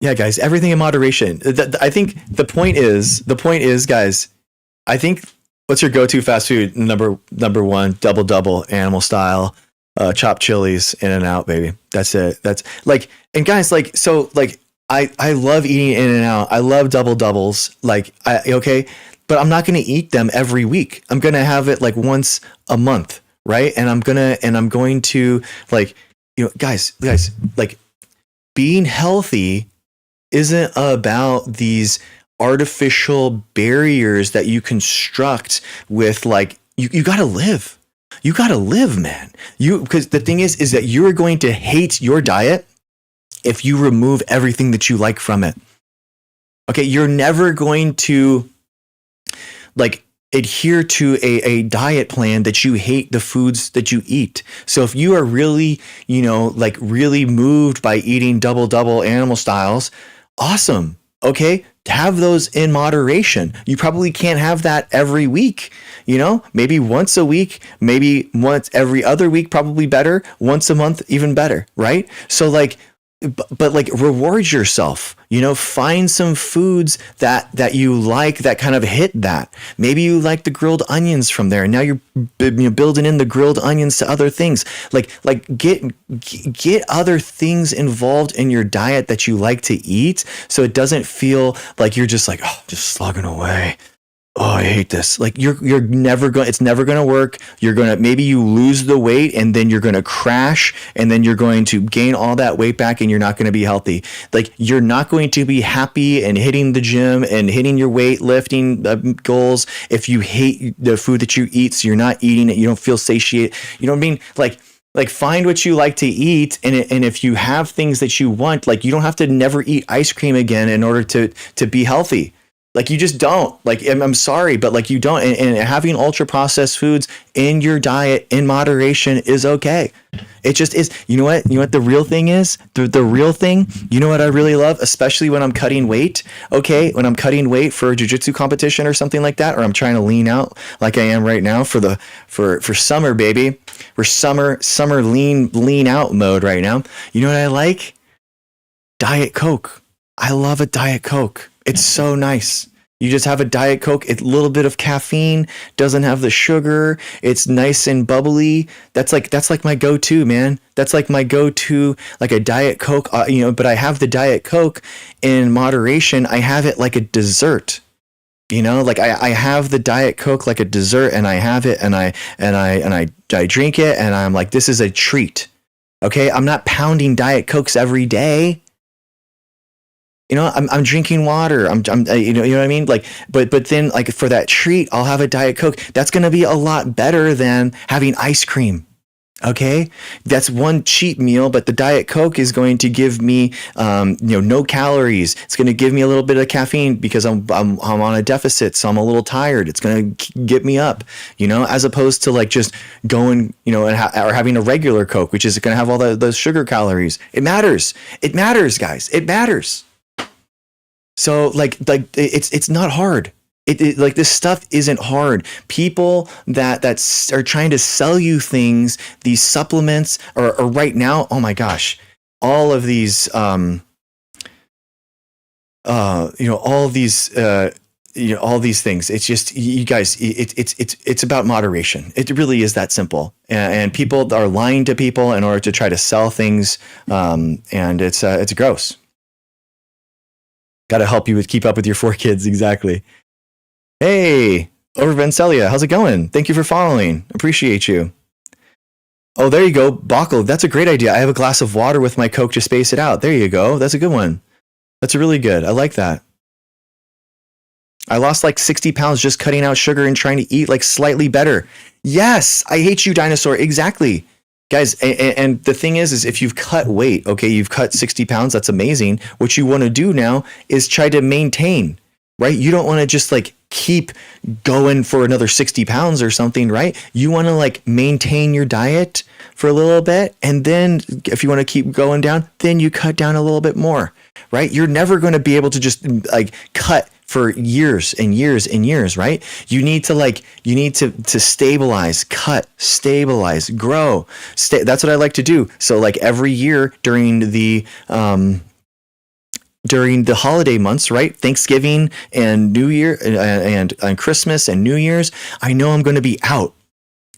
Yeah, guys, everything in moderation. I think the point is, guys, I think what's your go-to fast food? Number one, double, animal style, chopped chilies, In-N-Out, baby. That's it. That's like, and guys, like, so like, I love eating In-N-Out. I love doubles. Like, but I'm not going to eat them every week. I'm going to have it like once a month. Right. And I'm going to like, guys, like being healthy isn't about these artificial barriers that you construct with like, you gotta live. You gotta live, man. Because the thing is that you are going to hate your diet if you remove everything that you like from it. Okay, you're never going to like adhere to a diet plan that you hate the foods that you eat. So if you are really, like really moved by eating double animal styles, awesome. Okay, have those in moderation. You probably can't have that every week. Maybe once a week, maybe once every other week, probably better. Once a month, even better, right? So but reward yourself, find some foods that you like that kind of hit that. Maybe you like the grilled onions from there, and now you're building in the grilled onions to other things. Get other things involved in your diet that you like to eat, so it doesn't feel like you're just like, oh, just slogging away. Oh, I hate this. Like you're never going, it's never going to work. Maybe you lose the weight and then you're going to crash, and then you're going to gain all that weight back, and you're not going to be healthy. Like you're not going to be happy and hitting the gym and hitting your weightlifting goals if you hate the food that you eat. So you're not eating it. You don't feel satiated. You know what I mean? Like find what you like to eat, and if you have things that you want, like you don't have to never eat ice cream again in order to be healthy. Like you just don't. Like I'm sorry, but like you don't. And having ultra processed foods in your diet in moderation is okay. It just is. You know what? The real thing is? The real thing, you know what I really love, especially when I'm cutting weight? Okay, when I'm cutting weight for a jiu-jitsu competition or something like that, or I'm trying to lean out like I am right now for summer, baby. We're summer lean out mode right now. You know what I like? Diet Coke. I love a Diet Coke. It's so nice. You just have a Diet Coke, a little bit of caffeine, doesn't have the sugar. It's nice and bubbly. That's like my go-to, man. That's like my go-to, like a Diet Coke, but I have the Diet Coke in moderation. I have it like a dessert. Like I have the Diet Coke like a dessert, and I have it and I drink it, and I'm like, this is a treat. Okay? I'm not pounding Diet Cokes every day. I'm drinking water. I'm you know what I mean? Like, but then like for that treat, I'll have a Diet Coke. That's going to be a lot better than having ice cream. Okay. That's one cheat meal, but the Diet Coke is going to give me, no calories. It's going to give me a little bit of caffeine because I'm on a deficit. So I'm a little tired. It's going to get me up, as opposed to like just going, or having a regular Coke, which is going to have all those sugar calories. It matters, guys. It matters. So like it's not hard. It like this stuff isn't hard. People that are trying to sell you things, these supplements, or right now, oh my gosh, all of these all these things. It's just, you guys, it's about moderation. It really is that simple. And people are lying to people in order to try to sell things, and it's gross. Got to help you keep up with your 4 kids. Exactly. Hey, over Vencelia, how's it going? Thank you for following. Appreciate you. Oh, there you go. Backel, that's a great idea. I have a glass of water with my Coke to space it out. There you go. That's a good one. That's really good. I like that. I lost like 60 pounds just cutting out sugar and trying to eat like slightly better. Yes, I hate you, dinosaur. Exactly. Guys, and the thing is if you've cut weight, okay, you've cut 60 pounds, that's amazing. What you want to do now is try to maintain, right? You don't want to just like keep going for another 60 pounds or something, right? You want to like maintain your diet for a little bit. And then if you want to keep going down, then you cut down a little bit more, right? You're never going to be able to just like cut for years and years and years, right? You need to stabilize, cut, stabilize, grow. That's what I like to do. So like every year during the holiday months, right? Thanksgiving and New Year and Christmas and New Year's, I know I'm going to be out.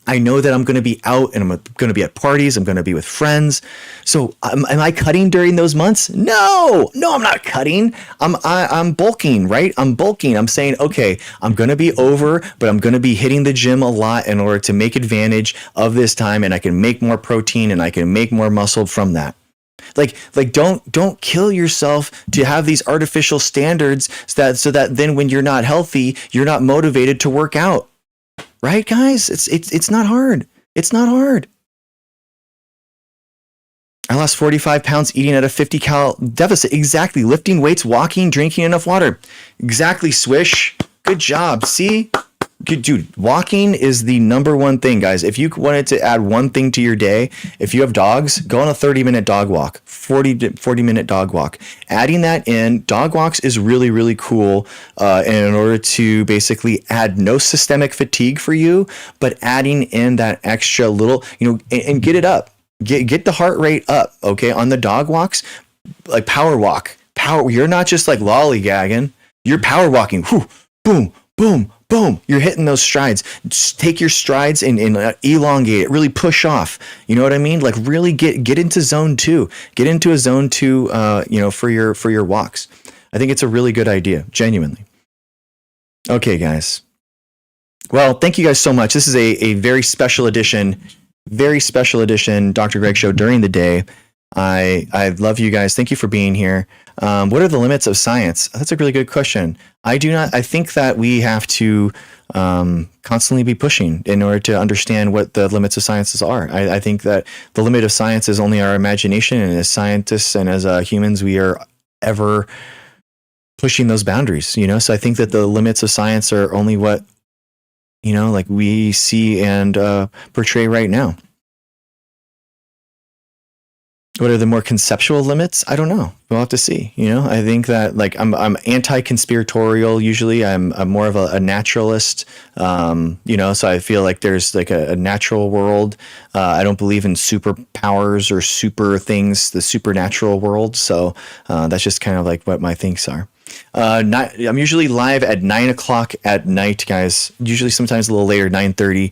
I know that I'm going to be out and I'm going to be at parties. I'm going to be with friends. So am I cutting during those months? No, I'm not cutting. I'm bulking, right? I'm bulking. I'm saying, okay, I'm going to be over, but I'm going to be hitting the gym a lot in order to make advantage of this time. And I can make more protein and I can make more muscle from that. Like don't kill yourself to have these artificial standards so that then when you're not healthy, you're not motivated to work out. Right, guys? It's not hard. It's not hard. I lost 45 pounds eating at a 50 cal deficit. Exactly. Lifting weights, walking, drinking enough water. Exactly, Swish. Good job. See? Good, dude, walking is the number one thing, guys. If you wanted to add one thing to your day, if you have dogs, go on a 30-minute dog walk, 40-minute dog walk. Adding that in, dog walks is really, really cool. And in order to basically add no systemic fatigue for you, but adding in that extra little, and get it up. Get the heart rate up, okay? On the dog walks, like power walk. You're not just like lollygagging. You're power walking. Whew, boom, boom, boom. You're hitting those strides. Just take your strides and elongate it. Really push off. You know what I mean? Like really get into zone 2. Get into a zone 2, for your walks. I think it's a really good idea, genuinely. Okay, guys. Well, thank you guys so much. This is a very special edition Dr. Greg show during the day. I love you guys. Thank you for being here. What are the limits of science? That's a really good question. I think that we have to constantly be pushing in order to understand what the limits of sciences are. I think that the limit of science is only our imagination, and as scientists and as humans, we are ever pushing those boundaries, So I think that the limits of science are only what like we see and portray right now. What are the more conceptual limits? I don't know. We'll have to see. I think that like I'm anti-conspiratorial. Usually, I'm more of a naturalist. So I feel like there's like a natural world. I don't believe in superpowers or super things, the supernatural world. So that's just kind of like what my thinks are. I'm usually live at 9:00 at night, guys. Usually, sometimes a little later, 9:30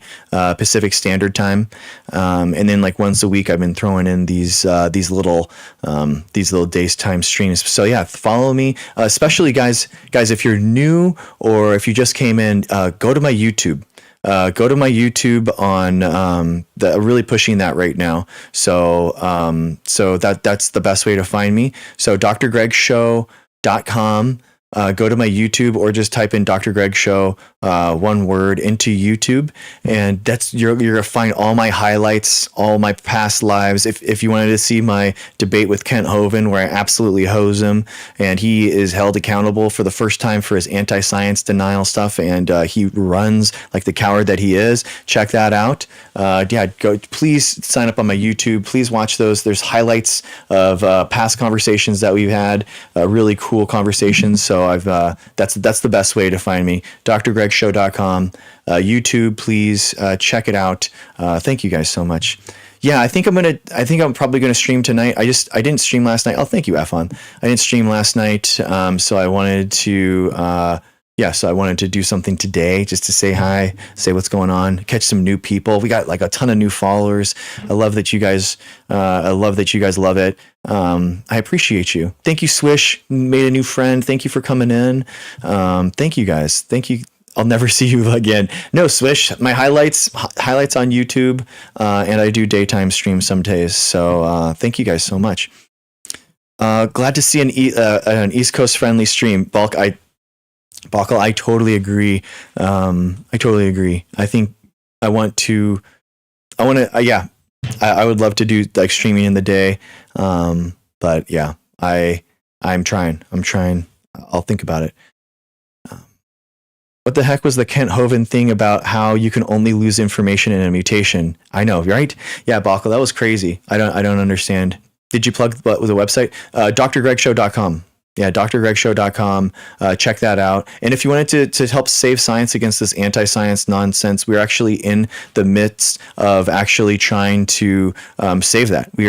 Pacific Standard Time. And then, like once a week, I've been throwing in these little daytime streams. So yeah, follow me. Especially, guys, if you're new or if you just came in, go to my YouTube. Go to my YouTube on really pushing that right now. So that's the best way to find me. So drgregshow.com. Go to my YouTube or just type in Dr. Greg Show, one word, into YouTube, and that's you're gonna find all my highlights, all my past lives. If you wanted to see my debate with Kent Hovind, where I absolutely hose him, and he is held accountable for the first time for his anti-science denial stuff, and he runs like the coward that he is. Check that out. Go. Please sign up on my YouTube. Please watch those. There's highlights of past conversations that we've had, really cool conversations. So that's the best way to find me. drgregshow.com, YouTube. Please check it out. Thank you guys so much. Yeah, I think I'm probably gonna stream tonight. I didn't stream last night. Oh, thank you, Afon. I didn't stream last night, so I wanted to do something today just to say hi, say what's going on, catch some new people. We got like a ton of new followers. I love that you guys love it. I appreciate you. Thank you, Swish. Made a new friend. Thank you for coming in. Thank you guys. Thank you. I'll never see you again. No, Swish. My highlights on YouTube, and I do daytime streams some days. So thank you guys so much. Glad to see an East Coast friendly stream. Balkle, I totally agree. I think I would love to do like streaming in the day. But yeah, I'm trying. I'll think about it. What the heck was the Kent Hovind thing about how you can only lose information in a mutation? I know, right? Yeah, Balkle, that was crazy. I don't understand. Did you plug the website? drgregshow.com. Yeah, drgregshow.com. Check that out. And if you wanted to help save science against this anti-science nonsense, we're actually in the midst of actually trying to save that. We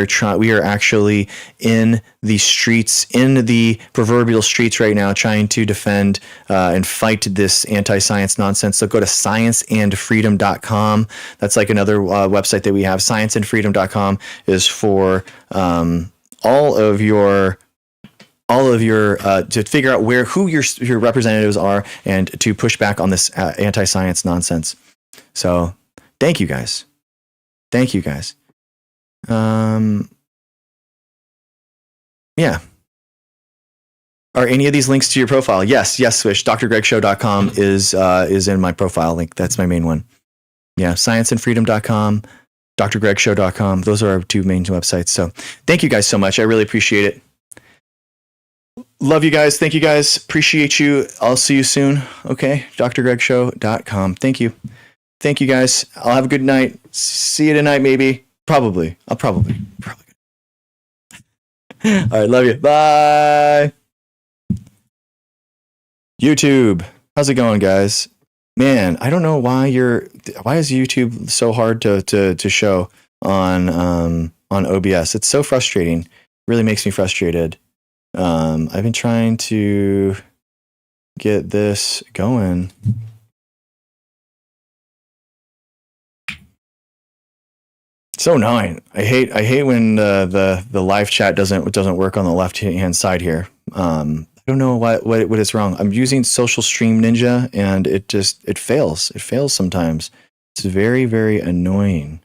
are actually in the streets, in the proverbial streets right now, trying to defend and fight this anti-science nonsense. So go to scienceandfreedom.com. That's like another website that we have. Scienceandfreedom.com is for all of your to figure out who your representatives are and to push back on this anti-science nonsense. So thank you guys. Yeah. Are any of these links to your profile? Yes, Swish. drgregshow.com is in my profile link. That's my main one. Yeah, scienceandfreedom.com, drgregshow.com. Those are our two main websites. So thank you guys so much. I really appreciate it. Love you guys. Thank you guys. Appreciate you. I'll see you soon. Okay. drgregshow.com. Thank you. Thank you guys. I'll have a good night. See you tonight, maybe. Probably. I'll probably. All right. Love you. Bye. YouTube. How's it going, guys? Man, I don't know why is YouTube so hard to show on OBS? It's so frustrating. Really makes me frustrated. I've been trying to get this going. So annoying. I hate when the live chat doesn't work on the left hand side here. I don't know what is wrong. I'm using Social Stream Ninja and it fails. It fails sometimes. It's very, very annoying.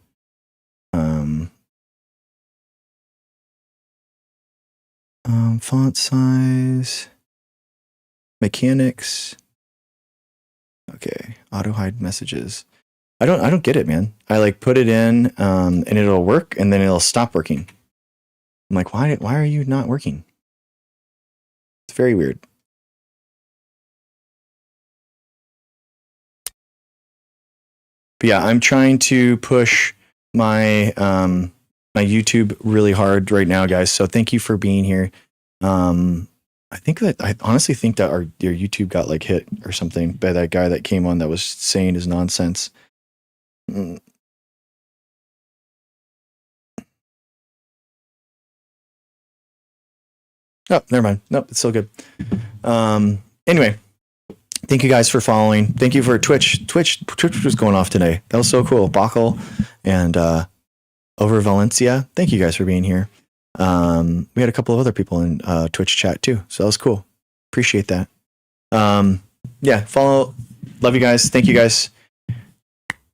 Font size, mechanics. Okay, auto hide messages. I don't get it, man. I like put it in and it'll work and then it'll stop working. I'm like, why are you not working? It's very weird. But yeah, I'm trying to push my my YouTube really hard right now, guys. So thank you for being here. I honestly think that your YouTube got like hit or something by that guy that came on that was saying his nonsense. Oh, never mind. Nope, it's still good. Anyway, thank you guys for following. Thank you for Twitch. Twitch was going off today. That was so cool. Bacal and over Valencia. Thank you guys for being here. We had a couple of other people in Twitch chat too, so that was cool. Appreciate that. Yeah, follow. Love you guys. Thank you guys.